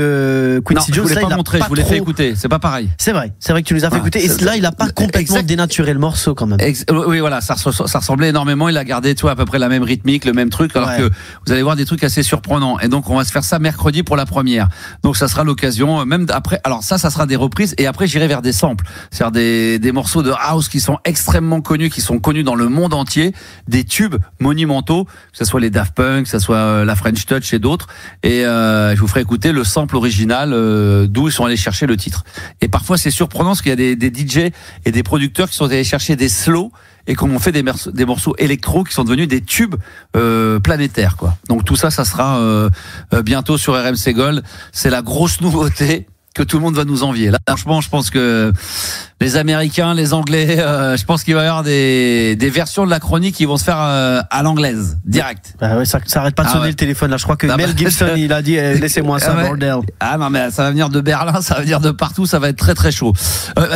Jones. Je voulais pas montrer, je vous l'ai fait écouter. C'est pas pareil. C'est vrai que tu nous as fait écouter. Et là, il a pas complètement dénaturé le morceau quand même. Oui, voilà, ça ressemblait énormément. Il a gardé, à peu près la même rythmique, le même truc. Alors que vous allez voir des trucs assez surprenants. Et donc, on va se faire ça mercredi pour la première. Donc, ça sera l'occasion. Même après, alors ça sera des reprises. Et après, j'irai vers des samples. C'est-à-dire des morceaux de house qui sont extrêmement connus, qui sont connus dans le monde entier. Des tubes monumentaux, que ce soit les Daft Punk, que ce soit la French Touch et d'autres, et je vous ferai écouter le sample original d'où ils sont allés chercher le titre. Et parfois c'est surprenant parce qu'il y a des DJ et des producteurs qui sont allés chercher des slows et qui ont fait des morceaux électro qui sont devenus des tubes planétaires, quoi. Donc tout ça sera bientôt sur RMC Gold. C'est la grosse nouveauté que tout le monde va nous envier. Là, franchement, je pense que les Américains, les Anglais, je pense qu'il va y avoir des versions de la chronique qui vont se faire à l'anglaise, direct. Ça arrête pas de sonner le téléphone là. Je crois que Mel Gibson, il a dit laissez-moi ça, bordel. Ah non, mais ça va venir de Berlin, ça va venir de partout, ça va être très très chaud.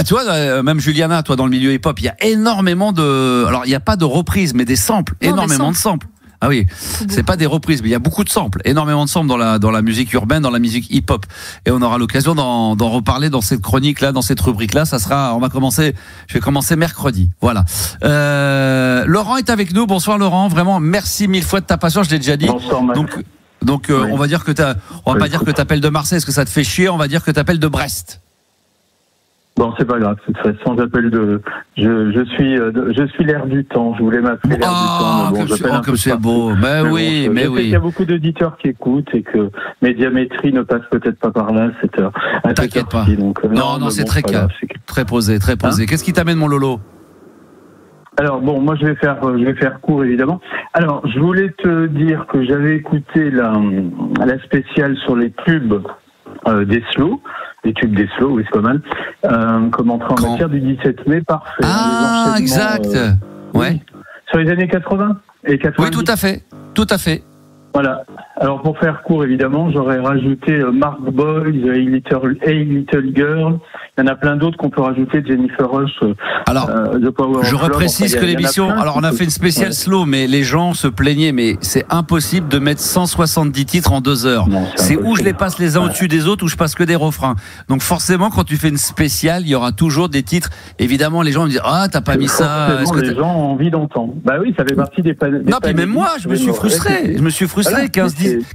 Tu vois, même Juliana, toi dans le milieu hip-hop, il y a énormément alors il n'y a pas de reprises, mais des samples, énormément de samples. Ah oui, c'est pas des reprises, mais il y a beaucoup de samples, énormément de samples dans la musique urbaine, dans la musique hip-hop. Et on aura l'occasion d'en reparler dans cette chronique-là, dans cette rubrique-là. Je vais commencer mercredi. Voilà. Laurent est avec nous. Bonsoir Laurent. Vraiment, merci mille fois de ta patience. Je l'ai déjà dit. Bonsoir, donc oui. On va dire que on va pas dire que t'appelles de Marseille, parce que ça te fait chier. On va dire que t'appelles de Brest. Bon, c'est pas grave. De toute façon, j'appelle je suis l'air du temps. Je voulais m'appeler l'air du temps. Comme c'est beau. Mais oui. Il y a beaucoup d'auditeurs qui écoutent et que Médiamétrie ne passe peut-être pas par là à cette heure. T'inquiète pas. Donc, non, c'est très calme. Très posé, très posé. Qu'est-ce qui t'amène, mon Lolo? Alors bon, moi je vais faire court évidemment. Alors je voulais te dire que j'avais écouté la spéciale sur les tubes des slow. Les tubes des slow, oui, c'est pas mal. Comme entrée en matière du 17 mai, parfait. Ah, exact. Ouais. Sur les années 80 et 90. Oui, tout à fait. Voilà. Alors pour faire court, évidemment, j'aurais rajouté Mark Boyd, Hey Little Girl. Il y en a plein d'autres qu'on peut rajouter, Jennifer Rush. Alors, je reprécise que l'émission. Alors, on a fait une spéciale slow, mais les gens se plaignaient. Mais c'est impossible de mettre 170 titres en 2 heures. C'est où je les passe les uns au-dessus des autres, ou je passe que des refrains. Donc forcément, quand tu fais une spéciale, il y aura toujours des titres. Évidemment, les gens me disent t'as pas mis ça. Les gens ont envie d'entendre. Bah oui, ça fait partie des. Non, puis même moi, je me suis frustré.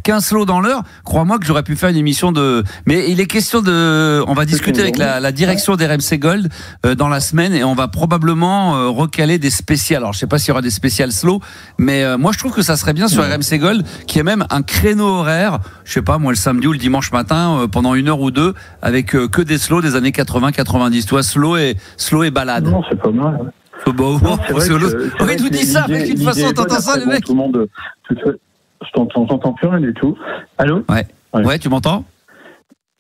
15 slow dans l'heure. Crois-moi que j'aurais pu faire une émission de. Mais il est question de. On va discuter avec la direction des RMC Gold dans la semaine, et on va probablement recaler des spéciales. Alors je sais pas s'il y aura des spéciales slow, mais moi je trouve que ça serait bien sur RMC Gold qu'il y ait même un créneau horaire, je sais pas moi, le samedi ou le dimanche matin pendant 1 heure ou 2 avec que des slow des années 80-90. Toi, slow et balade. Non, c'est pas mal. Je vous dis ça, mais de toute façon t'entends ça les mecs. Tout le monde, je t'entends plus rien du tout. Allô? Ouais, tu m'entends?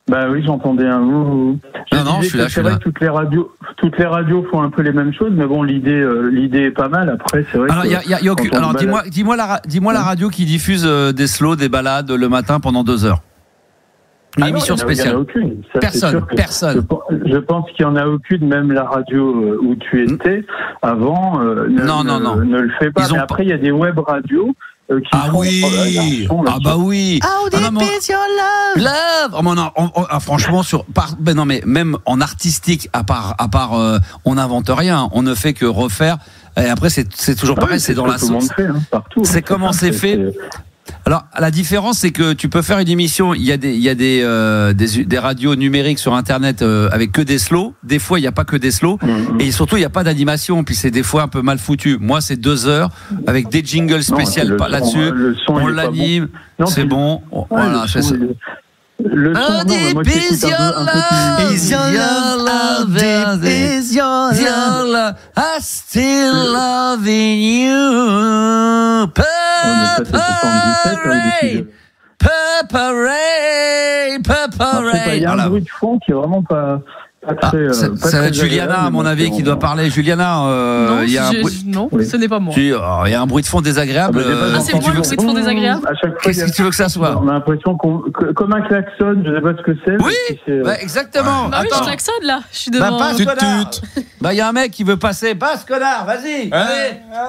Bah oui, j'entendais un ouh. Non, je suis là. C'est vrai que toutes les radios font un peu les mêmes choses, mais bon, l'idée est pas mal. Après, c'est vrai. Alors, y a aucune. Alors, dis-moi la radio qui diffuse des slows, des balades le matin pendant 2 heures. Une émission spéciale. Il n'y en a aucune. Ça, Personne. Je pense qu'il n'y en a aucune, même la radio où tu étais avant ne le fait pas. Mais après, il y a des web radios oui. Ah bah oui. How deep is your love? Franchement, non mais même en artistique, à part, on n'invente rien. On ne fait que refaire. Et après, c'est toujours pareil. C'est dans la sauce. C'est comment c'est fait. Alors, la différence, c'est que tu peux faire une émission. Il y a des radios numériques sur Internet avec que des slows. Des fois, il n'y a pas que des slows. Et surtout, il n'y a pas d'animation. Puis c'est des fois un peu mal foutu. Moi, c'est 2 heures avec des jingles spéciaux là-dessus. On l'anime. C'est bon. Voilà. Le son, moi j'écoute un peu plus. Is your love, is your love, I still loving you. Purple Rain. Il y a un bruit de fond qui est vraiment pas très. Ça va être Juliana, à mon avis, qui doit parler. Juliana, non, il y a un bruit. Non, ce n'est pas moi. Il y a un bruit de fond désagréable. C'est moi le bruit de fond désagréable. Qu'est-ce que tu veux que ça soit? On a l'impression comme un klaxon, je ne sais pas ce que c'est. Oui, exactement. Bah oui, je klaxonne là. Je suis devant. Passe, connard. Il y a un mec qui veut passer. Passe, connard, vas-y.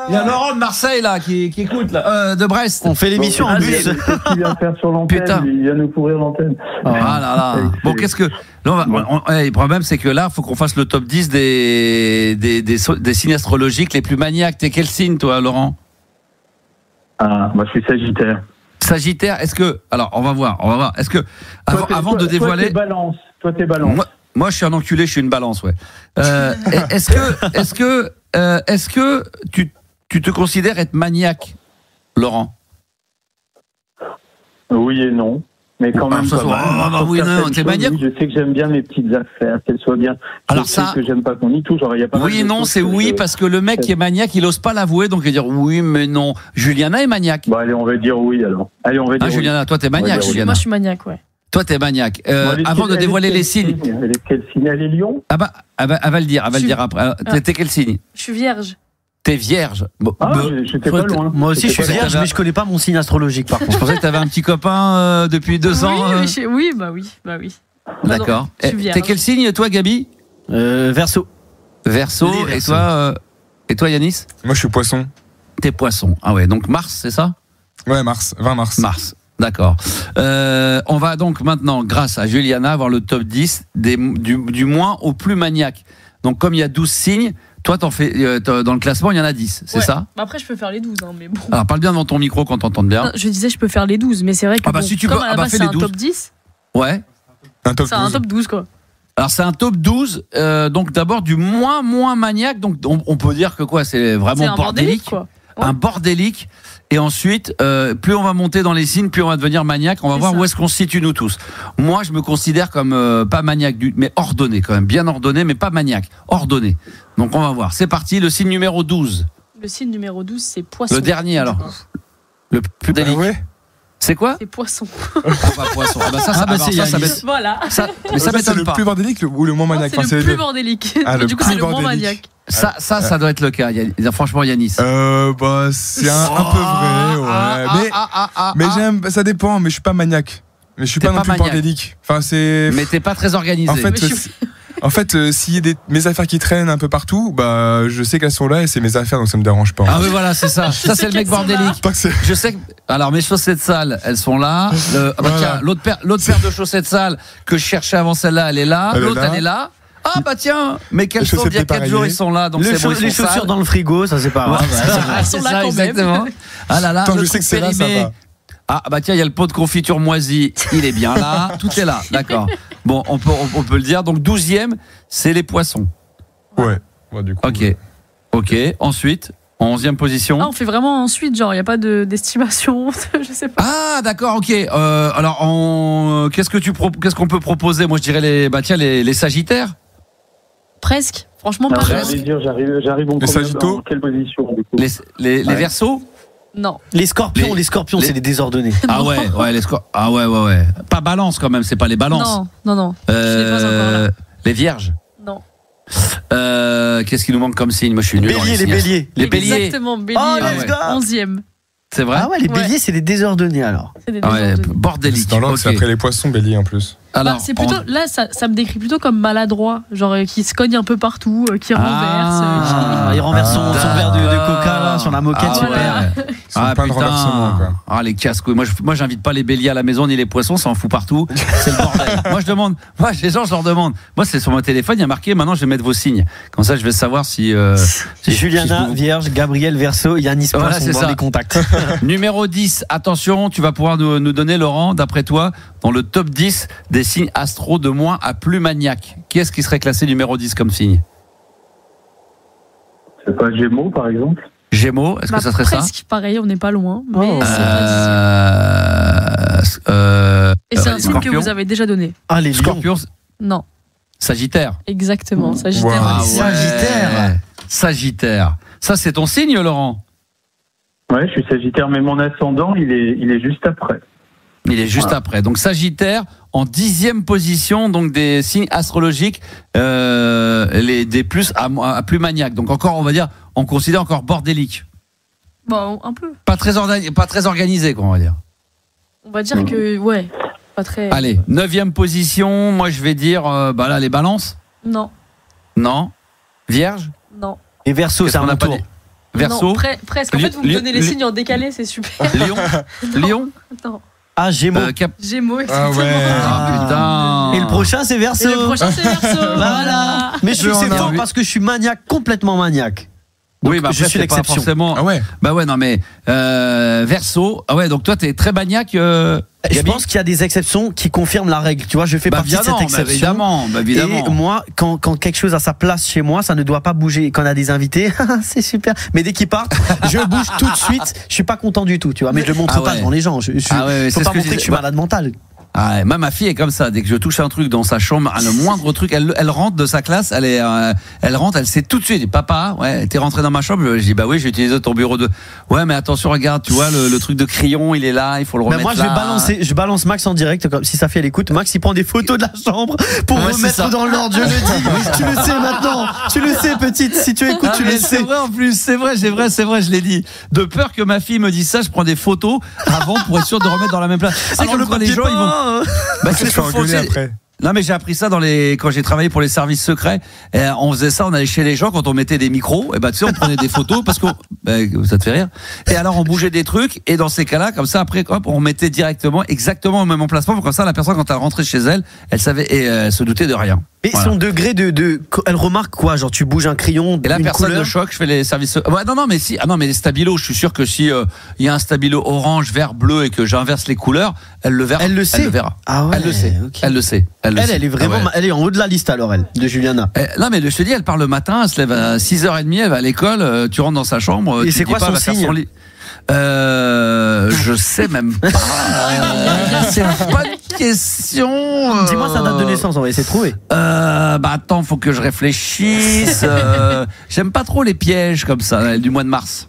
Il y a Laurent de Marseille là qui écoute là, de Brest. On fait l'émission en bus. Qu'est-ce qu'il vient faire sur l'antenne? Il vient nous pourrir l'antenne. Ah là là. Bon, qu'est-ce que le problème, c'est que là, il faut qu'on fasse le top 10 des signes astrologiques les plus maniaques. T'es quel signe, toi, Laurent? Moi, je suis Sagittaire. Sagittaire, est-ce que... Alors, on va voir. Est-ce que... Avant de dévoiler... Toi, t'es balance. Moi, je suis un enculé, je suis une balance, ouais. Est-ce que tu te considères être maniaque, Laurent? Oui et non. Mais quand même, oui, non, t'es maniaque. Je sais que j'aime bien mes petites affaires, qu'elles soient bien. Alors ça, que j'aime pas qu'on y touche. Il y a pas oui et non, c'est oui parce que le mec qui est maniaque, il ose pas l'avouer, donc il va dire oui, mais non. Juliana est maniaque. Bon, allez, on va dire oui alors. Allez, on va dire. Juliana, toi t'es maniaque. Juliana. Moi, je suis maniaque, ouais. Toi, t'es maniaque. Avant de dévoiler les signes. Elle est quel signe? Elle est Lion. Elle va le dire. après. T'es quel signe? Je suis vierge. T'es vierge. J'étais pas loin. Moi aussi, je suis vierge, mais je connais pas mon signe astrologique, par contre. Je pensais que t'avais un petit copain depuis 2 ans. Oui, bah oui. D'accord. T'es quel signe, toi, Gabi? Verseau. Verseau. Et toi, Yanis? Moi, je suis Poisson. T'es Poisson. Ah ouais, donc Mars, c'est ça? Ouais, 20 mars. Mars. D'accord. On va donc maintenant, grâce à Juliana, avoir le top 10 du moins au plus maniaque. Donc, comme il y a 12 signes, toi, t'en fais, dans le classement, il y en a 10, c'est ça? Après, je peux faire les 12, mais bon. Alors, parle bien dans ton micro qu'on t'entende bien. Non, je disais, je peux faire les 12, mais c'est vrai que si tu comme peux, à la base, c'est un top 10. Ouais. C'est un top 12, quoi. Alors, c'est un top 12, donc d'abord du moins maniaque, donc on peut dire que quoi, c'est vraiment bordélique. Quoi. Ouais. Un bordélique. Et ensuite, plus on va monter dans les signes, plus on va devenir maniaque. On va voir où est-ce qu'on se situe nous tous. Moi, je me considère comme pas maniaque, mais ordonné quand même. Bien ordonné, mais pas maniaque. Ordonné. Donc on va voir. C'est parti, le signe numéro 12. Le signe numéro 12, c'est Poisson. Le dernier alors. Le plus délicat. Ouais. C'est quoi? C'est Poisson. Poisson. Ça voilà. Mais ça m'étonne le pas. plus bordélique ou le moins maniaque? C'est le plus bordélique. Du coup, c'est le moins maniaque. Ça doit être le cas. Franchement, Yanis. C'est un peu vrai, ouais. Mais j'aime, ça dépend, mais je suis pas maniaque. Mais je suis pas non plus bordélique. Enfin, mais t'es pas très organisé. En fait, s'il y a mes affaires qui traînent un peu partout, bah, je sais qu'elles sont là et c'est mes affaires, donc ça me dérange pas. Ah oui, voilà, c'est ça. Ça, c'est le mec bordélique. Je sais que, alors, mes chaussettes sales, elles sont là. Tiens, l'autre paire de chaussettes sales que je cherchais avant celle-là, elle est là. L'autre, elle est là. Ah bah tiens, mais quelles sont il y a 4 jours ils sont là, donc c'est bon, les chaussures dans le frigo, ça c'est pas grave. Elles sont là quand même. Exactement. Ah là là, je sais que c'est là, ça va. Ah bah tiens, il y a le pot de confiture moisi, il est bien là, tout est là, d'accord. Bon, on peut le dire. Donc 12e, c'est les Poissons. Ouais. Du coup. Ok. Ensuite, en 11e position. Ah, on fait vraiment ensuite, genre il y a pas d'estimation, je sais pas. Ah d'accord, ok. Alors qu'est-ce qu'on peut proposer? Moi je dirais les Sagittaires. Presque. Franchement, pas presque. J'arrive en quelle position du coup? Les Verseaux? Non. Les Scorpions, c'est les désordonnés. Ah ouais, les Scorpions. Ah ouais. Pas Balance quand même, c'est pas les Balances. Non. Je n'ai pas encore là. Les Vierges? Non. Qu'est-ce qui nous manque comme signe? Moi je suis nul. Les Béliers. Les Béliers. Exactement, Béliers. 11e. C'est vrai? Ah ouais, les Béliers, c'est les désordonnés alors. C'est des désordonnés. Bordélique. C'est après les Poissons, Béliers en plus. Alors, c'est plutôt, là, ça me décrit plutôt comme maladroit, genre qui se cogne un peu partout, qui renverse. Il renverse son verre de coca là, sur la moquette, super. Plein de renversements, quoi. Ah, les casse-couilles. Moi, j'invite pas les béliers à la maison ni les poissons, ça en fout partout. C'est le bordel. Moi, les gens, je leur demande. Moi, c'est sur mon téléphone, il y a marqué, maintenant, je vais mettre vos signes. Comme ça, je vais savoir si Juliana, Vierge, Gabriel, Verseau, Yannis, voilà, c'est ça. Les contacts. Numéro 10, attention, tu vas pouvoir nous donner, Laurent, d'après toi, dans le top 10 des signes astro de moins à plus maniaque. Qui est-ce qui serait classé numéro 10 comme signe? C'est pas Gémeaux, par exemple? Gémeaux, est-ce que ça serait presque ça? Pareil, on n'est pas loin. Mais et c'est un signe que vous avez déjà donné. Ah, les Scorpions? Non. Sagittaire? Exactement, Sagittaire. Wow, Sagittaire. Sagittaire. Ça, c'est ton signe, Laurent? Ouais, je suis Sagittaire, mais mon ascendant, il est juste après. Il est juste après. Donc Sagittaire en 10e position, donc des signes astrologiques, des plus à plus maniaques. Donc encore, on va dire, on considère encore bordélique. Bon, un peu. Pas très organisé, quoi, on va dire. On va dire que, ouais, pas très. Allez, 9e position. Moi, je vais dire, là, les balances. Non. Non. Vierge. Non. Et Verseau, c'est un tour. Verseau. Non, presque. En fait, vous me donnez les signes en décalé, c'est super. Lion. Non. Ah, Gémeaux. Gémeaux, exactement. Ah ouais. Ah putain. Et le prochain, c'est Verseau. Et le prochain, c'est Verseau. Voilà. Mais c'est fort parce que je suis maniaque, complètement maniaque. Donc, oui, bah après, je suis l'exception. Forcément. Ah ouais. Bah ouais, non mais Verseau. Ah ouais, donc toi, t'es très maniaque. Je pense qu'il y a des exceptions qui confirment la règle. Tu vois, je fais partie de cette exception. Évidemment. Et moi, quand quelque chose a sa place chez moi, ça ne doit pas bouger. Quand on a des invités, c'est super. Mais dès qu'ils partent, je bouge tout de suite. Je suis pas content du tout, tu vois. Mais je le montre pas devant les gens. Faut pas montrer que je suis malade mental. Ah, ma fille est comme ça. Dès que je touche un truc dans sa chambre, le moindre truc, elle rentre de sa classe, elle rentre, elle sait tout de suite. Papa, ouais, t'es rentré dans ma chambre. Je dis bah oui, j'ai utilisé ton bureau de. Ouais, mais attention, regarde, tu vois le truc de crayon, il est là, il faut le remettre. Moi, je balance Max en direct, comme si ça fait l'écoute. Max, il prend des photos de la chambre pour remettre dans l'ordre. Je le dis. Tu le sais maintenant. Tu le sais, petite. Si tu écoutes, tu le sais. C'est vrai en plus. C'est vrai. Je l'ai dit. De peur que ma fille me dise ça, je prends des photos avant pour être sûr de remettre dans la même place. C'est que les gens, ils vont. Je suis engueulé après. Non mais j'ai appris ça quand j'ai travaillé pour les services secrets. On faisait ça, on allait chez les gens quand on mettait des micros. Et tu sais, on prenait des photos parce que ça te fait rire. Et alors on bougeait des trucs et dans ces cas-là, comme ça après, hop, on mettait exactement au même emplacement. Comme ça, la personne quand elle rentrait chez elle, elle savait et elle se doutait de rien. Et son degré elle remarque quoi? Genre tu bouges un crayon. Et la personne de choc, je fais les services. Ouais, non mais si. Ah non mais les stabilos, je suis sûr que si il y a un stabilo orange, vert, bleu et que j'inverse les couleurs, elle le verra. Elle le sait. Elle le verra. Ah ouais. Elle le sait. Okay. Elle le sait. Elle est vraiment. Ah ouais. Elle est en haut de la liste alors de Juliana. Non mais je te dis, elle part le matin, elle se lève à 6h30, elle va à l'école, tu rentres dans sa chambre. Et c'est quoi son signe? Je sais même pas. C'est pas une question. Dis-moi sa date de naissance, on va essayer de trouver. Attends, faut que je réfléchisse. J'aime pas trop les pièges comme ça, du mois de mars.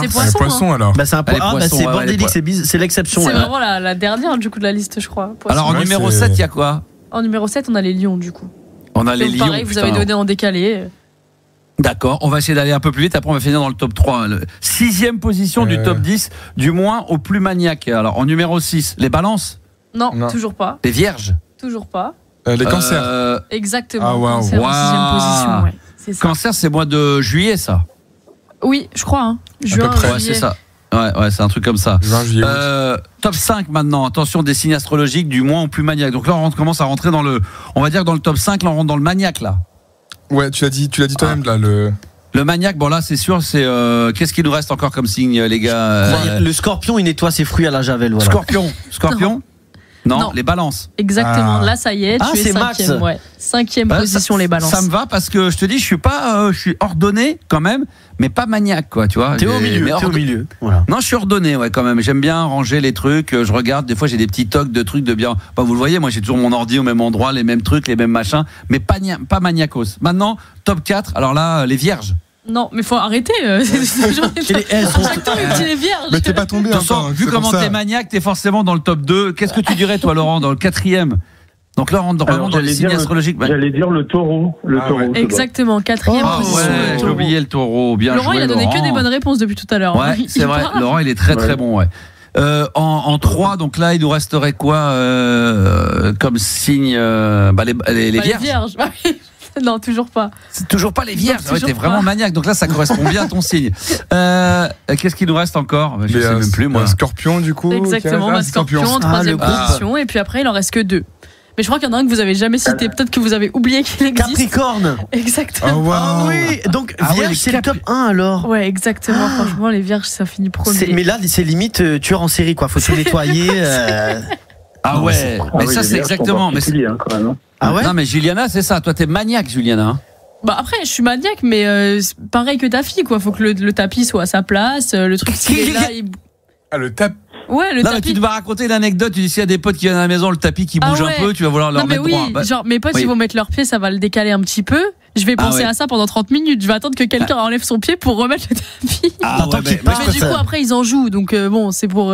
C'est poisson, alors. C'est bordélique, c'est l'exception. C'est vraiment la dernière du coup de la liste, je crois. Poisson. Alors en numéro 7, il y a quoi? En numéro 7, on a les lions du coup. On a les lions. Pareil, vous avez donné en décalé. D'accord, on va essayer d'aller un peu plus vite, après on va finir dans le top 3. 6e position du top 10, du moins au plus maniaque. Alors en numéro 6, les balances? Non, toujours pas. Les vierges? Toujours pas. Les cancers? Exactement. Ah, wow. Cancer en 6e position, ouais. C'est ça. Cancer, c'est mois de juillet, ça? Oui, je crois. Juin, ouais, c'est ça. Ouais, c'est un truc comme ça. Juin, juillet, top 5 maintenant. Attention, des signes astrologiques du moins au plus maniaque. Donc là, on commence à rentrer dans on va dire dans le top 5, là, on rentre dans le maniaque, là. Ouais, tu l'as dit toi-même, là, Le maniaque, bon là, c'est sûr, c'est qu'est-ce qu'il nous reste encore comme signe, les gars? Le scorpion, il nettoie ses fruits à la javel. Voilà. Scorpion. Non, les balances. Exactement. Là, ça y est, tu es 5e. Ouais. 5e position, les balances. Ça me va parce que je te dis, je suis ordonné quand même, mais pas maniaque, quoi, tu vois. T'es au milieu. Voilà. Non, je suis ordonné, ouais, quand même. J'aime bien ranger les trucs. Je regarde. Des fois, j'ai des petits tocs de trucs de bien. Vous le voyez, moi, j'ai toujours mon ordi au même endroit, les mêmes trucs, les mêmes machins, mais pas maniacos. Maintenant, top 4. Alors là, les vierges. Non, mais faut arrêter. Elles sont les vierges. Mais t'es pas tombé encore. Vu comment t'es maniaque, t'es forcément dans le top 2. Qu'est-ce que tu dirais, toi, Laurent, dans le 4e? Donc là, on rentre vraiment dans les signes astrologiques. J'allais dire le taureau. Ouais. Exactement, 4e position. Ouais, j'ai oublié le taureau. Bien Laurent, joué, il a donné que des bonnes réponses depuis tout à l'heure. Ouais, c'est vrai. Laurent, il est très très bon. Ouais. En 3, donc là, il nous resterait quoi comme signe les vierges. Non, toujours pas. C'est toujours pas les vierges. T'es vraiment maniaque. Donc là, ça correspond bien à ton signe. Qu'est-ce qu'il nous reste encore? Je sais même plus, moi. Scorpion, du coup. Exactement, Scorpion en 3e position. Et puis après, il en reste que 2. Mais je crois qu'il y en a un que vous avez jamais cité. Peut-être que vous avez oublié qu'il existe. Capricorne. Exactement. Ah oui. Donc Vierge, c'est le top 1 alors. Ouais, exactement. Franchement, les Vierges, ça finit premier. Mais là, c'est limite tueur en série, quoi. Faut tout nettoyer. Ah ouais. Mais ça, c'est exactement. Mais quand même. Ah ouais. Non, mais Juliana, c'est ça. Toi, t'es maniaque, Juliana. Bah après, je suis maniaque, mais pareil que ta fille, quoi. Faut que le tapis soit à sa place. Le truc, s'il est là, Ah, le tapis. Ouais, le tapis. Mais tu devas raconter l'anecdote. Tu dis s'il y a des potes qui viennent à la maison, le tapis qui bouge un peu, tu vas vouloir leur mettre droit. Genre mes potes, ils vont mettre leur pied, ça va le décaler un petit peu. Je vais penser à ça pendant 30 minutes. Je vais attendre que quelqu'un enlève son pied pour remettre le tapis. Mais du coup, après, ils en jouent. Donc bon, c'est pour.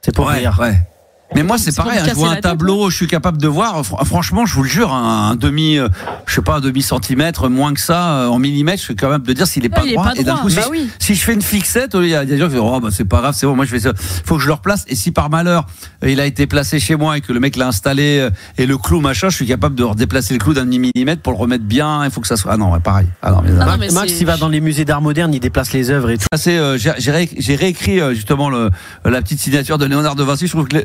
C'est pour rire. Ouais. Mais moi c'est pareil, je vois un tableau, je suis capable de voir, franchement je vous le jure, un demi centimètre, moins que ça, en millimètres, je suis capable de dire s'il est pas droit. Et d'un coup, si je fais une fixette, il y a des gens qui disent c'est pas grave, c'est bon, moi je fais ça, faut que je le replace. Et si par malheur il a été placé chez moi et que le mec l'a installé et le clou machin, je suis capable de redéplacer le clou d'un demi-millimètre pour le remettre bien, il faut que ça soit. Ah non, pareil. Max il va dans les musées d'art moderne, il déplace les œuvres et tout. J'ai réécrit justement la petite signature de Léonard de Vinci, je trouve que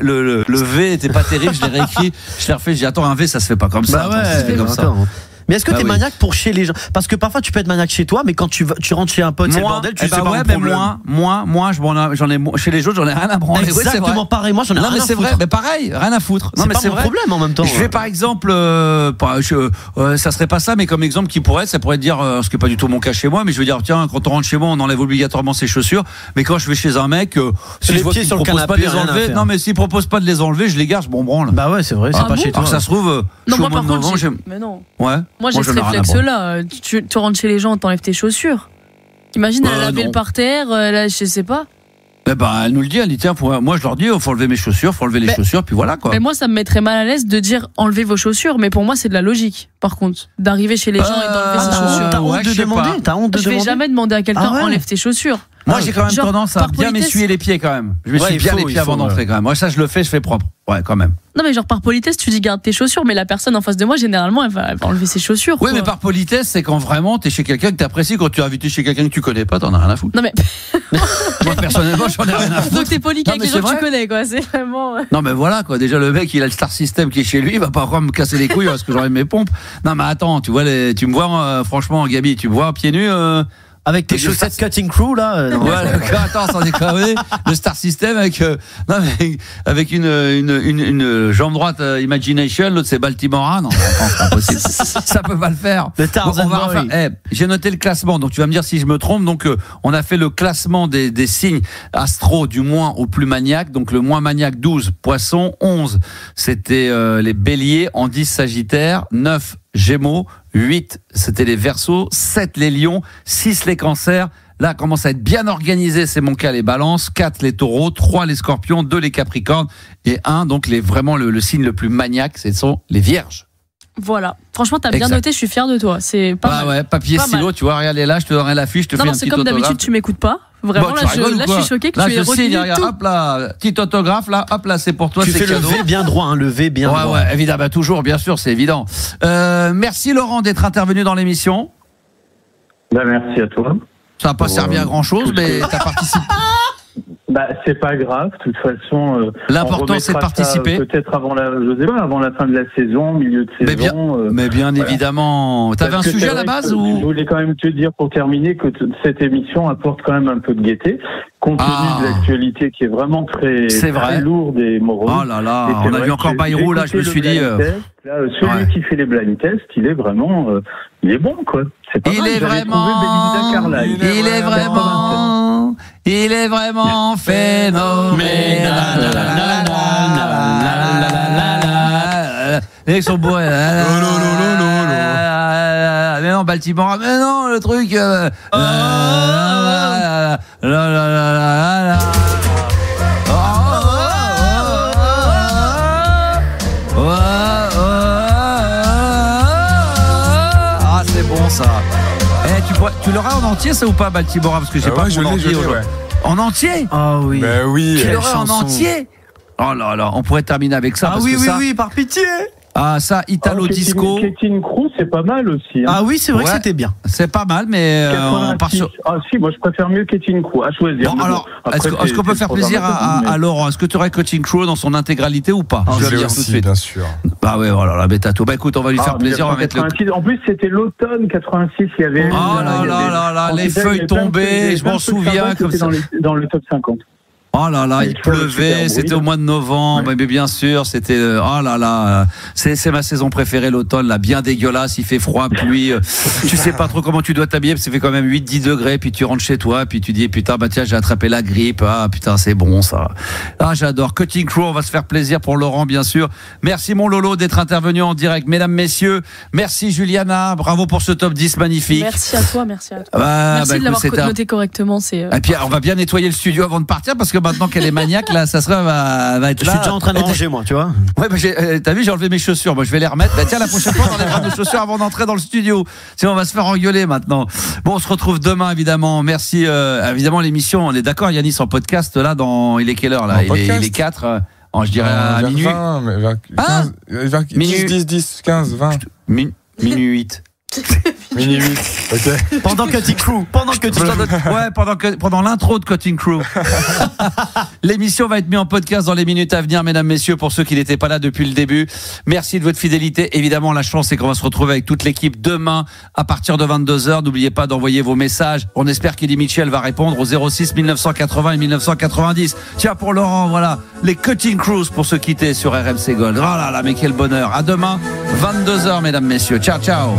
le V était pas terrible, je l'ai réécrit, je l'ai refait, j'ai dit attends, un V ça se fait pas comme ça. Ça se fait comme ça. Mais est-ce que t'es maniaque pour chez les gens? Parce que parfois tu peux être maniaque chez toi, mais quand tu rentres chez un pote, c'est le bordel, tu sais pas mon problème. Moi, j'en ai chez les autres, j'en ai rien à branler. Exactement pareil, moi j'en ai rien à foutre. Non mais c'est vrai, mais pareil, rien à foutre. Non mais c'est vrai. Problème en même temps. Je fais par exemple, ça serait pas ça, mais comme exemple qui pourrait être, ça pourrait être dire, ce qui est pas du tout mon cas chez moi, mais je veux dire tiens, quand on rentre chez moi, on enlève obligatoirement ses chaussures, mais quand je vais chez un mec, si je vois qu'il propose pas de les enlever, non mais s'il propose pas de les enlever, je les garde, je m'en branle. Bah ouais, c'est vrai, c'est pas chez toi. Ça se trouve, non moi par contre, mais non. Ouais. Moi j'ai ce réflexe là, tu rentres chez les gens, t'enlèves tes chaussures. Imagine elle a lavé le parterre, là, je sais pas. Elle nous le dit, elle dit tiens, moi je leur dis faut enlever mes chaussures, faut enlever les chaussures, puis voilà quoi. Mais moi ça me mettrait mal à l'aise de dire enlevez vos chaussures, mais pour moi c'est de la logique. Par contre, d'arriver chez les gens et d'enlever ses chaussures. T'as honte de demander? Je vais jamais demander à quelqu'un enlève tes chaussures. Moi j'ai quand même tendance à bien m'essuyer les pieds quand même. Je m'essuie bien les pieds avant d'entrer quand même. Moi ça je le fais, je fais propre. Ouais quand même. Non mais genre par politesse tu dis garde tes chaussures, mais la personne en face de moi généralement elle va enlever ses chaussures. Oui mais par politesse c'est quand vraiment t'es chez quelqu'un que t'apprécies, quand tu es invité chez quelqu'un que tu connais pas, t'en as rien à foutre. Non mais moi personnellement j'en ai rien à foutre. Donc t'es poli avec les gens que tu connais quoi, c'est vraiment. Non mais voilà quoi, déjà le mec il a le Star System qui est chez lui, il va pas encore me casser les couilles parce que j'aurai mes pompes. Non mais attends, tu me vois franchement Gabi, tu me vois pieds nus avec tes chaussettes Cutting Crew là attends, sans déconner, le Star System avec une jambe droite Imagination, l'autre c'est Baltimore. Non, attends, c'est pas possible. Ça peut pas le faire. J'ai noté le classement, donc tu vas me dire si je me trompe. Donc on a fait le classement des signes astro du moins au plus maniaque. Donc le moins maniaque 12 Poissons, 11 c'était les Béliers, en 10 Sagittaire, 9 Gémeaux, 8 c'était les Verseaux, 7 les Lions, 6 les Cancers. Là commence à être bien organisé, c'est mon cas les Balances, 4 les Taureaux, 3 les Scorpions, 2 les Capricornes et 1 donc vraiment le signe le plus maniaque, ce sont les Vierges. Voilà. Franchement, t'as bien noté, je suis fier de toi. C'est pas mal. Ouais, papier, stylo, tu vois, regardez là, je te donnerai la fiche, je te fais un petit autographe. Non, c'est comme d'habitude, tu m'écoutes pas. Vraiment, là, je suis choqué que tu aies retenu tout. Hop là, petit autographe là, hop là, c'est pour toi. Tu fais le V bien droit, hein, le V bien droit. Ouais, évidemment, toujours, bien sûr, c'est évident. Merci Laurent d'être intervenu dans l'émission. Merci à toi. Ça n'a pas servi à grand chose, mais t'as participé. C'est pas grave, de toute façon. L'important c'est de participer. Peut-être avant la fin de la saison, milieu de saison. Mais bien évidemment. T'avais un sujet à la base ou? Je voulais quand même te dire pour terminer que cette émission apporte quand même un peu de gaieté, compte tenu de l'actualité qui est vraiment très lourde et morose. Oh là là, on a vu encore Bayrou là, je me suis dit. Celui qui fait les blind tests, il est vraiment, il est bon quoi. C'est pas mal. Il est vraiment phénoménal. Les mecs sont bourrés. Mais non, Baltimore, mais non, le truc. Ça. Tu l'auras en entier ça ou pas Baltimore, parce que j'ai pas je l'ai. En entier? Ah oui. Ben oui. Quelle horreur, en entier? Oh là là, on pourrait terminer avec ça. Ah oui, par pitié. Ah, ça, Italo Disco. Ketting Crew, c'est pas mal aussi. Ah oui, c'est vrai que c'était bien. C'est pas mal, mais on part sur. Ah si, moi je préfère mieux Ketting Crew, à choisir. Bon, alors, est-ce qu'on peut faire plaisir à Laurent? Est-ce que tu aurais Ketting Crew dans son intégralité ou pas? Je vais le dire tout de suite. Bien sûr. Bah ouais, voilà, la bêta tout. Bah écoute, on va lui faire plaisir. On va mettre le... En plus, c'était l'automne 86, il y avait. Oh là là, les feuilles tombaient, je m'en souviens comme ça. Dans le top 50. Oh là là, il pleuvait, c'était au mois de novembre, mais bien sûr, c'était oh là là, c'est ma saison préférée, l'automne, là, bien dégueulasse, il fait froid, pluie, tu sais pas trop comment tu dois t'habiller, parce que ça fait quand même 8-10 degrés, puis tu rentres chez toi, puis tu dis putain, bah tiens, j'ai attrapé la grippe, ah putain, c'est bon ça. Ah, j'adore. Ketting Crew, on va se faire plaisir pour Laurent, bien sûr. Merci mon Lolo d'être intervenu en direct, mesdames, messieurs. Merci Juliana, bravo pour ce top 10 magnifique. Merci à toi, merci à toi. Merci de l'avoir noté correctement, c'est. Et puis on va bien nettoyer le studio avant de partir, parce que maintenant qu'elle est maniaque, là, ça serait va être là. Je suis déjà en train de ranger, moi, tu vois. Ouais, bah, t'as vu, j'ai enlevé mes chaussures. Moi, je vais les remettre. Bah, tiens, la prochaine fois, on enlèvera nos chaussures avant d'entrer dans le studio. Sinon, on va se faire engueuler maintenant. Bon, on se retrouve demain, évidemment. Merci. Évidemment, l'émission, on est d'accord, Yanis, en podcast, là, il est quelle heure, là? Il est 4. Je dirais à minuit. 20, vers 10, 15, 20. Minuit 8. Minuit 8, ok. Pendant Ketting Crew. Pendant l'intro de Ketting Crew. L'émission va être mise en podcast dans les minutes à venir, mesdames, messieurs, pour ceux qui n'étaient pas là depuis le début. Merci de votre fidélité. Évidemment, la chance, c'est qu'on va se retrouver avec toute l'équipe demain à partir de 22h. N'oubliez pas d'envoyer vos messages. On espère qu'Eddie Mitchell va répondre au 06 1980 et 1990. Tiens, pour Laurent, voilà, les Ketting Crews pour se quitter sur RMC Gold. Oh là là, mais quel bonheur. À demain, 22h, mesdames, messieurs. Ciao, ciao.